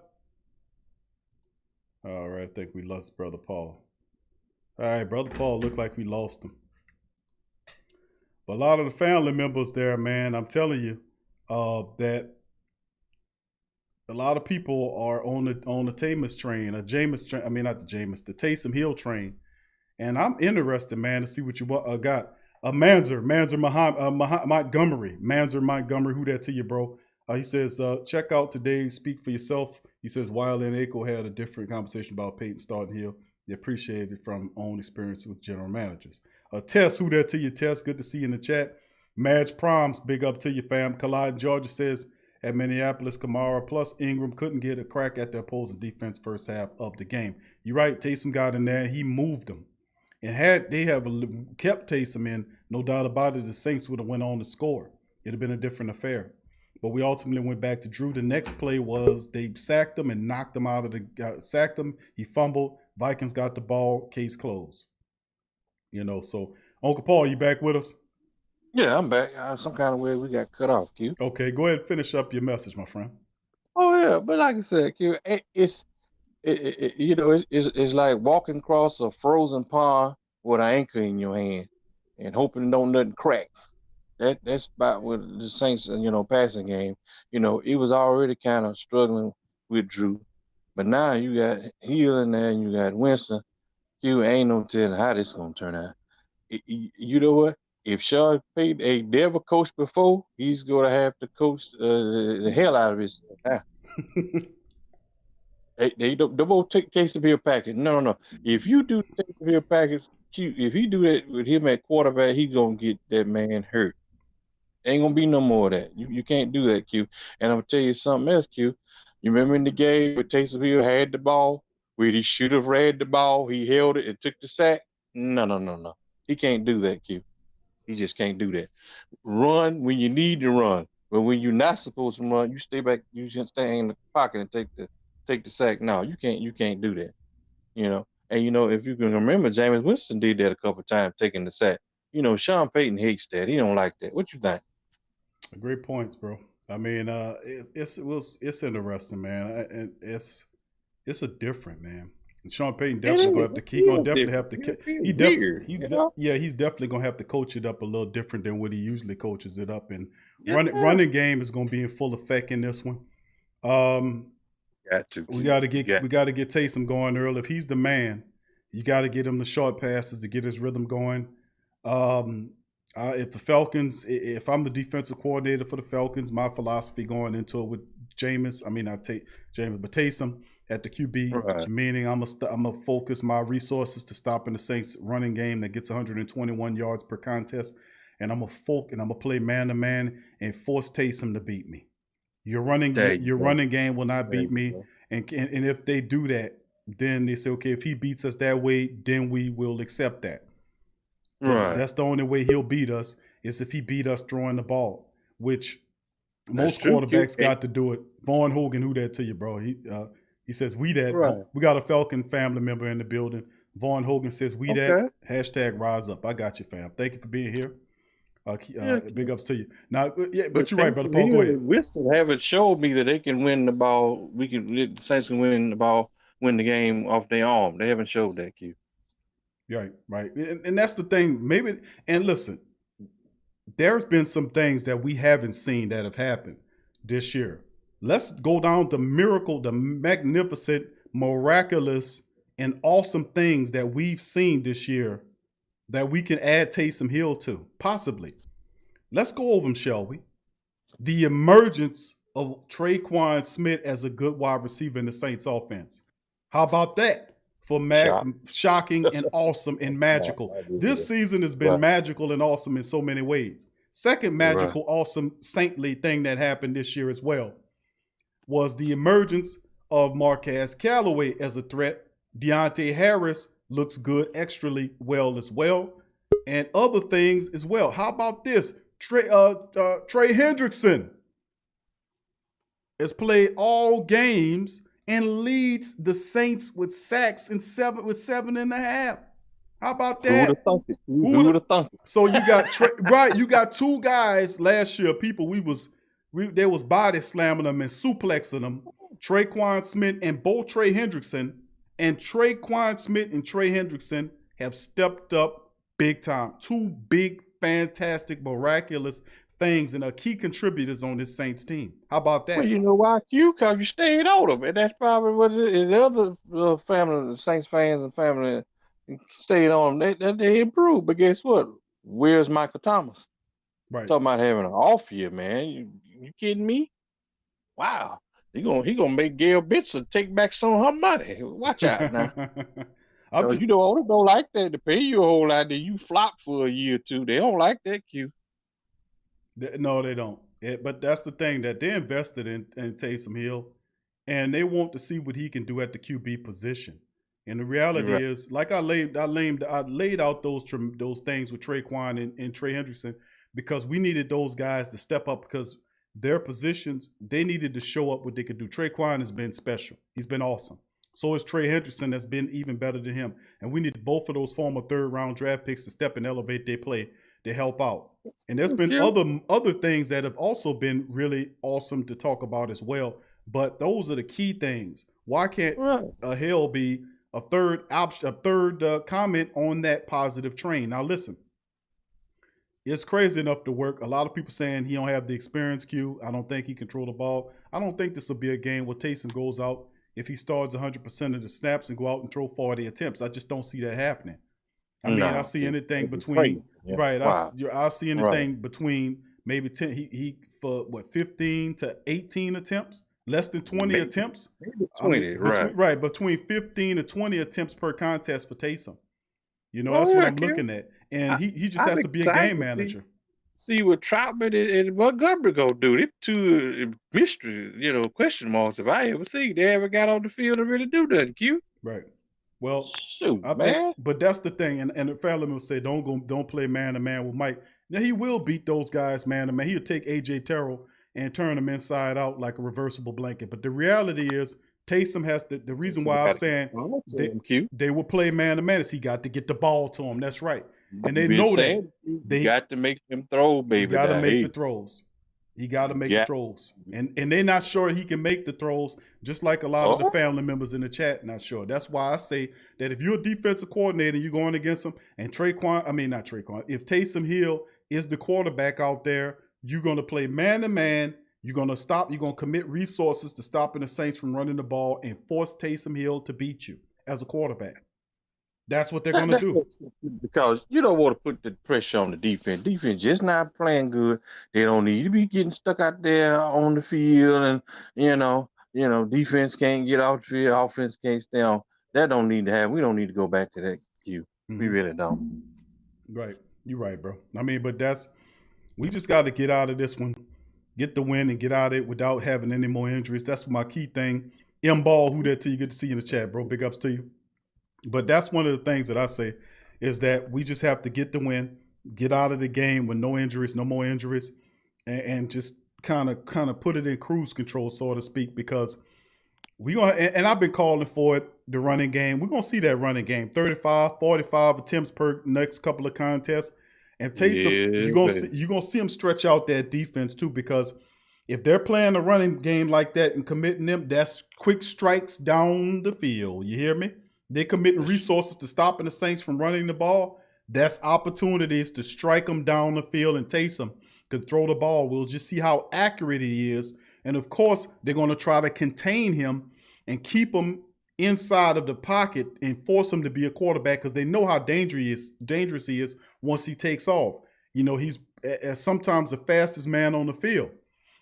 All right, I think we lost Brother Paul. All right, Brother Paul, looked like we lost him. But a lot of the family members there, man, I'm telling you, that a lot of people are on the Jameis train, the Taysom Hill train. And I'm interested, man, to see what you got. Manzer Montgomery, who that to you, bro? He says, check out today, Speak for Yourself. He says, Wiley and Aiko had a different conversation about Payton starting Hill. They appreciate it from own experience with general managers. Tess, who that to you, Tess? Good to see you in the chat. Madge Proms, big up to you, fam. Collide Georgia says, at Minneapolis, Kamara plus Ingram couldn't get a crack at the opposing defense first half of the game. You're right, Taysom got in there. He moved them. And had they have kept Taysom in, no doubt about it, the Saints would have went on to score. It'd have been a different affair. But we ultimately went back to Drew. The next play was they sacked him and knocked him out of sacked him. He fumbled. Vikings got the ball. Case closed. So Uncle Paul, you back with us? Yeah, I'm back. Some kind of way we got cut off, Q. Okay, go ahead and finish up your message, my friend. Oh yeah, but like I said, Q, it's like walking across a frozen pond with an anchor in your hand and hoping don't nothing crack. That's about what the Saints, passing game. It was already kind of struggling with Drew, but now you got Hill in there and you got Winston. Q, ain't no telling how this gonna turn out. You know what? If Sean Payton ain't never coached before, he's gonna have to coach the hell out of himself. They don't take Taysom Hill package. No. If you do Taysom Hill package, if he do that with him at quarterback, he's gonna get that man hurt. Ain't gonna be no more of that. You can't do that, Q. And I'm gonna tell you something else, Q. You remember in the game where Taysom Hill had the ball, where he should have ran the ball, he held it and took the sack? No. He can't do that, Q. He just can't do that. Run when you need to run, but when you're not supposed to run, you stay back. You just stay in the pocket and take the sack. No, you can't. You can't do that. And if you can remember, Jameis Winston did that a couple of times, taking the sack. Sean Payton hates that. He don't like that. What you think? Great points, bro. I mean, it's interesting, man, and it's a different, man. And Sean Payton definitely gonna have to. He gonna definitely have to. He's definitely gonna have to coach it up a little different than what he usually coaches it up. And running game is gonna be in full effect in this one. We got to get Taysom going early. If he's the man, you got to get him the short passes to get his rhythm going. If the Falcons, if I'm the defensive coordinator for the Falcons, my philosophy going into it with Jameis, not Jameis, but Taysom at the QB, meaning I'm gonna focus my resources to stopping the Saints running game that gets 121 yards per contest, and I'm gonna play man to man and force Taysom to beat me. Your running game will not beat me, and if they do that, then they say, okay, if he beats us that way, then we will accept that. That's the only way he'll beat us is if he beat us throwing the ball, which most quarterbacks got to do it. Vaughn Hogan, who that to you, bro? He says we that. Right. We got a Falcon family member in the building. Vaughn Hogan says we that. # rise up. I got you, fam. Thank you for being here. Big ups to you. Now, but you're right, brother Paul. Go ahead. Winston haven't showed me that they can win the ball. The Saints can win the ball, win the game off their arm. They haven't showed that, Q. Right. And that's the thing. Maybe, and listen, there's been some things that we haven't seen that have happened this year. Let's go down the magnificent, miraculous, and awesome things that we've seen this year that we can add Taysom Hill to, possibly. Let's go over them, shall we? The emergence of Traquan Smith as a good wide receiver in the Saints offense. How about that? For shocking and awesome and magical. This season has been magical and awesome in so many ways. Second magical, awesome, saintly thing that happened this year as well was the emergence of Marquez Callaway as a threat. Deontay Harris looks good extrally well as well, and other things as well. How about this? Trey Hendrickson has played all games and leads the Saints with sacks and 7.5. How about that? Who would have thunk it? So you got you got two guys last year. People they was body slamming them and suplexing them. Traquan Smith and Trey Hendrickson. And Traquan Smith and Trey Hendrickson have stepped up big time. Two big, fantastic, miraculous things and are key contributors on this Saints team. How about that? Well, you know why, Q? Because you stayed on them. And that's probably what it is. The other family, the Saints fans and family stayed on them. They improved. But guess what? Where's Michael Thomas? Right. Talking about having an off year, man. You kidding me? Wow. He gonna make Gail Benson take back some of her money. Watch out now. You don't like that. To pay you a whole lot, then you flop for a year or two. They don't like that, Q. No, they don't. But that's the thing, that they invested in Taysom Hill, and they want to see what he can do at the QB position. And the reality is, like I laid out those things with Traquan and Trey Hendrickson because we needed those guys to step up because their positions, they needed to show up what they could do. Traquan has been special. He's been awesome. So is Trey Hendrickson, that's been even better than him. And we need both of those former third-round draft picks to step and elevate their play to help out. And there's been other things that have also been really awesome to talk about as well. But those are the key things. Why can't Hill be a third comment on that positive train? Now listen. It's crazy enough to work. A lot of people saying he don't have the experience, Q. I don't think he control the ball. I don't think this will be a game where Taysom goes out if he starts 100% of the snaps and go out and throw 40 attempts. I just don't see that happening. I mean, I No, see anything it'd be crazy. between Yeah. right. Wow. I see Right. anything between maybe 10. He for what 15 to 18 attempts, less than 20 Maybe, attempts. maybe I mean, 20. Right. between 15 to 20 attempts per contest for Taysom. You know, Oh that's what yeah, I'm Q. looking at, and I, he just I'm has to be a excited game to see manager. what Troutman and Montgomery gonna do. They two mystery, question marks if I ever see. They ever got on the field and really do nothing. Q. Right. Well, Shoot, I think, man. but that's the thing, and the family will say, don't play man to man with Mike. Now he will beat those guys man to man. He'll take AJ Terrell and turn him inside out like a reversible blanket. But the reality is, Taysom has the reason So we why I'm gotta get saying the ball to they him, Q. they will play man to man is he got to get the ball to him. That's right, and they You've been know that saying you they got to make them throw, he baby. got to Now, make the hey, throws. He got to you make the got. throws, and they're not sure he can make the throws. Just like a lot of the Oh, family members in the chat, not sure. That's why I say that if you're a defensive coordinator, and you're going against him, and not Traquan. If Taysom Hill is the quarterback out there, you're going to play man to man. You're going to stop. You're going to commit resources to stopping the Saints from running the ball and force Taysom Hill to beat you as a quarterback. That's what they're going to do. because you don't want to put the pressure on the defense. Defense just not playing good. They don't need to be getting stuck out there on the field, and defense can't get off the field, offense can't stay on. That don't need to happen. We don't need to go back to that. We really don't. Right. You're right, bro. I mean, but we just got to get out of this one, get the win, and get out of it without having any more injuries. That's my key thing. M-Ball, who that to you? Good to see you in the chat, bro. Big ups to you. But that's one of the things that I say is that we just have to get the win, get out of the game with no injuries, no more injuries, and just kind of put it in cruise control, so to speak, because we gonna and I've been calling for it, the running game. We're gonna see that running game, 35, 45 attempts per next couple of contests. And Taysom, you're gonna see him stretch out that defense too, because if they're playing a running game like that and committing them, that's quick strikes down the field. You hear me? They're committing resources to stopping the Saints from running the ball. That's opportunities to strike them down the field, and Taysom could throw the ball. We'll just see how accurate he is. And of course, they're going to try to contain him and keep him inside of the pocket and force him to be a quarterback because they know how dangerous he is once he takes off. He's sometimes the fastest man on the field.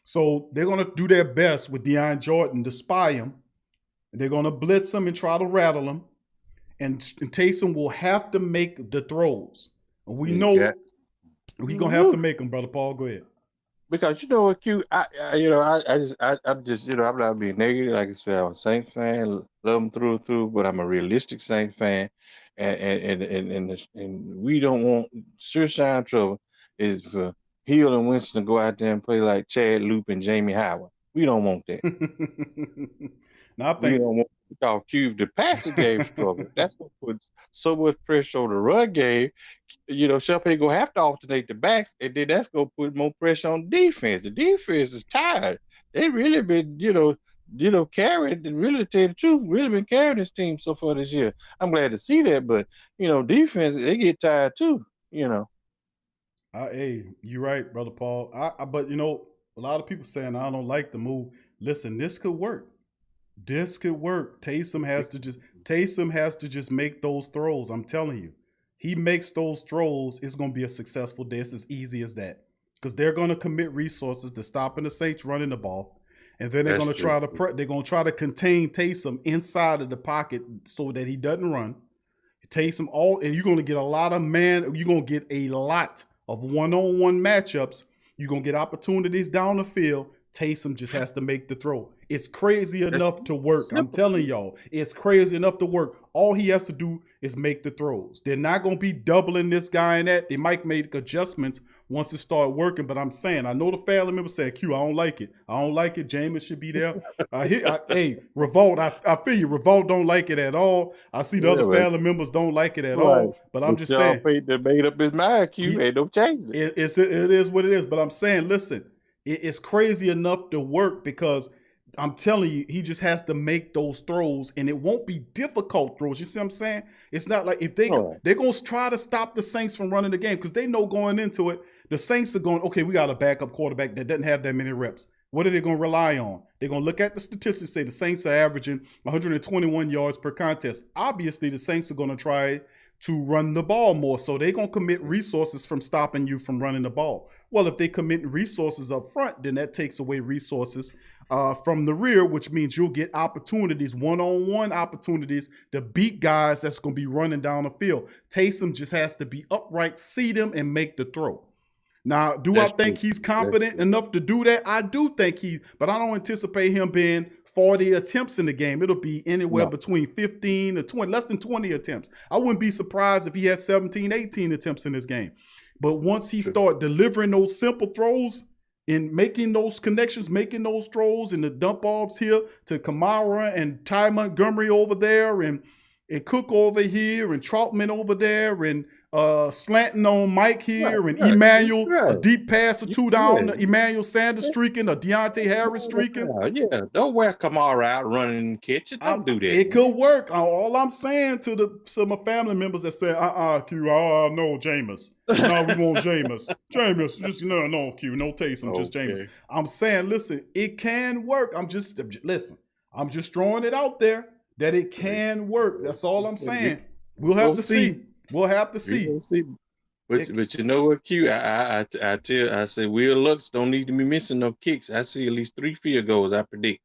So they're going to do their best with Deion Jordan to spy him. They're going to blitz him and try to rattle him. And Taysom will have to make the throws. And we know he's going to have to make them, Brother Paul. Go ahead. Because you know what, Q, I'm just, I'm not being negative. Like I said, I'm a Saints fan, love them through and through, but I'm a realistic Saints fan, and we don't want sure trouble is for Hill and Winston to go out there and play like Chad Loop and Jamie Howard. We don't want that. Now, we don't want to call Q the passing game struggle. That's gonna put so much pressure on the run game. Champagne gonna have to alternate the backs, and then that's gonna put more pressure on defense. The defense is tired. They really been, carrying. Really, to tell you the truth, really been carrying this team so far this year. I'm glad to see that, but defense they get tired too. Hey, you're right, Brother Paul. But a lot of people saying I don't like the move. Listen, this could work. This could work. Taysom has to just make those throws. I'm telling you. He makes those throws, it's going to be a successful day. It's as easy as that. Because they're going to commit resources to stopping the Saints running the ball. And then they're going to try to contain Taysom inside of the pocket so that he doesn't run. Taysom and you're going to get a lot of one-on-one matchups. You're going to get opportunities down the field. Taysom just has to make the throw. It's crazy enough to work. I'm telling y'all, it's crazy enough to work. All he has to do is make the throws. They're not going to be doubling this guy and that. They might make adjustments once it start working. But I'm saying, I know the family members saying, Q, I don't like it. I don't like it. Jameis should be there. Hey, Revolt, I feel you. Revolt don't like it at all. I see the other family members don't like it at all. But I'm just saying. Payton made up his mind, Q. Ain't no changing it. It is what it is. But I'm saying, listen, it's crazy enough to work because I'm telling you, he just has to make those throws, and it won't be difficult throws. You see what I'm saying? It's not like if they're going to try to stop the Saints from running the game because they know going into it, the Saints are going, okay, we got a backup quarterback that doesn't have that many reps. What are they going to rely on? They're going to look at the statistics, say the Saints are averaging 121 yards per contest. Obviously, the Saints are going to try to run the ball more. So they're going to commit resources from stopping you from running the ball. Well, if they commit resources up front, then that takes away resources from the rear, which means you'll get opportunities, one-on-one opportunities to beat guys that's going to be running down the field. Taysom just has to be upright, see them, and make the throw. Now, do I think he's competent enough to do that? I do think but I don't anticipate him being 40 attempts in the game. It'll be anywhere between 15 to 20, less than 20 attempts. I wouldn't be surprised if he had 17, 18 attempts in this game. But once he start delivering those simple throws and making those connections, making those throws and the dump offs here to Kamara and Ty Montgomery over there and Cook over here and Troutman over there and slanting on Mike here and Emmanuel, a deep pass or two down, Emmanuel Sanders streaking, a Deontay Harris streaking. Yeah, don't wear Kamara out running in the kitchen. Don't do that. It could work. All I'm saying to my family members that say, Q, no, Jameis. No, we want Jameis. Jameis, just no, Q, no Taysom, just Jameis. I'm saying, listen, it can work. I'm just throwing it out there that it can work. That's all I'm saying. We'll have to see. We'll have to see. But you know what, Q? I say Will Lutz don't need to be missing no kicks. I see at least 3 field goals. I predict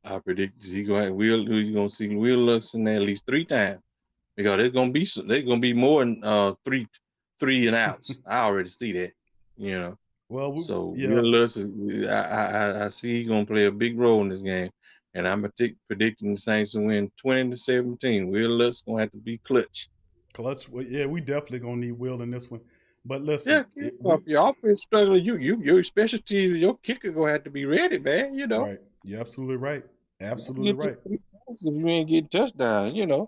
you're gonna see Will Lutz in there at least 3 times because there's gonna be more than 3 and outs. I already see that. Well, Will Lutz I see he's gonna play a big role in this game. And I'm predicting the Saints to win 20-17. Will Lutz gonna have to be clutch. Well, yeah, we definitely gonna need Will in this one. But listen, if your offense struggling, your specialty, your kicker gonna have to be ready, man. Right? You're absolutely right. Absolutely right. If you ain't getting touchdown,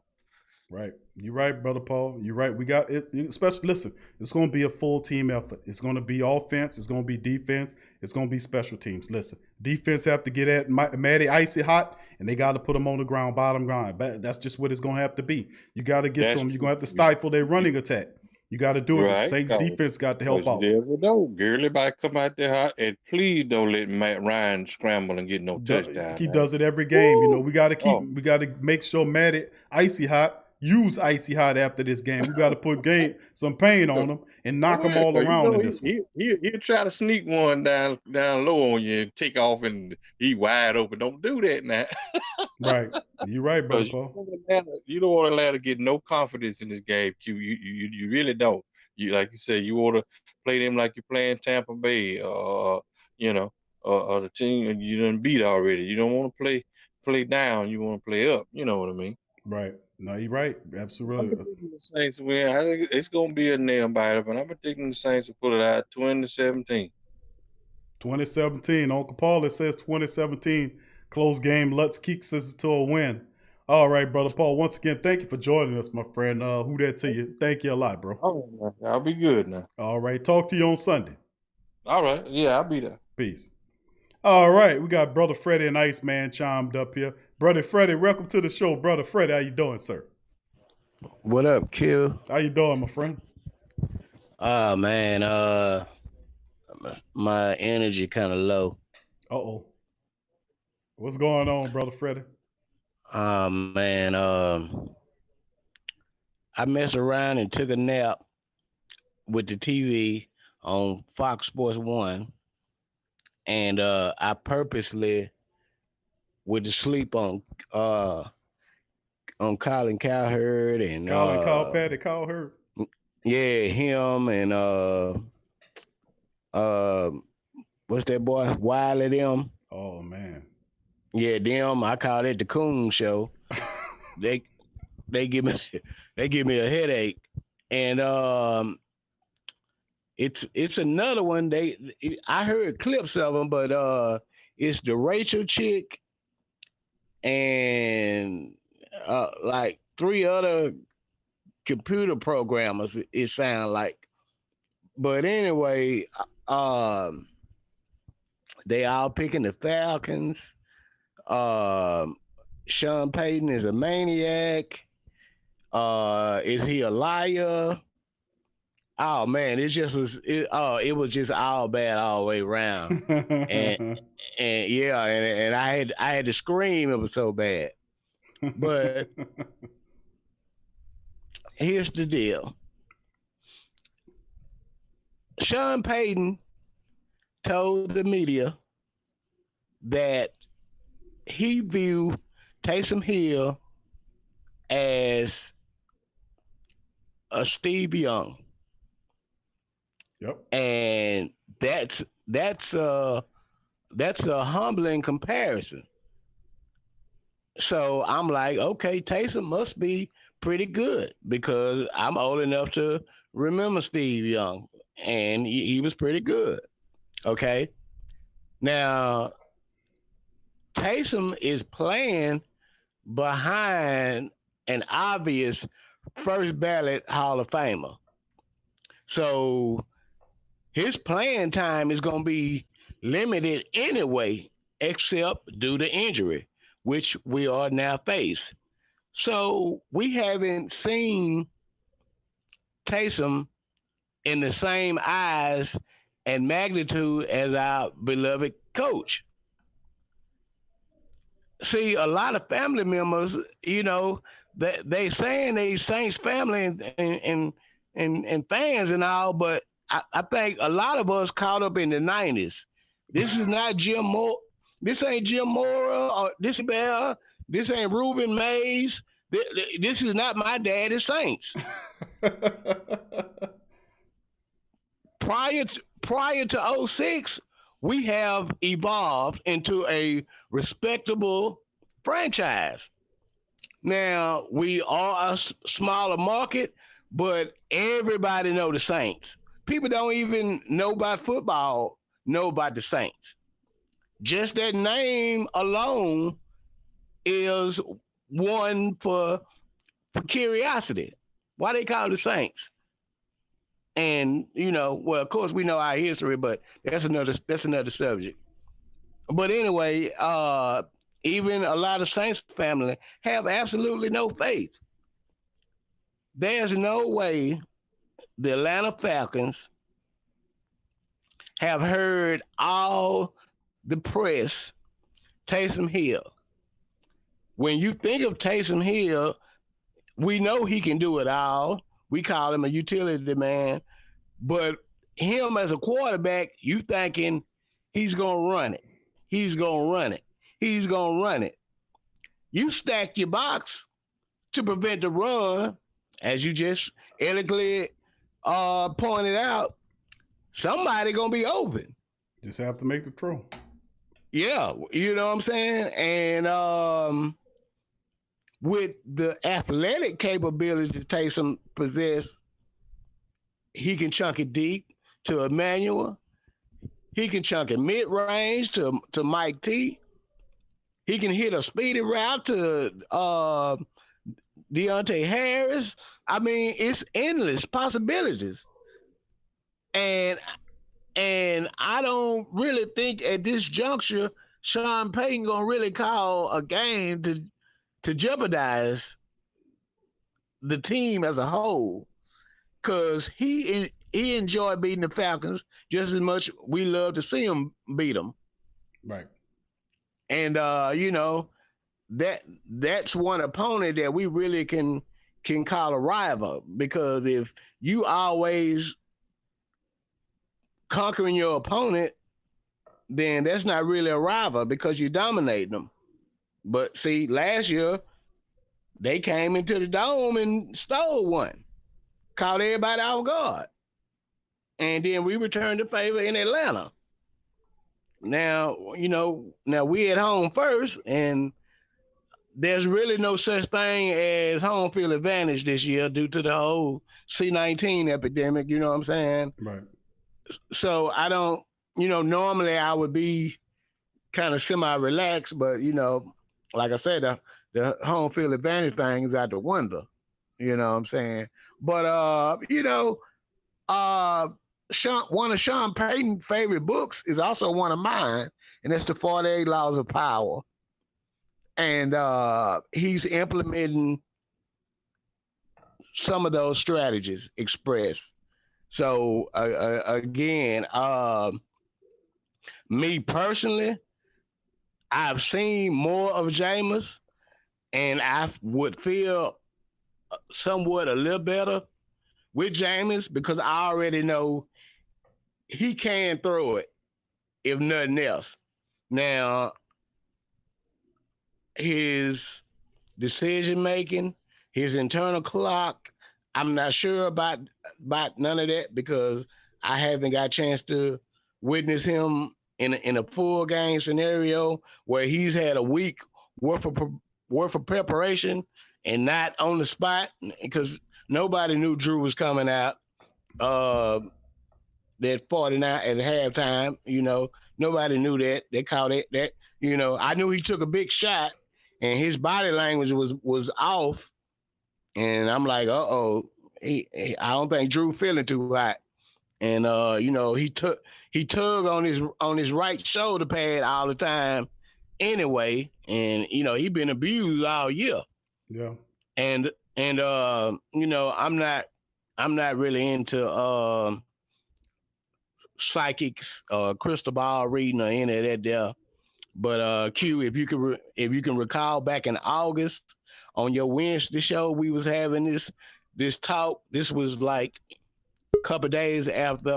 Right. You're right, Brother Paul. You're right. We got it. Especially, listen, it's going to be a full team effort. It's going to be offense. It's going to be defense. It's going to be special teams. Listen, defense have to get at Matty icy hot, and they got to put them on the ground, bottom ground. But that's just what it's going to have to be. You got to get to them. You're going to have to stifle their running attack. You got to do it. The Saints defense got to help out. You never know. Gurley might come out there hot, and please don't let Matt Ryan scramble and get no touchdown. He does it every game. We got to we got to make sure Matty icy hot. Use icy hot after this game. We got to put some pain on them and knock them all around in this one. He'll try to sneak one down low on you and take off, and he wide open. Don't do that now. Right. You're right, Brother Paul. You don't want Atlanta to get no confidence in this game, Q. You really don't. Like you said, you want to play them like you're playing Tampa Bay, or the team you done beat already. You don't want to play down. You want to play up. You know what I mean? Right. No, you're right. Absolutely. I'm predicting the Saints win. I think it's going to be a nail biter, but I'm predicting the Saints will pull it out 20-17. 2017. Uncle Paul, it says 2017. Close game. Lutz kicks us to a win. All right, Brother Paul. Once again, thank you for joining us, my friend. Who that to you? Thank you a lot, bro. Oh, I'll be good now. All right. Talk to you on Sunday. All right. Yeah, I'll be there. Peace. All right. We got Brother Freddie and Iceman chimed up here. Brother Freddie, welcome to the show. Brother Freddie, how you doing, sir? What up, Q? How you doing, my friend? Man, my energy kind of low. Uh-oh. What's going on, Brother Freddie? Man, I messed around and took a nap with the TV on Fox Sports 1, and I purposely went to sleep on Colin Cowherd and Patty Cowherd. Yeah, him and what's that boy? Wiley them. Oh man. Yeah, them. I call it the Coon Show. they give me a headache, and it's another one. I heard clips of them, but it's the Rachel chick and like 3 other computer programmers, it sounds like. But anyway, they all picking the Falcons. Sean Payton is a maniac. Is he a liar? Oh man, it was just all bad all the way around. and yeah, and I had to scream, it was so bad. But here's the deal. Sean Payton told the media that he viewed Taysom Hill as a Steve Young. Yep. And that's a humbling comparison. So I'm like, okay, Taysom must be pretty good because I'm old enough to remember Steve Young, and he was pretty good. Okay. Now, Taysom is playing behind an obvious first ballot Hall of Famer. So his playing time is going to be limited anyway, except due to injury, which we are now faced. So we haven't seen Taysom in the same eyes and magnitude as our beloved coach. See, a lot of family members, they saying they Saints family and fans and all, but I think a lot of us caught up in the 90s. This is not Jim Moore. This ain't Jim Mora or this Bell. This ain't Ruben Mays. This is not my daddy's Saints. Prior to 06, we have evolved into a respectable franchise. Now, we are a smaller market, but everybody know the Saints. People don't even know about football, know about the Saints. Just that name alone is one for curiosity. Why they call the Saints? And well, of course we know our history, but that's another subject. But anyway, even a lot of Saints family have absolutely no faith. There's no way the Atlanta Falcons have heard all the press Taysom Hill. When you think of Taysom Hill, we know he can do it all. We call him a utility man. But him as a quarterback, you thinking he's going to run it. He's going to run it. He's going to run it. You stack your box to prevent the run, as you just elegantly pointed out. Somebody going to be open. Just have to make the throw. Yeah, you know what I'm saying? And with the athletic capability Taysom possess, he can chunk it deep to Emmanuel. He can chunk it mid-range to Mike T. He can hit a speedy route to Deontay Harris. I mean, it's endless possibilities. And I don't really think at this juncture Sean Payton gonna really call a game to jeopardize the team as a whole, because he enjoyed beating the Falcons just as much we love to see him beat them. Right. And that's one opponent that we really can call a rival, because if you always conquering your opponent, then that's not really a rival because you dominate them. But see, last year they came into the dome and stole one, caught everybody off guard, and then we returned the favor in Atlanta. Now we at home first, and there's really no such thing as home field advantage this year due to the whole C-19 epidemic. You know what I'm saying? Right. So I don't, normally I would be kind of semi-relaxed, but, like I said, the home field advantage thing is out the window. You know what I'm saying? But, one of Sean Payton's favorite books is also one of mine, and it's the 48 Laws of Power. And he's implementing some of those strategies expressed. So again, me personally, I've seen more of Jameis, and I would feel somewhat a little better with Jameis because I already know he can throw it, if nothing else. Now, his decision making, his internal clock, I'm not sure about none of that because I haven't got a chance to witness him in a full game scenario where he's had a week worth of preparation and not on the spot because nobody knew Drew was coming out that 49 at halftime. Nobody knew that. They called it that. I knew he took a big shot and his body language was off. And I'm like, I don't think Drew feeling too hot. And he tugged on his right shoulder pad all the time anyway. And he been abused all year. Yeah. And I'm not really into psychics, crystal ball reading or any of that there. But Q, if you can recall back in August on your Wednesday show, we was having this talk. This was like a couple of days after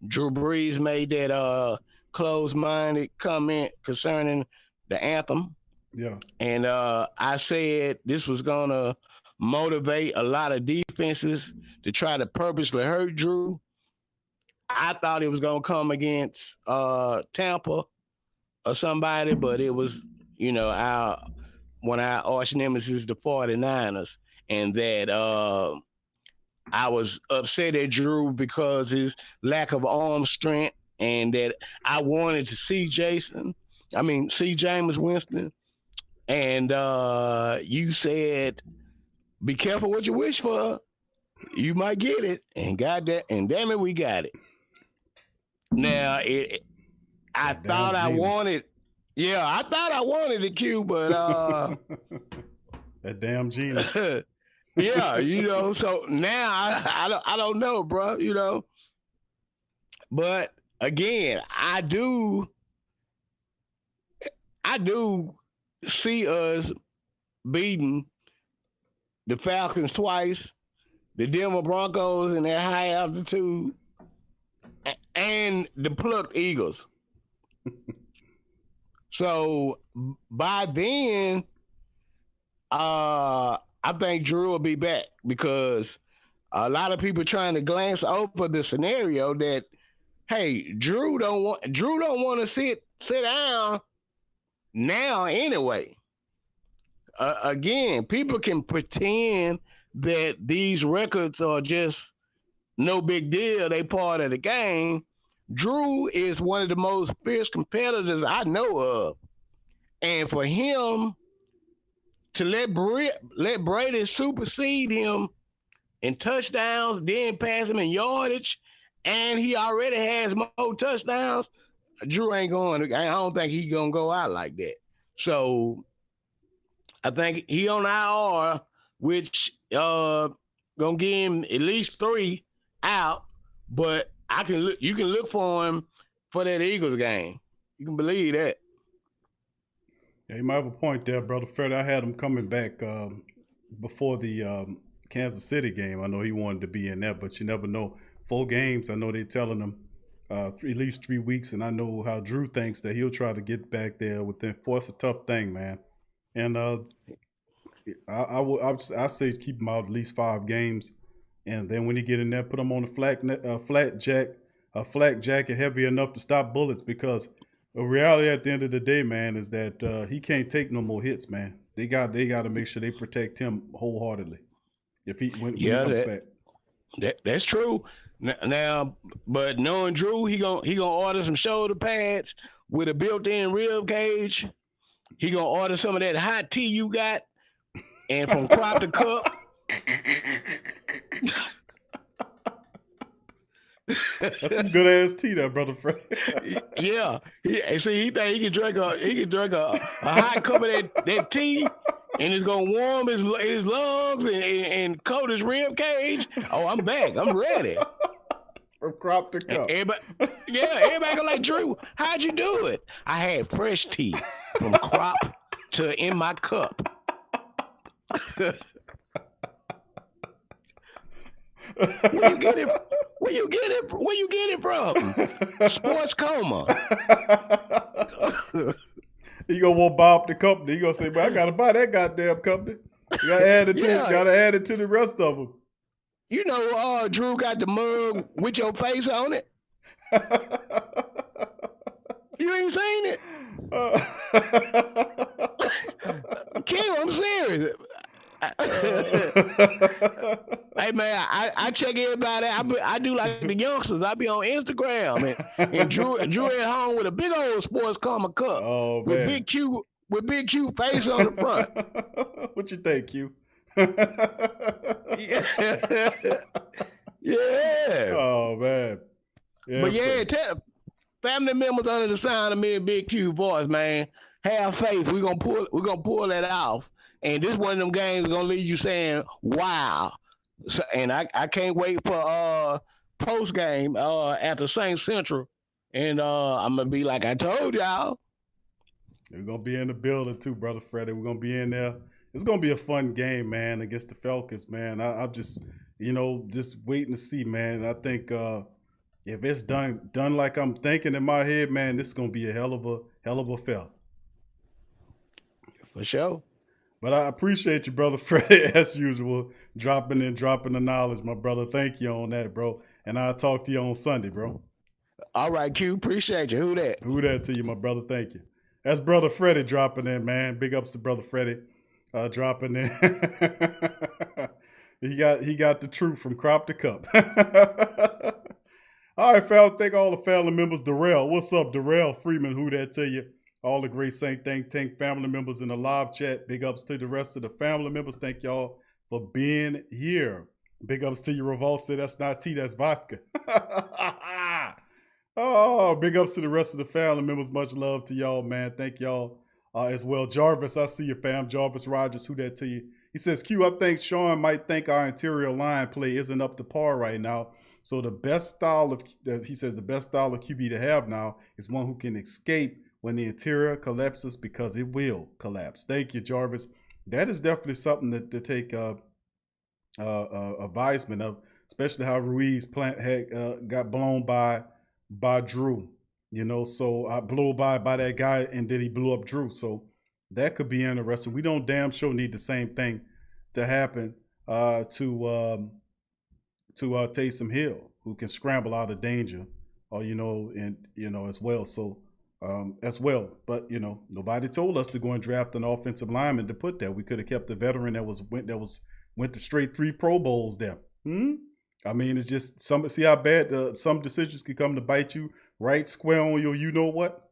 Drew Brees made that closed-minded comment concerning the anthem. Yeah. And I said this was gonna motivate a lot of defenses to try to purposely hurt Drew. I thought it was gonna come against Tampa or somebody, but it was, one of our arch nemesis, the 49ers, and that I was upset at Drew because his lack of arm strength, and that I wanted to see Jameis Winston, and you said, "Be careful what you wish for. You might get it," and damn it, we got it. Now, I thought I wanted the Q, but that damn genius. Yeah, so now I don't know, bro, But again, I do see us beating the Falcons twice, the Denver Broncos in their high altitude, and the plucked Eagles. So by then, I think Drew will be back because a lot of people trying to glance over the scenario that, hey, Drew don't want to sit down now anyway. Again, people can pretend that these records are just no big deal. They part of the game. Drew is one of the most fierce competitors I know of. And for him to let Brady supersede him in touchdowns, then pass him in yardage, and he already has more touchdowns, Drew ain't going. I don't think he's going to go out like that. So I think he on IR, which going to give him at least 3 out, but you can look for him for that Eagles game. You can believe that. Yeah, you might have a point there, Brother Fred. I had him coming back before the Kansas City game. I know he wanted to be in there, but you never know. 4 games, I know they're telling him at least 3 weeks, and I know how Drew thinks that he'll try to get back there within 4. It's a tough thing, man. And I say keep him out at least 5 games, and then when he get in there, put him on a flak jacket heavy enough to stop bullets, because the reality at the end of the day, man, is that he can't take no more hits, man. They got to make sure they protect him wholeheartedly when he comes back. That's true. Now, but knowing Drew, he gonna order some shoulder pads with a built-in rib cage. He gonna order some of that hot tea you got, and from crop to cup. That's some good ass tea, there, Brother Fred. Yeah, he think he can drink a hot cup of that tea, and it's gonna warm his lungs and coat his rib cage. Oh, I'm back. I'm ready. From crop to cup. Everybody gonna like, Drew, how'd you do it? I had fresh tea from crop to in my cup. Where you get it? Where you get it? Where you get it from? Sports coma. He gonna want to buy up the company. He gonna say, "Man, I gotta buy that goddamn company. You gotta add it to. Yeah. Gotta add it to the rest of them." You know, Drew got the mug with your face on it. You ain't seen it? Kim, I'm serious. Hey man, I check everybody. I do like the youngsters. I be on Instagram and Drew at home with a big old sports karma cup with man. Big Q face on the front. What you think, Q? Yeah. Oh man. Yeah, but yeah, tell family members under the sound of me and Big Q voice, man. Have faith. We're gonna pull that off. And this one of them games is gonna leave you saying, "Wow!" So, and I can't wait for post game after Saint Central, and I'm gonna be like I told y'all. We're gonna be in the building too, brother Freddie. We're gonna be in there. It's gonna be a fun game, man, against the Falcons, man. I'm just, just waiting to see, man. I think if it's done like I'm thinking in my head, man, this is gonna be a hell of a fell. For sure. But I appreciate you, brother Freddie, as usual, dropping the knowledge, my brother. Thank you on that, bro. And I'll talk to you on Sunday, bro. All right, Q. Appreciate you. Who that? Who that to you, my brother? Thank you. That's brother Freddie dropping in, man. Big ups to brother Freddie dropping in. He got the truth from crop to cup. All right, thank all the family members. Darrell, what's up, Darrell Freeman? Who that to you? All the great Saint Think Tank family members in the live chat. Big ups to the rest of the family members. Thank y'all for being here. Big ups to you, Revolsa. That's not tea, that's vodka. Oh, big ups to the rest of the family members. Much love to y'all, man. Thank y'all as well. Jarvis, I see you, fam. Jarvis Rogers, who that to you? He says, Q, I think Sean might think our interior line play isn't up to par right now. So the best style of QB to have now is one who can escape when the interior collapses, because it will collapse. Thank you, Jarvis. That is definitely something to take advisement of, especially how Ruiz got blown by Drew. So I blew by that guy, and then he blew up Drew. So that could be interesting. We don't damn sure need the same thing to happen to Taysom Hill, who can scramble out of danger, as well. So. But nobody told us to go and draft an offensive lineman to put there. We could have kept the veteran that went to straight 3 Pro Bowls there. I mean, it's just see how bad some decisions can come to bite you right square on your what.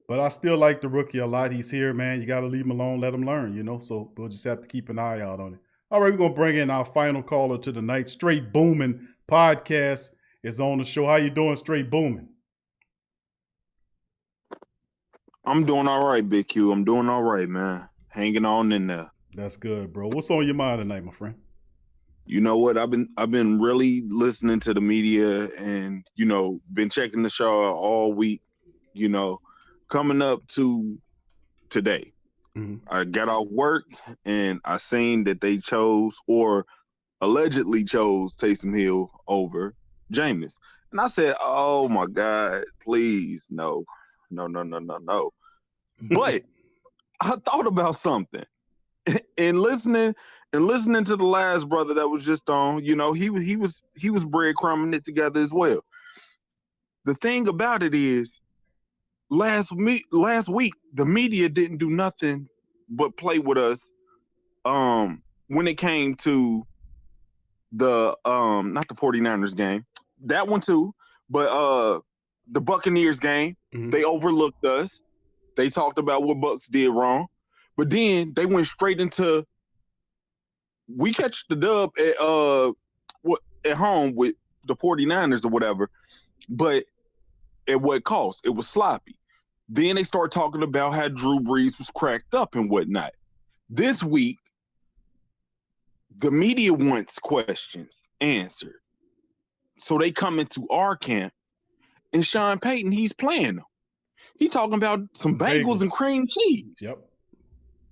But I still like the rookie a lot. He's here, man. You got to leave him alone, let him learn. So we'll just have to keep an eye out on it. All right, we're gonna bring in our final caller to the night. Straight Booming podcast is on the show. How you doing, Straight Booming? I'm doing all right, Big Q. I'm doing all right, man. Hanging on in there. That's good, bro. What's on your mind tonight, my friend? You know what? I've been really listening to the media and, been checking the show all week, coming up to today. Mm-hmm. I got off work and I seen that they chose or allegedly chose Taysom Hill over Jameis. And I said, oh my God, please, no. But I thought about something, and listening to the last brother that was just on. He was breadcrumbing it together as well. The thing about it is, last week the media didn't do nothing but play with us. When it came to the not the 49ers game, that one too, but the Buccaneers game, they overlooked us. They talked about what Bucs did wrong, but then they went straight into we catch the dub at home with the 49ers or whatever, but at what cost? It was sloppy. Then they start talking about how Drew Brees was cracked up and whatnot. This week, the media wants questions answered, so they come into our camp. And Sean Payton, he's playing them. He's talking about some bagels and cream cheese. Yep.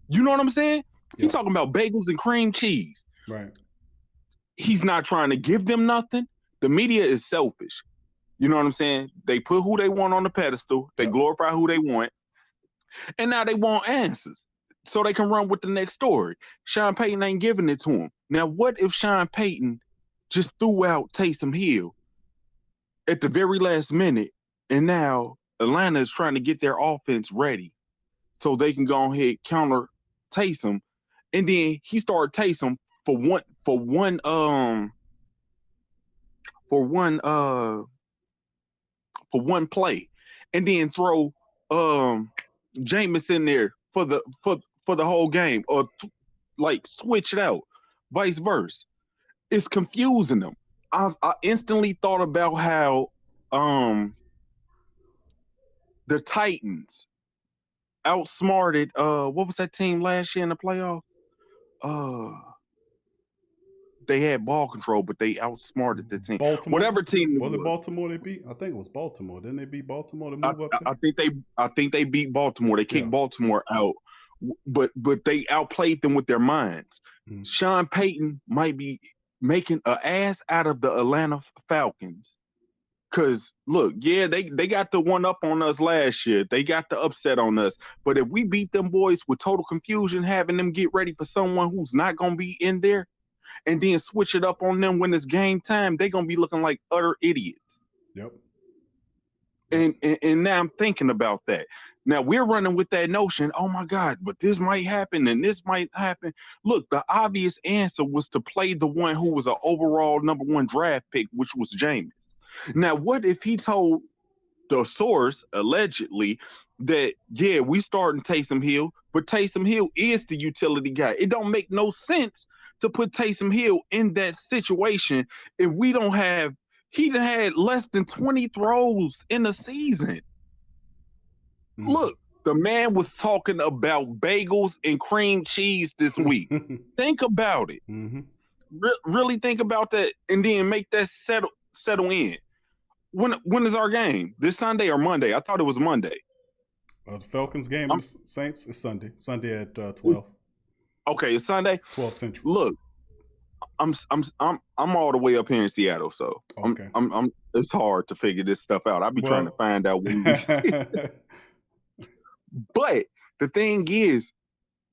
You know what I'm saying? He's talking about bagels and cream cheese. Right. He's not trying to give them nothing. The media is selfish. You know what I'm saying? They put who they want on the pedestal. They glorify who they want. And now they want answers so they can run with the next story. Sean Payton ain't giving it to him. Now, what if Sean Payton just threw out Taysom Hill at the very last minute, and now Atlanta is trying to get their offense ready so they can go ahead counter Taysom, and then he started Taysom for one play, and then throw Jameis in there for the whole game, or like switch it out, vice versa. It's confusing them. I instantly thought about how the Titans outsmarted what was that team last year in the playoff? They had ball control, but they outsmarted the team. Baltimore. Whatever team was it Baltimore they beat? I think it was Baltimore. Didn't they beat Baltimore to move up there? I think they beat Baltimore. They kicked Baltimore out, but they outplayed them with their minds. Sean Payton might be making an ass out of the Atlanta Falcons. Cause look, yeah, they got the one up on us last year. They got the upset on us. But if we beat them boys with total confusion, having them get ready for someone who's not gonna be in there, and then switch it up on them when it's game time, they're gonna be looking like utter idiots. Yep. And now I'm thinking about that. Now we're running with that notion, oh my God, but this might happen and this might happen. Look, the obvious answer was to play the one who was an overall #1 draft pick, which was Jameis. Now, what if he told the source, allegedly, that, yeah, we starting Taysom Hill, but Taysom Hill is the utility guy. It don't make no sense to put Taysom Hill in that situation if we don't have, he done had less than 20 throws in a season. Look, the man was talking about bagels and cream cheese this week. Think about it. Really think about that, and then make that settle in. When is our game? This Sunday or Monday? I thought it was Monday. The Falcons game, the Saints, is Sunday. Sunday at 12. Okay, it's Sunday. 12 Central. Look, I'm all the way up here in Seattle, so okay. I'm it's hard to figure this stuff out. I'll be trying to find out when But the thing is,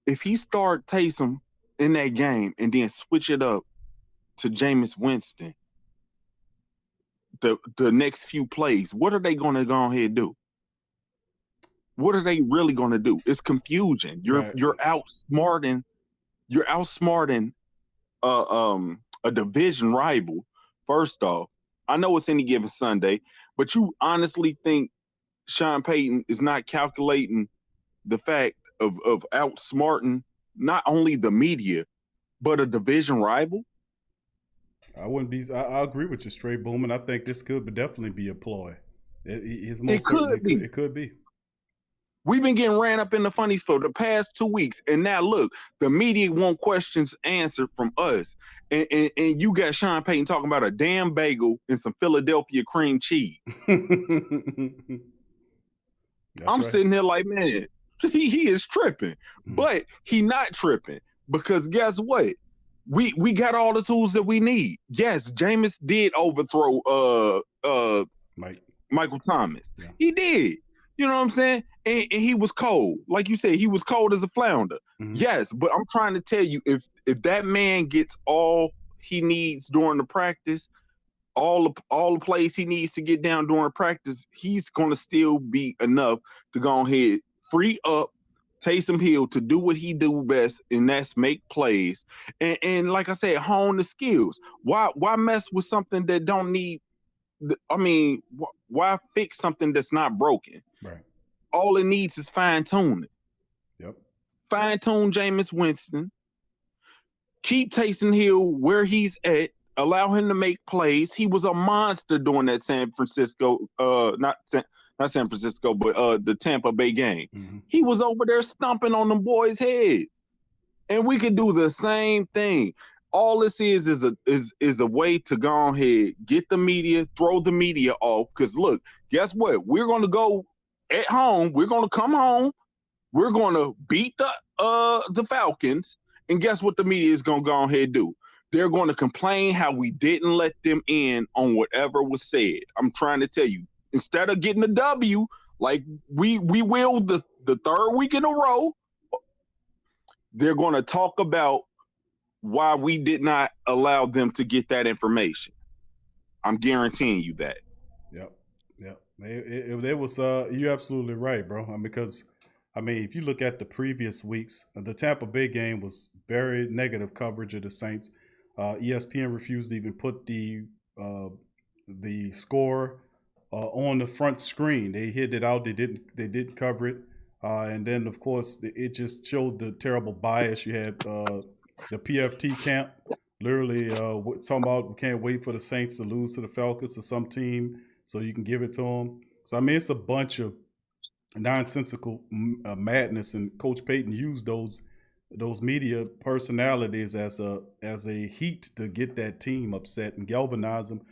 if he start Taysom in that game and then switch it up to Jameis Winston, the next few plays, what are they going to go ahead and do? What are they really going to do? It's confusion. You're outsmarting a division rival. First off, I know it's any given Sunday, but you honestly think Sean Payton is not calculating the fact of outsmarting not only the media, but a division rival? I wouldn't be. I agree with you, straight booming. I think this could definitely be a ploy. It could be. We've been getting ran up in the funnies for the past 2 weeks, and now look, the media want questions answered from us, and you got Sean Payton talking about a damn bagel and some Philadelphia cream cheese. I'm sitting here like, man, he is tripping, but he not tripping, because guess what? We got all the tools that we need. Yes, Jameis did overthrow Michael Thomas. Yeah. He did. You know what I'm saying? And he was cold. Like you said, he was cold as a flounder. Yes, but I'm trying to tell you, if that man gets all he needs during the practice, all the plays he needs to get down during practice, he's going to still be enough to go ahead, free up Taysom Hill to do what he do best, and that's make plays. And like I said, hone the skills. Why mess with something that don't need? I mean, why fix something that's not broken? Right. All it needs is fine tuning. Yep. Fine tune Jameis Winston. Keep Taysom Hill where he's at. Allow him to make plays. He was a monster during that San Francisco, not San Francisco, but the Tampa Bay game. He was over there stomping on them boys' heads, and we could do the same thing. All this is a way to go ahead, get the media, throw the media off. Because look, guess what? We're going to go at home. We're going to come home. We're going to beat the Falcons, And guess what the media is going to go ahead and do? They're going to complain how we didn't let them in on whatever was said. I'm trying to tell you, instead of getting a W, like we will the third week in a row, they're going to talk about why we did not allow them to get that information. I'm guaranteeing you that. Yep. It was you're absolutely right, bro. Because if you look at the previous weeks, the Tampa Bay game was very negative coverage of the Saints. ESPN refused to even put the score on the front screen. They hid it out. They didn't cover it. And then of course it just showed the terrible bias. You had the PFT camp literally talking about we can't wait for the Saints to lose to the Falcons or some team so you can give it to them. So it's a bunch of nonsensical madness, and Coach Payton used those media personalities as a heat to get that team upset and galvanize them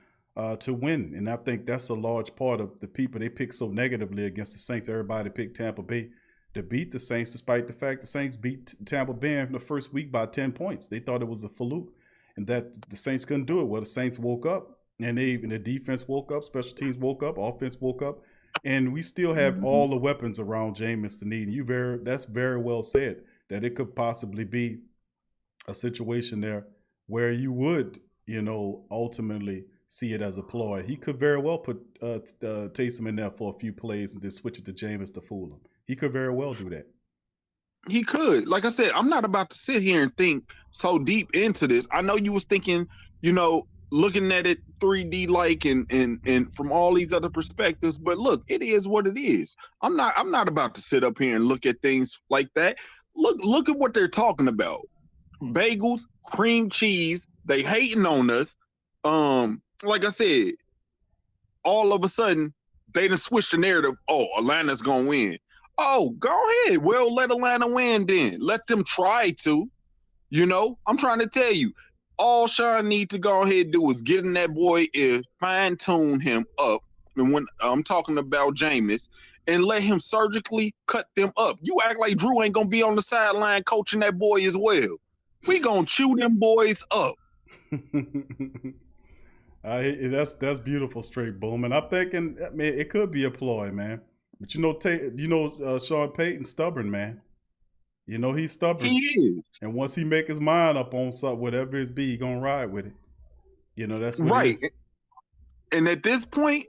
to win. And I think that's a large part of the people they pick so negatively against the Saints. Everybody picked Tampa Bay to beat the Saints, despite the fact the Saints beat Tampa Bay in the first week by 10 points. They thought it was a fluke and that the Saints couldn't do it. Well, the Saints woke up, and the defense woke up, special teams woke up, offense woke up, and we still have all the weapons around Jameis to need. And that's very well said, that it could possibly be a situation there where you would, ultimately see it as a ploy. He could very well put Taysom in there for a few plays and then switch it to Jameis to fool him. He could very well do that. He could. Like I said, I'm not about to sit here and think so deep into this. I know you was thinking, looking at it 3D like and from all these other perspectives, but look, it is what it is. I'm not about to sit up here and look at things like that. Look at what they're talking about. Bagels, cream cheese, they hating on us. Like I said, all of a sudden they done switched the narrative. Oh, Atlanta's gonna win. Oh, go ahead. Well, let Atlanta win then. Let them try to. I'm trying to tell you, all Sean need to go ahead and do is get in that boy ear, fine-tune him up. And when I'm talking about Jameis, and let him surgically cut them up. You act like Drew ain't going to be on the sideline coaching that boy as well. We going to chew them boys up. That's beautiful, straight boom. And I'm thinking, it could be a ploy, man. But Sean Payton stubborn, man. He's stubborn. He is. And once he make his mind up on something, whatever it be, he gonna ride with it. That's what right. It is. And at this point,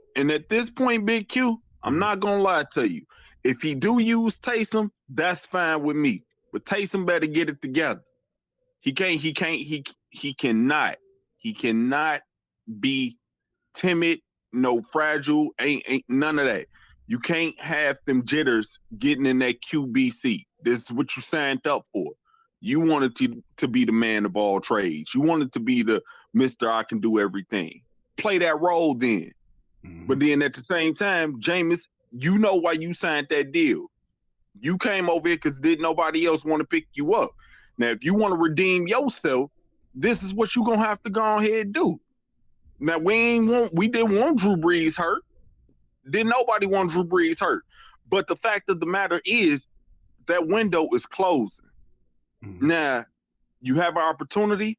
Big Q, I'm not gonna lie to you. If he do use Taysom, that's fine with me. But Taysom better get it together. He cannot be timid, no fragile, ain't none of that. You can't have them jitters getting in that QB seat. This is what you signed up for. You wanted to be the man of all trades. You wanted to be the Mr. I can do everything. Play that role then. But then at the same time, Jameis, you know why you signed that deal. You came over here because didn't nobody else want to pick you up. Now, if you want to redeem yourself, this is what you're going to have to go ahead and do. Now, we didn't want Drew Brees hurt. Didn't nobody want Drew Brees hurt. But the fact of the matter is that window is closing. Now, you have an opportunity.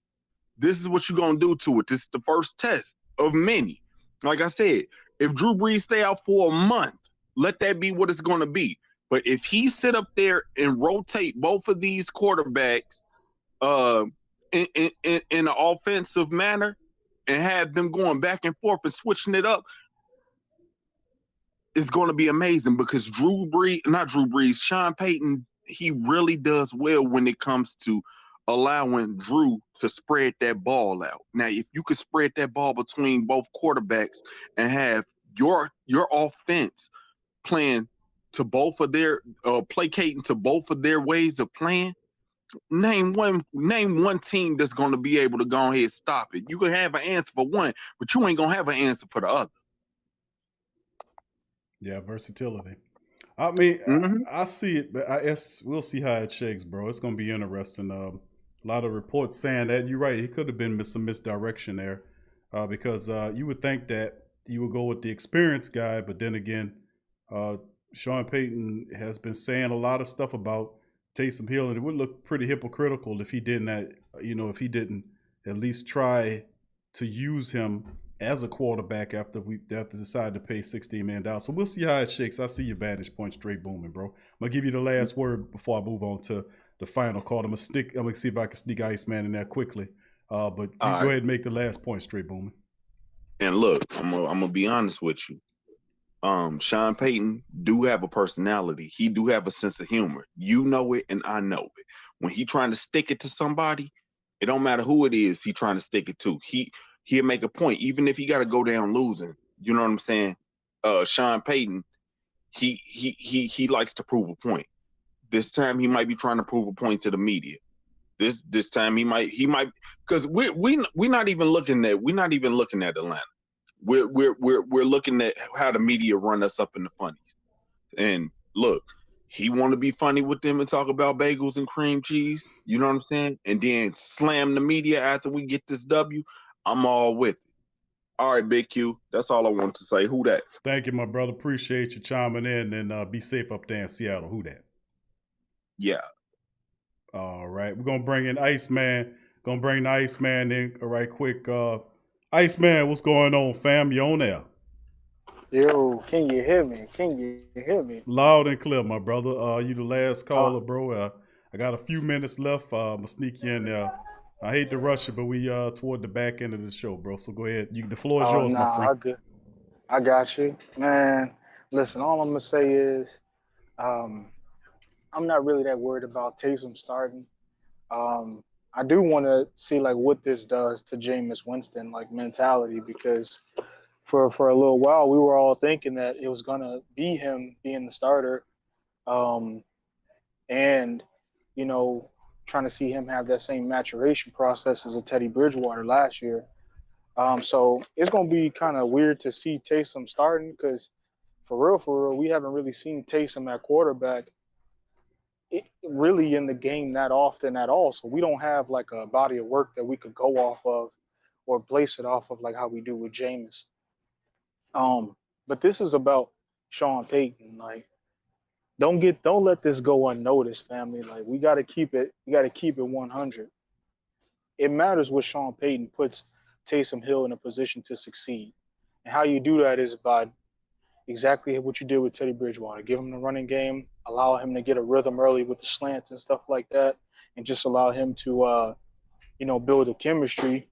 This is what you're going to do to it. This is the first test of many. Like I said, if Drew Brees stay out for a month, let that be what it's going to be. But if he sit up there and rotate both of these quarterbacks in an offensive manner and have them going back and forth and switching it up, it's going to be amazing because Sean Payton, he really does well when it comes to allowing Drew to spread that ball out. Now, if you could spread that ball between both quarterbacks and have your offense playing to both of their placating to both of their ways of playing, name one team that's going to be able to go ahead and stop it. You can have an answer for one, but you ain't going to have an answer for the other. Yeah, versatility. I see it, but we'll see how it shakes, bro. It's going to be interesting. A lot of reports saying that you're right. He could have been some misdirection there because you would think that you would go with the experienced guy, but then again, Sean Payton has been saying a lot of stuff about Taysom Hill, and it would look pretty hypocritical if he didn't, if he didn't at least try to use him as a quarterback after decided to pay $16 million. So we'll see how it shakes. I see your vantage point straight booming, bro. I'm gonna give you the last word before I move on to the final call. I'm gonna see if I can sneak Iceman in there quickly. But you go ahead and make the last point straight booming. And look, I'm gonna be honest with you. Sean Payton do have a personality. He do have a sense of humor. You know it, and I know it. When he trying to stick it to somebody, it don't matter who it is. He trying to stick it to. He'll make a point, even if he got to go down losing. You know what I'm saying? Sean Payton, he likes to prove a point. This time he might be trying to prove a point to the media. This time he might because we're not even looking at Atlanta. We're looking at how the media run us up in the funnies. And look, he want to be funny with them and talk about bagels and cream cheese. You know what I'm saying? And then slam the media after we get this W. I'm all with it. All right, Big Q. That's all I want to say. Who that? Thank you, my brother. Appreciate you chiming in, and be safe up there in Seattle. Who that? Yeah. All right. We're going to bring in Iceman. Going to bring the Iceman in right quick. Iceman, what's going on, fam? You on there? Yo, can you hear me? Can you hear me? Loud and clear, my brother. You the last caller, bro. I got a few minutes left. I'm going to sneak you in there. I hate to rush you, but we toward the back end of the show, bro. So go ahead. The floor is yours, my friend. I got you. Man, listen, all I'm going to say is I'm not really that worried about Taysom starting. I do want to see like what this does to Jameis Winston like mentality, because for a little while we were all thinking that it was gonna be him being the starter, and trying to see him have that same maturation process as a Teddy Bridgewater last year. So it's gonna be kind of weird to see Taysom starting, because for real, we haven't really seen Taysom at quarterback really in the game that often at all. So we don't have like a body of work that we could go off of or place it off of like how we do with Jameis. But this is about Sean Payton. Like, don't let this go unnoticed, family. Like, we gotta keep it 100. It matters what Sean Payton puts Taysom Hill in a position to succeed. And how you do that is by exactly what you did with Teddy Bridgewater. Give him the running game, allow him to get a rhythm early with the slants and stuff like that, and just allow him to, build a chemistry,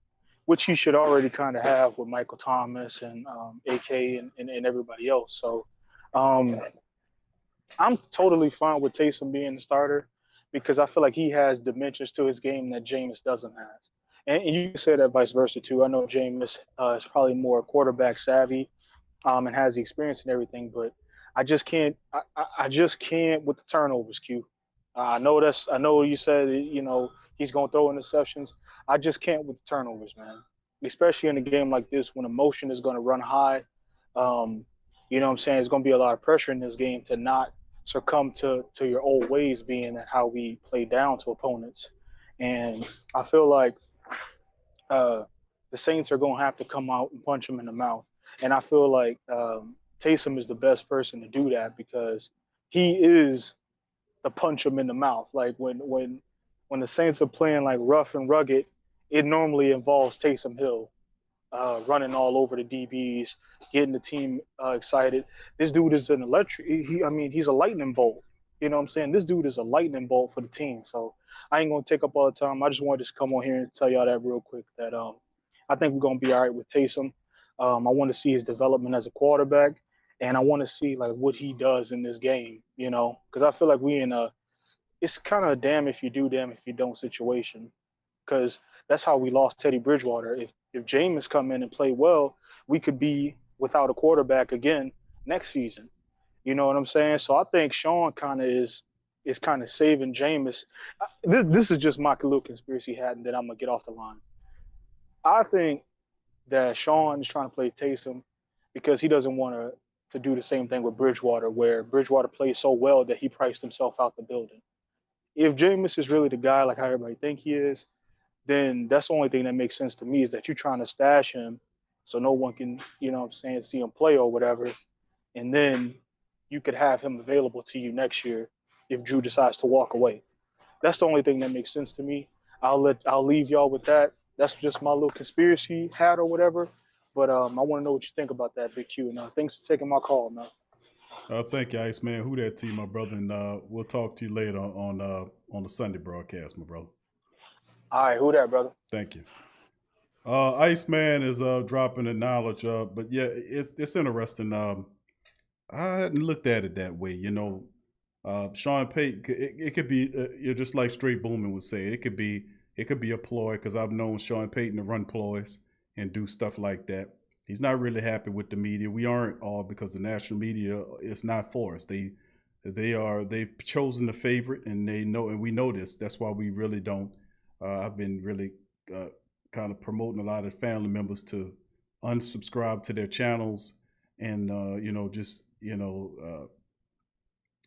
which he should already kind of have with Michael Thomas and AK and everybody else. So I'm totally fine with Taysom being the starter, because I feel like he has dimensions to his game that Jameis doesn't have. And you can say that vice versa too. I know Jameis is probably more quarterback savvy, and has the experience and everything, but I just can't. I just can't with the turnovers, Q. I know you said he's gonna throw interceptions. I just can't with the turnovers, man. Especially in a game like this when emotion is gonna run high. You know what I'm saying? There's gonna be a lot of pressure in this game to not succumb to your old ways, being that how we play down to opponents. And I feel like the Saints are gonna have to come out and punch him in the mouth. And I feel like Taysom is the best person to do that, because he is the punch him in the mouth. Like when the Saints are playing like rough and rugged, it normally involves Taysom Hill running all over the DBs, getting the team excited. This dude is an electric. He's a lightning bolt. You know what I'm saying? This dude is a lightning bolt for the team. So I ain't gonna take up all the time. I just wanted to come on here and tell y'all that real quick, that I think we're gonna be all right with Taysom. I want to see his development as a quarterback, and I want to see like what he does in this game. Because I feel like it's kind of a damn if you do, damn if you don't situation. Because that's how we lost Teddy Bridgewater. If Jameis come in and play well, we could be without a quarterback again next season. You know what I'm saying? So I think Sean kind of is kind of saving Jameis. This is just my little conspiracy hat, and then I'm gonna get off the line. I think that Sean is trying to play Taysom because he doesn't want to do the same thing with Bridgewater, where Bridgewater plays so well that he priced himself out the building. If Jameis is really the guy like how everybody think he is, then that's the only thing that makes sense to me, is that you're trying to stash him so no one can, see him play or whatever. And then you could have him available to you next year if Drew decides to walk away. That's the only thing that makes sense to me. I'll leave y'all with that. That's just my little conspiracy hat or whatever. But I want to know what you think about that, Big Q. Now, thanks for taking my call, man. Thank you, Iceman. Who that to you, my brother? And we'll talk to you later on the Sunday broadcast, my brother. All right, who that, brother? Thank you. Iceman is dropping the knowledge, but yeah, it's interesting. I hadn't looked at it that way, you know. Sean Payton, it could be just like Straight Boomin would say. It could be a ploy because I've known Sean Payton to run ploys and do stuff like that. He's not really happy with the media. We aren't all because the national media is not for us. They've chosen the favorite and they know, and we know this. That's why we really don't. I've been really kind of promoting a lot of family members to unsubscribe to their channels and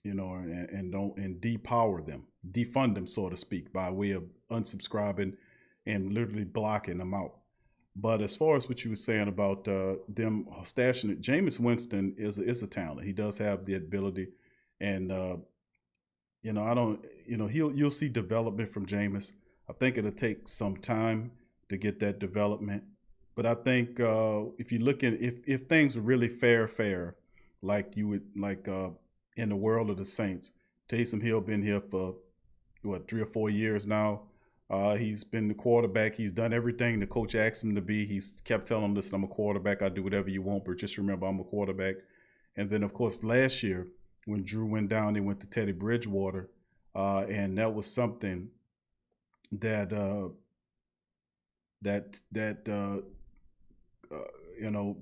and depower them, defund them, so to speak, by way of unsubscribing and literally blocking them out. But as far as what you were saying about them stashing it, Jameis Winston is a talent. He does have the ability, and you'll see development from Jameis. I think it'll take some time to get that development, but I think if you look at if things are really fair, like you would in the world of the Saints, Taysom Hill been here for 3 or 4 years now. He's been the quarterback. He's done everything the coach asked him to be. He's kept telling him, listen, I'm a quarterback. I do whatever you want, but just remember I'm a quarterback. And then, of course, last year when Drew went down, they went to Teddy Bridgewater. And that was something that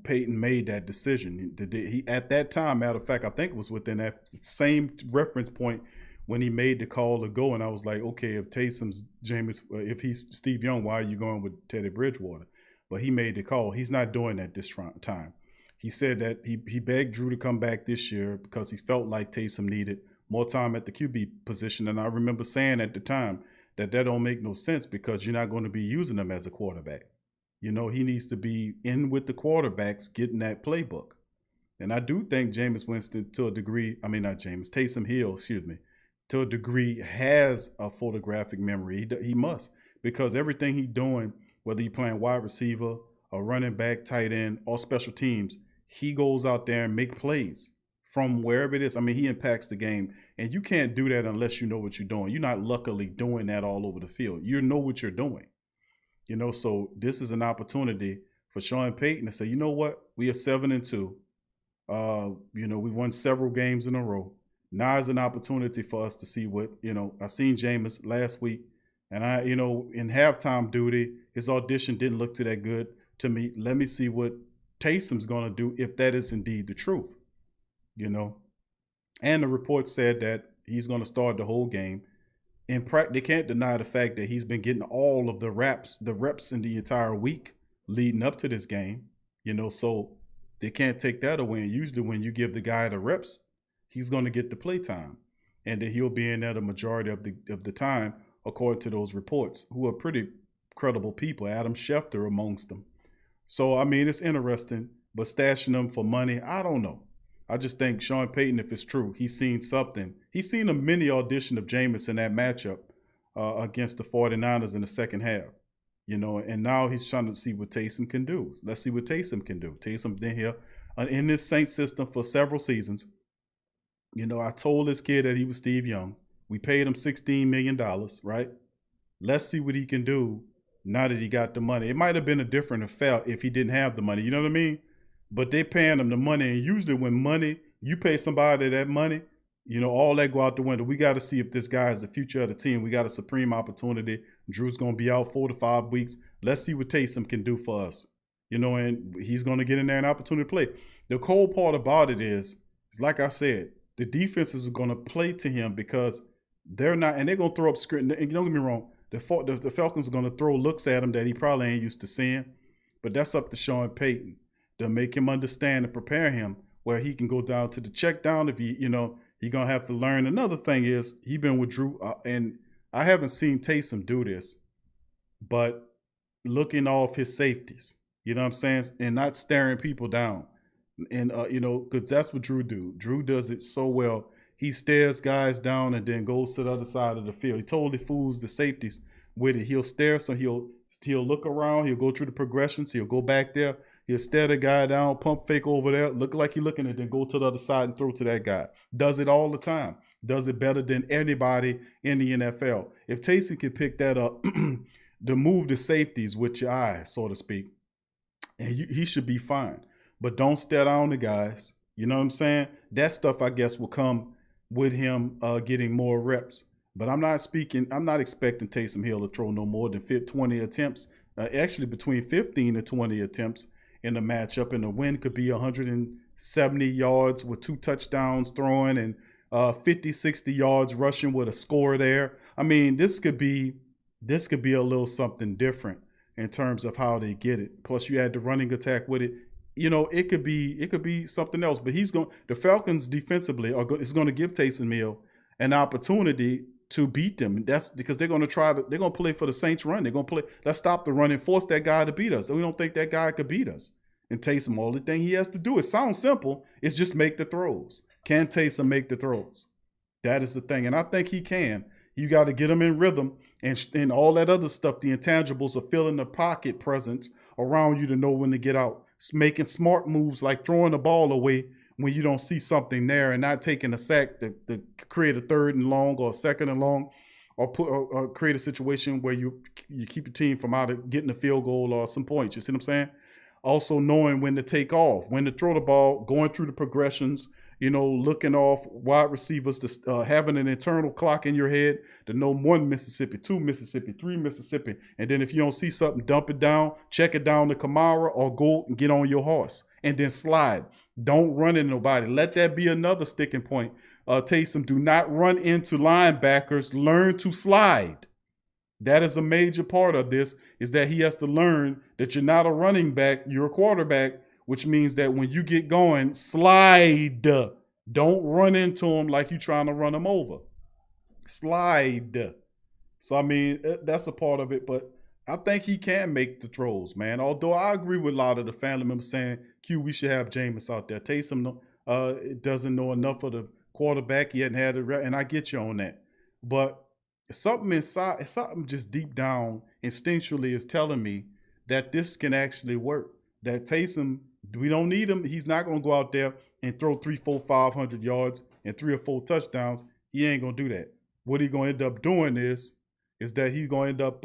Payton made that decision. He at that time, matter of fact, I think it was within that same reference point when he made the call to go, and I was like, okay, if Taysom's Jameis, if he's Steve Young, why are you going with Teddy Bridgewater? But he made the call. He's not doing that this time. He said that he begged Drew to come back this year because he felt like Taysom needed more time at the QB position. And I remember saying at the time that don't make no sense because you're not going to be using him as a quarterback. You know, he needs to be in with the quarterbacks getting that playbook. And I do think Jameis Winston, to a degree, Taysom Hill, to a degree, has a photographic memory. He must, because everything he's doing, whether he's playing wide receiver or running back, tight end, or special teams, he goes out there and make plays from wherever it is. I mean, he impacts the game, and you can't do that unless you know what you're doing. You're not luckily doing that all over the field. You know what you're doing. You know, so this is an opportunity for Sean Payton to say, you know what, we are 7-2. We won several games in a row. Now is an opportunity for us to see what, I seen Jameis last week, and in halftime duty, his audition didn't look too that good to me. Let me see what Taysom's going to do if that is indeed the truth, And the report said that he's going to start the whole game. In practice, they can't deny the fact that he's been getting all of the reps in the entire week leading up to this game, so they can't take that away. And usually when you give the guy the reps, he's going to get the play time, and that he'll be in there the majority of the time, according to those reports, who are pretty credible people, Adam Schefter amongst them. So, it's interesting, but stashing them for money, I don't know. I just think Sean Payton, if it's true, he's seen something. He's seen a mini audition of Jameis in that matchup against the 49ers in the second half, and now he's trying to see what Taysom can do. Let's see what Taysom can do. Taysom been here in this Saints system for several seasons. I told this kid that he was Steve Young. We paid him $16 million, right? Let's see what he can do now that he got the money. It might have been a different affair if he didn't have the money. You know what I mean? But they paying him the money, and usually when you pay somebody that money, all that go out the window. We got to see if this guy is the future of the team. We got a supreme opportunity. Drew's going to be out 4 to 5 weeks. Let's see what Taysom can do for us, and he's going to get in there an opportunity to play. The cold part about it is like I said, the defenses are going to play to him because they're not, and they're going to throw up screen. And don't get me wrong, the Falcons are going to throw looks at him that he probably ain't used to seeing, but that's up to Sean Payton to make him understand and prepare him where he can go down to the check down if he's going to have to learn. Another thing is he's been with Drew, and I haven't seen Taysom do this, but looking off his safeties, you know what I'm saying, and not staring people down. And, because that's what Drew do. Drew does it so well. he stares guys down and then goes to the other side of the field. He totally fools the safeties with it. He'll stare, so he'll look around, he'll go through the progressions, he'll go back there, he'll stare the guy down, pump fake over there, look like he's looking, and then go to the other side and throw to that guy. Does it all the time. Does it better than anybody in the NFL. If Taysom can pick that up, to move the safeties with your eye, so to speak, and he should be fine. But don't stare down the guys. You know what I'm saying? That stuff, I guess, will come with him getting more reps. But I'm not expecting Taysom Hill to throw no more than 20 attempts. Actually, between 15 to 20 attempts in the matchup. And the win could be 170 yards with 2 touchdowns throwing and 50, 60 yards rushing with a score there. I mean, this could be a little something different in terms of how they get it. Plus, you add the running attack with it. You know, it could be something else. But the Falcons defensively is going to give Taysom Hill an opportunity to beat them. That's because they're going to play for the Saints run. They're going to play, let's stop the run and force that guy to beat us. We don't think that guy could beat us. And Taysom, all the thing he has to do, it sounds simple, is just make the throws. Can Taysom make the throws? That is the thing. And I think he can. You got to get him in rhythm and all that other stuff, the intangibles of filling the pocket presence around you to know when to get out. Making smart moves like throwing the ball away when you don't see something there and not taking a sack to create a 3rd and long or a 2nd and long or create a situation where you keep your team from out of getting a field goal or some points. You see what I'm saying? Also knowing when to take off, when to throw the ball, going through the progressions, you know, looking off wide receivers, to having an internal clock in your head to know 1 Mississippi, 2 Mississippi, 3 Mississippi. And then if you don't see something, dump it down, check it down to Kamara or go and get on your horse and then slide. Don't run into nobody. Let that be another sticking point. Taysom, do not run into linebackers. Learn to slide. That is a major part of this, is that he has to learn that you're not a running back, you're a quarterback, which means that when you get going, slide. Don't run into him like you're trying to run him over. Slide. So, I mean, that's a part of it, but I think he can make the throws, man. Although I agree with a lot of the family members saying, Q, we should have Jameis out there. Taysom doesn't know enough of the quarterback. He hadn't had it, and I get you on that. But something inside, something just deep down instinctually is telling me that this can actually work. That Taysom, we don't need him. He's not going to go out there and throw 300, 400, 500 yards and 3 or 4 touchdowns. He ain't going to do that. What he's going to end up doing is that he's going to end up,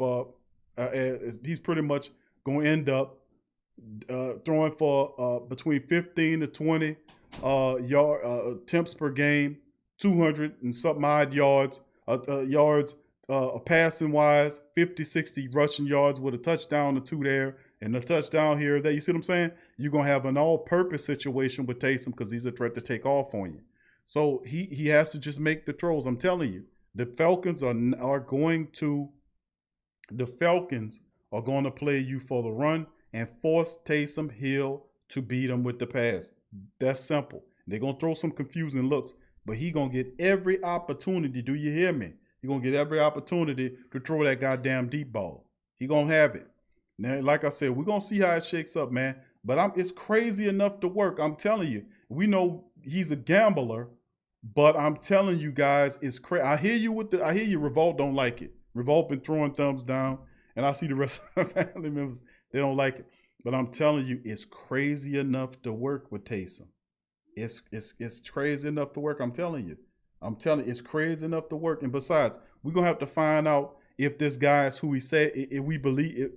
he's pretty much going to end up throwing for between 15 to 20 attempts per game, 200 and something odd yards, passing wise, 50, 60 rushing yards with a touchdown or 2 there and a touchdown here. There, you see what I'm saying? You're going to have an all-purpose situation with Taysom because he's a threat to take off on you. So he has to just make the throws. I'm telling you, the Falcons are going to play you for the run and force Taysom Hill to beat him with the pass. That's simple. They're going to throw some confusing looks, but he's going to get every opportunity. Do you hear me? He's going to get every opportunity to throw that goddamn deep ball. He's going to have it. Now, like I said, we're going to see how it shakes up, man. But it's crazy enough to work. I'm telling you. We know he's a gambler, but I'm telling you guys, it's crazy. I hear you, Revolt don't like it. Revolt been throwing thumbs down, and I see the rest of the family members, they don't like it. But I'm telling you, it's crazy enough to work with Taysom. It's crazy enough to work. I'm telling you, it's crazy enough to work. And besides, we're gonna have to find out if this guy is who he said,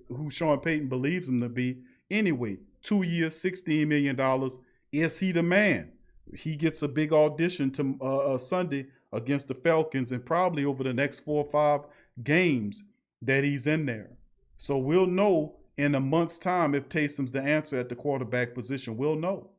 who Sean Payton believes him to be. Anyway, 2 years, $16 million. Is he the man? He gets a big audition to Sunday against the Falcons, and probably over the next 4 or 5 games that he's in there. So we'll know in a month's time if Taysom's the answer at the quarterback position. We'll know.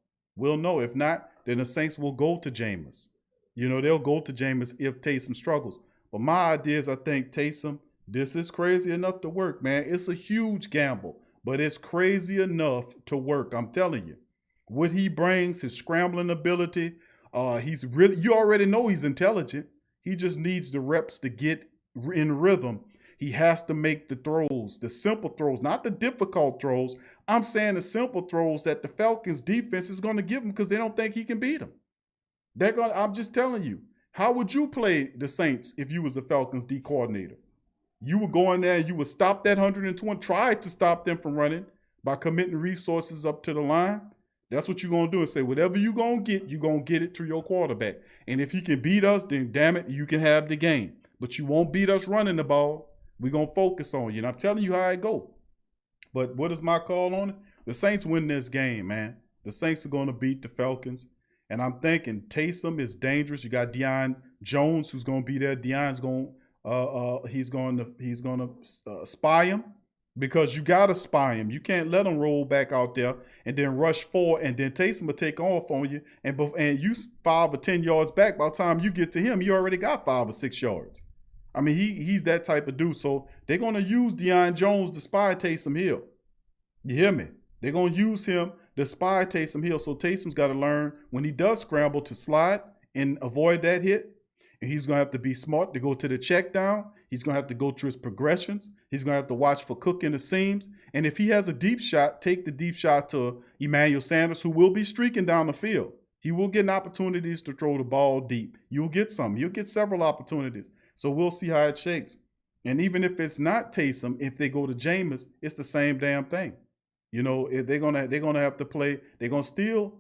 If not, then the Saints will go to Jameis. You know, they'll go to Jameis if Taysom struggles. But my idea is, I think Taysom, this is crazy enough to work, man. It's a huge gamble, but it's crazy enough to work. I'm telling you. What he brings, his scrambling ability, you already know he's intelligent. He just needs the reps to get in rhythm. He has to make the throws, the simple throws, not the difficult throws. I'm saying the simple throws that the Falcons defense is going to give him because they don't think he can beat him. I'm just telling you, How would you play the Saints if you was the Falcons D coordinator? You would go in there and you would stop that 120, try to stop them from running by committing resources up to the line. That's what you're going to do and say, whatever you're going to get, you're going to get it to your quarterback. And if he can beat us, then damn it, you can have the game. But you won't beat us running the ball. We're going to focus on you. And I'm telling you how it go. But what is my call on it? The Saints win this game, man. The Saints are going to beat the Falcons. And I'm thinking Taysom is dangerous. You got Deion Jones who's going to be there. Deion's going he's going to spy him, because you got to spy him. You can't let him roll back out there and then rush forward, and then Taysom will take off on you, and you 5 or 10 yards back. By the time you get to him, you already got 5 or 6 yards. I mean, he's that type of dude. So they're going to use Deion Jones to spy Taysom Hill. You hear me? They're going to use him to spy Taysom Hill. So Taysom's got to learn when he does scramble to slide and avoid that hit. And he's going to have to be smart to go to the check down. He's going to have to go through his progressions. He's going to have to watch for Cook in the seams. And if he has a deep shot, take the deep shot to Emmanuel Sanders, who will be streaking down the field. He will get opportunities to throw the ball deep. You'll get some. You'll get several opportunities. So we'll see how it shakes. And even if it's not Taysom, if they go to Jameis, it's the same damn thing. You know, if they're gonna have to play. They're gonna still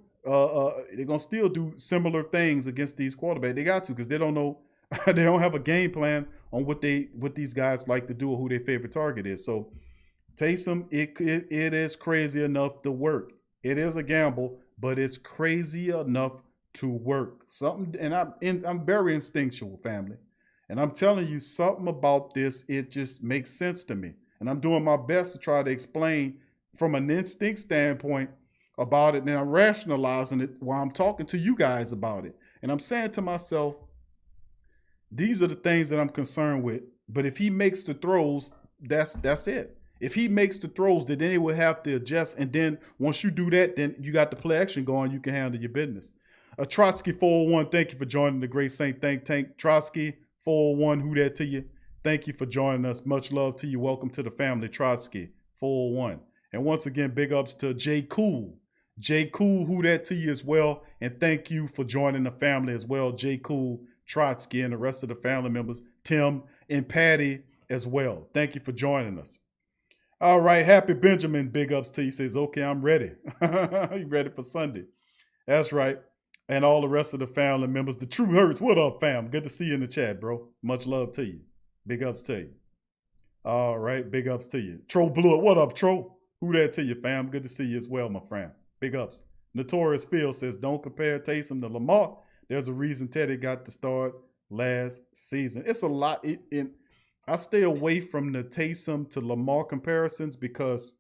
do similar things against these quarterbacks. They got to, because they don't know. They don't have a game plan on what these guys like to do or who their favorite target is. So Taysom, it is crazy enough to work. It is a gamble, but it's crazy enough to work. I'm very instinctual, family. And I'm telling you something about this, it just makes sense to me. And I'm doing my best to try to explain from an instinct standpoint about it. And I'm rationalizing it while I'm talking to you guys about it. And I'm saying to myself, these are the things that I'm concerned with. But if he makes the throws, that's it. If he makes the throws, then they will have to adjust. And then once you do that, then you got the play action going. You can handle your business. Trotsky 401, thank you for joining the Great Saint Think Tank. Trotsky 401, who that to you? Thank you for joining us. Much love to you. Welcome to the family, Trotsky 401. And once again, big ups to J. Cool. J. Cool, who that to you as well. And thank you for joining the family as well, J. Cool, Trotsky, and the rest of the family members, Tim and Patty as well. Thank you for joining us. All right, Happy Benjamin, big ups to you. He says, okay, I'm ready. You ready for Sunday? That's right. And all the rest of the family members. The True Hurts, what up, fam? Good to see you in the chat, bro. Much love to you. Big ups to you. All right, big ups to you. Tro Blue, what up, Tro? Who that to you, fam? Good to see you as well, my friend. Big ups. Notorious Phil says, don't compare Taysom to Lamar. There's a reason Teddy got to start last season. It's a lot. I stay away from the Taysom to Lamar comparisons because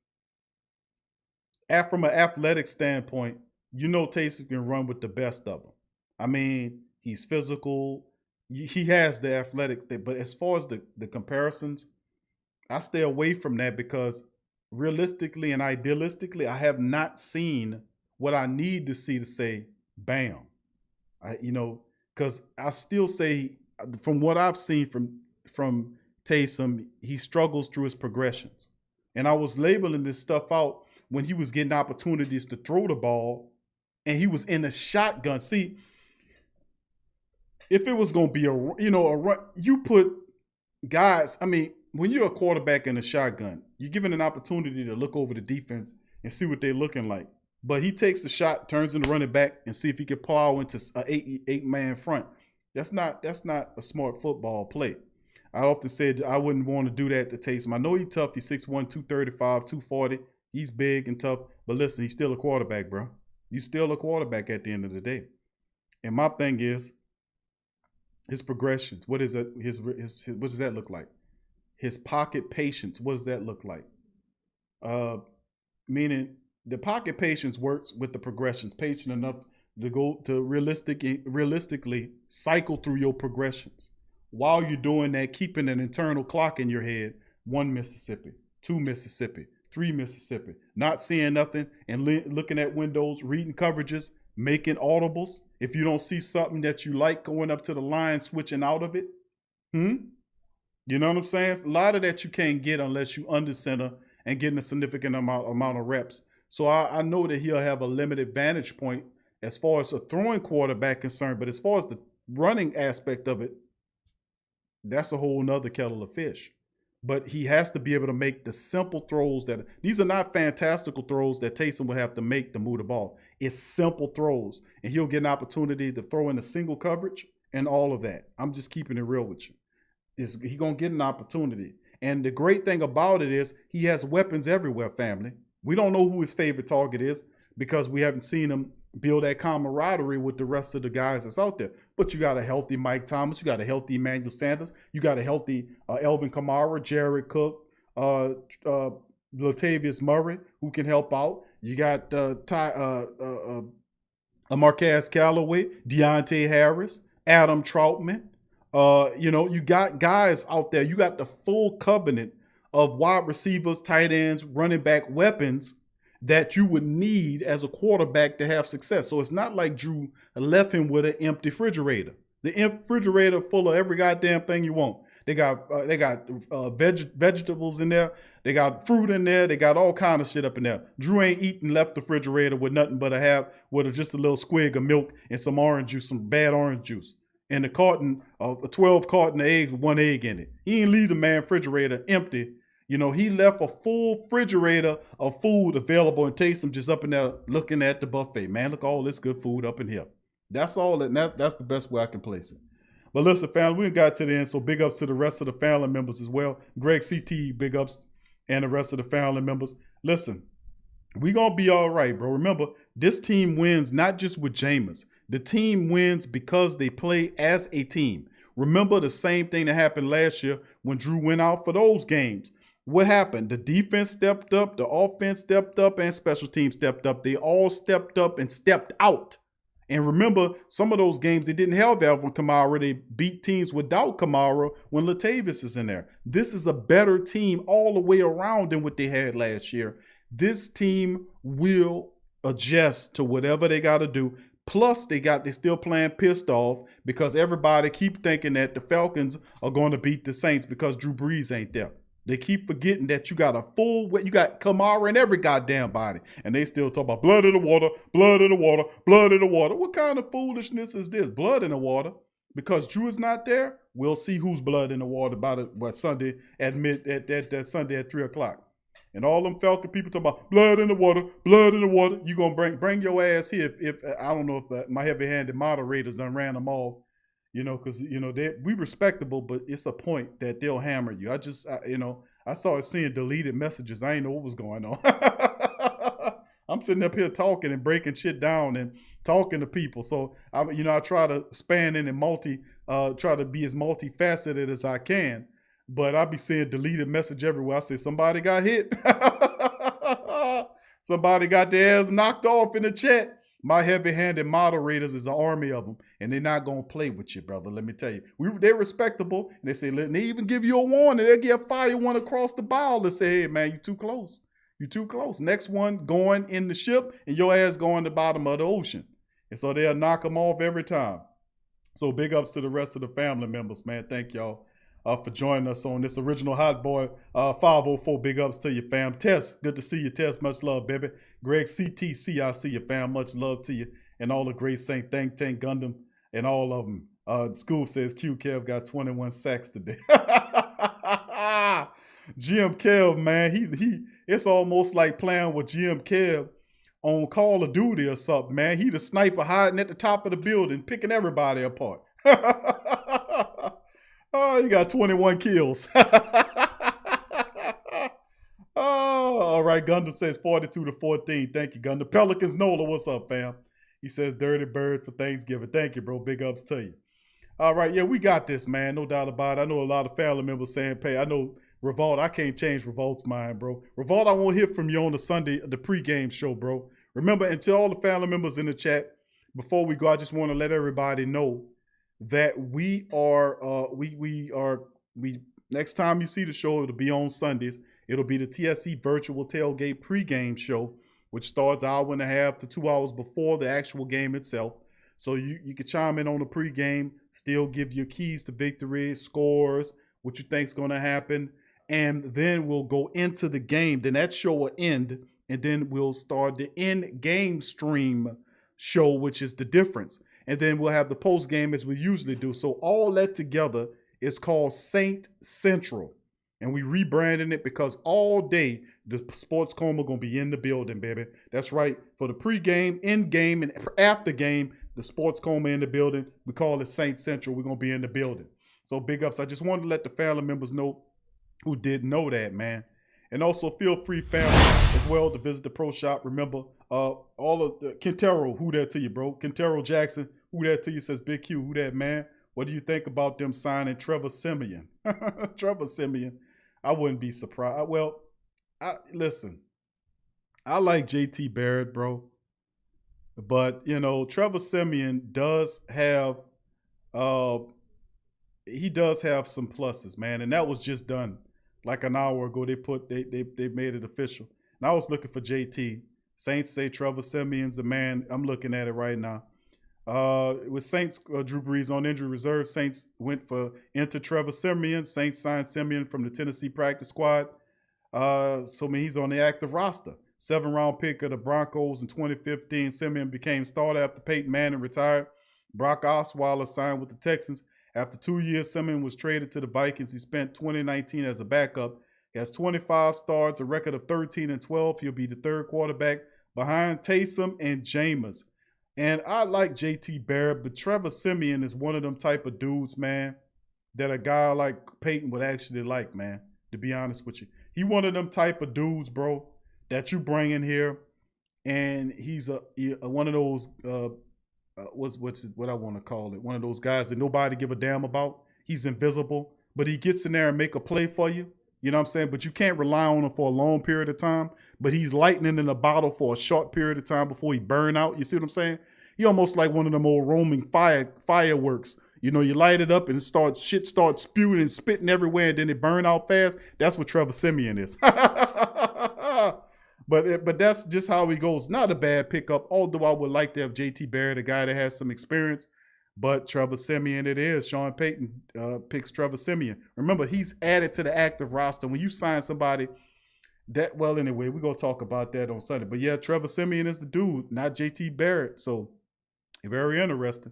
from an athletic standpoint, you know Taysom can run with the best of them. I mean, he's physical. He has the athletics. But as far as the comparisons, I stay away from that because realistically and idealistically, I have not seen what I need to see to say, bam. Because I still say, from what I've seen from Taysom, he struggles through his progressions. And I was labeling this stuff out when he was getting opportunities to throw the ball and he was in a shotgun. See, if it was going to be a run, you put guys, I mean, when you're a quarterback in a shotgun, you're given an opportunity to look over the defense and see what they're looking like. But he takes the shot, turns into running back, and see if he can plow into an eight-man front. That's not a smart football play. I often said I wouldn't want to do that to Taysom. I know he's tough. He's 6'1", 235, 240. He's big and tough. But listen, he's still a quarterback, bro. You're still a quarterback at the end of the day. And my thing is his progressions. What is it? What does that look like? His pocket patience. What does that look like? Meaning the pocket patience works with the progressions. Patient enough to go to realistically cycle through your progressions. While you're doing that, keeping an internal clock in your head, 1 Mississippi, 2 Mississippi, 3 Mississippi, not seeing nothing and looking at windows, reading coverages, making audibles. If you don't see something that you like, going up to the line, switching out of it. You know what I'm saying? A lot of that you can't get unless you under center and getting a significant amount of reps. So I know that he'll have a limited vantage point as far as a throwing quarterback concerned, but as far as running aspect of it, that's a whole nother kettle of fish. But he has to be able to make the simple throws that these are not fantastical throws that Taysom would have to make to move the ball. It's simple throws, and he'll get an opportunity to throw in a single coverage and all of that. I'm just keeping it real with you. He's gonna get an opportunity, and the great thing about it is he has weapons everywhere. Family, we don't know who his favorite target is because we haven't seen him build that camaraderie with the rest of the guys that's out there. But you got a healthy Mike Thomas, you got a healthy Emmanuel Sanders, you got a healthy Elvin Kamara, Jared Cook, Latavius Murray, who can help out. You got Marquez Callaway, Deontay Harris, Adam Troutman. You got guys out there. You got the full covenant of wide receivers, tight ends, running back weapons that you would need as a quarterback to have success. So it's not like Drew left him with an empty refrigerator. The refrigerator full of every goddamn thing you want. They got vegetables in there. They got fruit in there. They got all kind of shit up in there. Drew ain't eating left the refrigerator with nothing but just a little squig of milk and some orange juice, some bad orange juice. And a 12 carton of eggs with one egg in it. He ain't leave the man refrigerator empty. He left a full refrigerator of food available, and Taysom just up in there looking at the buffet. Man, look, all this good food up in here. That's all. That's the best way I can place it. But listen, family, we got to the end, so big ups to the rest of the family members as well. Greg CT, big ups, and the rest of the family members. Listen, we going to be all right, bro. Remember, this team wins not just with Jameis. The team wins because they play as a team. Remember the same thing that happened last year when Drew went out for those games. What happened? The defense stepped up, the offense stepped up, and special teams stepped up. They all stepped up and stepped out. And remember, some of those games, they didn't have Alvin Kamara. They beat teams without Kamara when Latavius is in there. This is a better team all the way around than what they had last year. This team will adjust to whatever they got to do. Plus, they still playing pissed off because everybody keep thinking that the Falcons are going to beat the Saints because Drew Brees ain't there. They keep forgetting that you got you got Kamara in every goddamn body. And they still talk about blood in the water, blood in the water, blood in the water. What kind of foolishness is this? Blood in the water? Because Drew is not there, we'll see who's blood in the water Sunday at Sunday at 3 o'clock. And all them Falcon people talk about blood in the water, blood in the water. You gonna bring your ass here if I don't know if my heavy-handed moderators done ran them off. Because we respectable, but it's a point that they'll hammer you. I started seeing deleted messages. I didn't know what was going on. I'm sitting up here talking and breaking shit down and talking to people. So I try to span in and try to be as multifaceted as I can. But I be seeing deleted message everywhere. I say somebody got hit. Somebody got their ass knocked off in the chat. My heavy-handed moderators is an army of them, and they're not going to play with you, brother. Let me tell you. They're respectable, and they say, they even give you a warning. They'll give fire one across the bow and say, hey, man, you too close. You too close. Next one going in the ship, and your ass going to the bottom of the ocean. And so they'll knock them off every time. So big ups to the rest of the family members, man. Thank y'all for joining us on this original Hot Boy 504. Big ups to you, fam. Tess, good to see you, Tess. Much love, baby. Greg CTC, I see you, fam. Much love to you. And all the great Saint Think Tank Gundam and all of them. School says Q Kev got 21 sacks today. Jim Kev, man, he it's almost like playing with Jim Kev on Call of Duty or something, man. He the sniper hiding at the top of the building, picking everybody apart. Oh, you got 21 kills. Oh, all right. Gundam says 42-14. Thank you, Gundam. Pelicans Nola, what's up, fam? He says Dirty Bird for Thanksgiving. Thank you, bro. Big ups to you. All right. Yeah, we got this, man. No doubt about it. I know a lot of family members saying, I know Revolt. I can't change Revolt's mind, bro. Revolt, I won't hear from you on the Sunday, the pregame show, bro. Remember, and to all the family members in the chat, before we go, I just want to let everybody know that we next time you see the show, it'll be on Sundays. It'll be the TSC Virtual Tailgate pregame show, which starts an hour and a half to 2 hours before the actual game itself. So you can chime in on the pregame, still give your keys to victory, scores, what you think's going to happen, and then we'll go into the game. Then that show will end, and then we'll start the in-game stream show, which is the difference. And then we'll have the post game as we usually do. So all that together is called Saint Central. And we rebranding it because all day the Sports Coma going to be in the building, baby. That's right. For the pregame, in-game, and after game, the Sports Coma in the building. We call it Saint Central. We're going to be in the building. So big ups. I just wanted to let the family members know who didn't know that, man. And also feel free, family, as well, to visit the Pro Shop. Remember, all of the Quintero, who that to you, bro? Quintero Jackson, who that to you, says Big Q, who that, man? What do you think about them signing Trevor Siemian? Trevor Siemian. I wouldn't be surprised. Well, listen, I like JT Barrett, bro. But, you know, Trevor Siemian does have, he does have some pluses, man. And that was just done like an hour ago. They made it official. And I was looking for JT. Saints say Trevor Siemian's the man. I'm looking at it right now. With Saints, Drew Brees on injury reserve, Saints went for enter Trevor Siemian. Saints signed Siemian from the Tennessee practice squad. So I mean, he's on the active roster. 7th-round pick of the Broncos in 2015. Siemian became starter after Peyton Manning retired. Brock Osweiler signed with the Texans. After 2 years, Siemian was traded to the Vikings. He spent 2019 as a backup. He has 25 starts, a record of 13-12. He'll be the third quarterback behind Taysom and Jameis. And I like JT Barrett, but Trevor Siemian is one of them type of dudes, man, that a guy like Payton would actually like, man, to be honest with you. He one of them type of dudes, bro, that you bring in here, and he's one of those, what I want to call it, one of those guys that nobody give a damn about. He's invisible, but he gets in there and make a play for you. You know what I'm saying? But you can't rely on him for a long period of time. But he's lightning in a bottle for a short period of time before he burn out. You see what I'm saying? He almost like one of them old roaming fireworks. You know, you light it up and shit starts spewing and spitting everywhere, and then it burn out fast. That's what Trevor Siemian is. But that's just how he goes. Not a bad pickup, although I would like to have JT Barrett, a guy that has some experience. But Trevor Siemian it is. Sean Payton picks Trevor Siemian. Remember, he's added to the active roster. When you sign somebody that, well, anyway, we're going to talk about that on Sunday. But yeah, Trevor Siemian is the dude, not JT Barrett. So very interesting.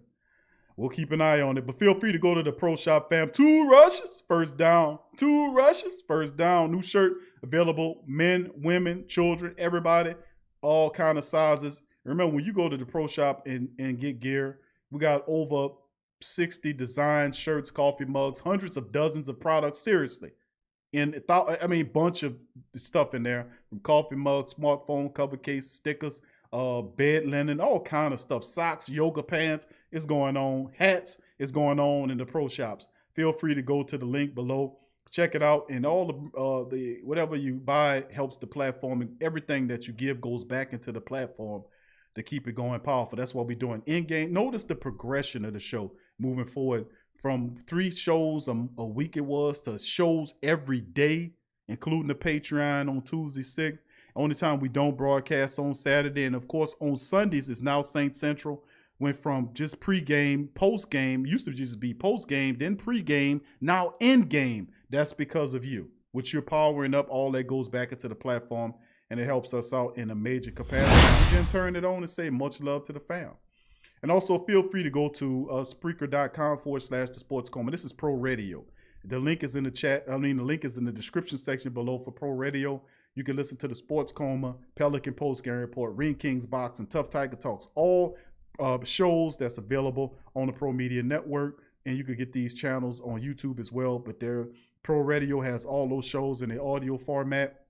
We'll keep an eye on it. But feel free to go to the Pro Shop, fam. 2 rushes, first down. 2 rushes, first down. New shirt available. Men, women, children, everybody, all kind of sizes. Remember, when you go to the Pro Shop and get gear, we got over 60 design shirts, coffee mugs, hundreds of dozens of products. Seriously. And bunch of stuff in there, from coffee mugs, smartphone cover case, stickers, bed linen, all kind of stuff. Socks, yoga pants is going on. Hats is going on in the Pro Shops. Feel free to go to the link below. Check it out. And all the whatever you buy helps the platform. And everything that you give goes back into the platform to keep it going powerful. That's what we're doing in-game. Notice the progression of the show moving forward from 3 shows a week it was to shows every day, including the Patreon on Tuesday 6. Only time we don't broadcast on Saturday. And of course, on Sundays is now Saint Central. Went from just pregame, postgame, used to just be postgame, then pregame, now in-game. That's because of you. Which you're powering up, all that goes back into the platform, and it helps us out in a major capacity. You can turn it on and say much love to the fam. And also feel free to go to Spreaker.com/The Sports Coma. This is Pro Radio. The link is in the chat. The link is in the description section below for Pro Radio. You can listen to the Sports Coma, Pelican Post Game Report, Ring Kings Box, and Tough Tiger Talks. All shows that's available on the Pro Media Network. And you can get these channels on YouTube as well. But Pro Radio has all those shows in the audio format,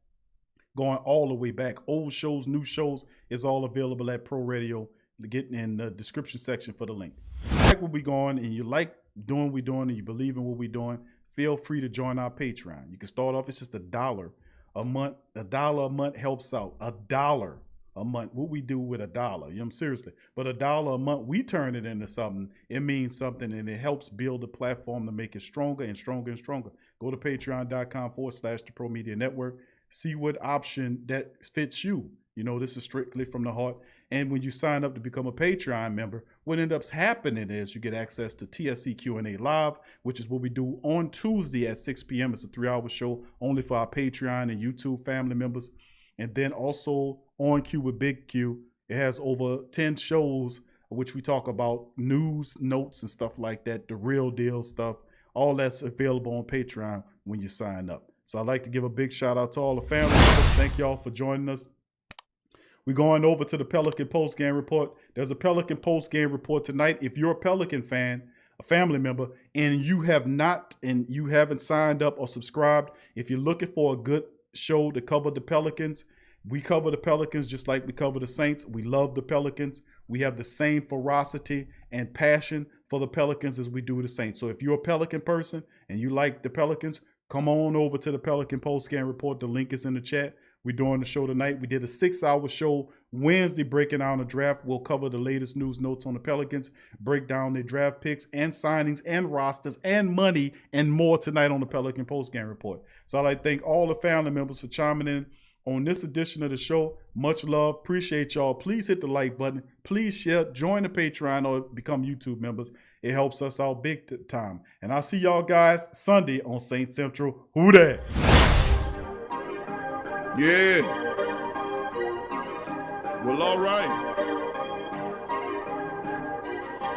going all the way back. Old shows, new shows is all available at Pro Radio. Get in the description section for the link. If you like what we're going and you like doing what we're doing and you believe in what we're doing, feel free to join our Patreon. You can start off, it's just $1 a month. $1 a month helps out. $1 a month. What we do with $1, you know, seriously. But $1 a month, we turn it into something. It means something, and it helps build the platform to make it stronger and stronger and stronger. Go to patreon.com/the Pro Media Network. See what option that fits you. You know, this is strictly from the heart. And when you sign up to become a Patreon member, what ends up happening is you get access to TSC Q&A Live, which is what we do on Tuesday at 6 p.m. It's a 3-hour show only for our Patreon and YouTube family members. And then also On Q with Big Q. It has over 10 shows which we talk about news, notes, and stuff like that, the real deal stuff. All that's available on Patreon when you sign up. So I'd like to give a big shout out to all the family members. Thank y'all for joining us. We're going over to the Pelican post-game report. There's a Pelican post-game report tonight. If you're a Pelican fan, a family member, and you haven't signed up or subscribed, if you're looking for a good show to cover the Pelicans, we cover the Pelicans just like we cover the Saints. We love the Pelicans. We have the same ferocity and passion for the Pelicans as we do the Saints. So if you're a Pelican person and you like the Pelicans, come on over to the Pelican post-game report. The link is in the chat. We're doing the show tonight. We did a 6-hour show Wednesday breaking down the draft. We'll cover the latest news notes on the Pelicans, break down their draft picks and signings and rosters and money and more tonight on the Pelican post-game report. So I'd like to thank all the family members for chiming in on this edition of the show. Much love. Appreciate y'all. Please hit the like button. Please share. Join the Patreon or become YouTube members. It helps us out big time. And I'll see y'all guys Sunday on Saint Central. Who dat? Yeah. Well, all right.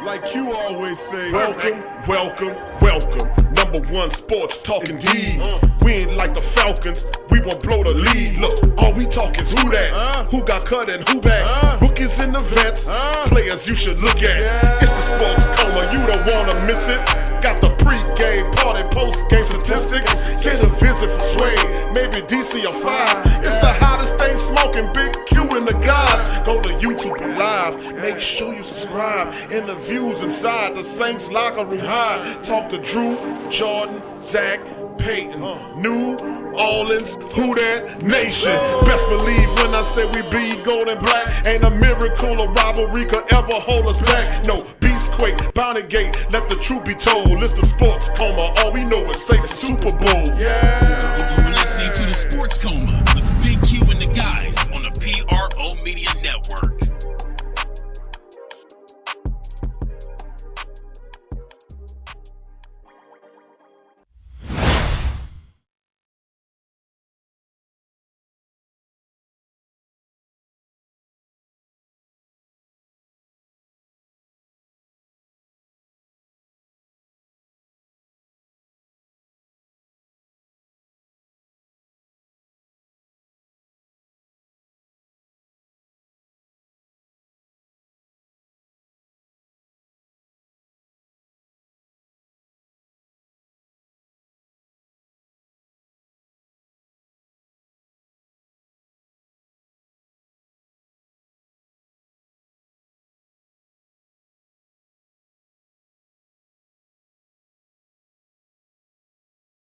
Like you always say, welcome, welcome, welcome. #1 sports talking D. We ain't like the Falcons. We won't blow the lead. Look, all we talk is who that? Who got cut and who back? Rookies and the vets. Players you should look at. It's the sports coma. You don't wanna miss it. Got the pre-game party, post-game statistics. Get a visit from Sway, maybe DC or 5. It's the hottest thing smoking, Big Q and the guys. Go to YouTube Live, make sure you subscribe. Interviews inside the Saints locker room high. Talk to Drew, Jordan, Zach, Payton, New Orleans, who that nation? Best believe when I say we bleed gold and black. Ain't a miracle or rivalry could ever hold us back. No, Beastquake, Bounty Gate, let the truth be told. It's the sports coma, all we know is say Super Bowl.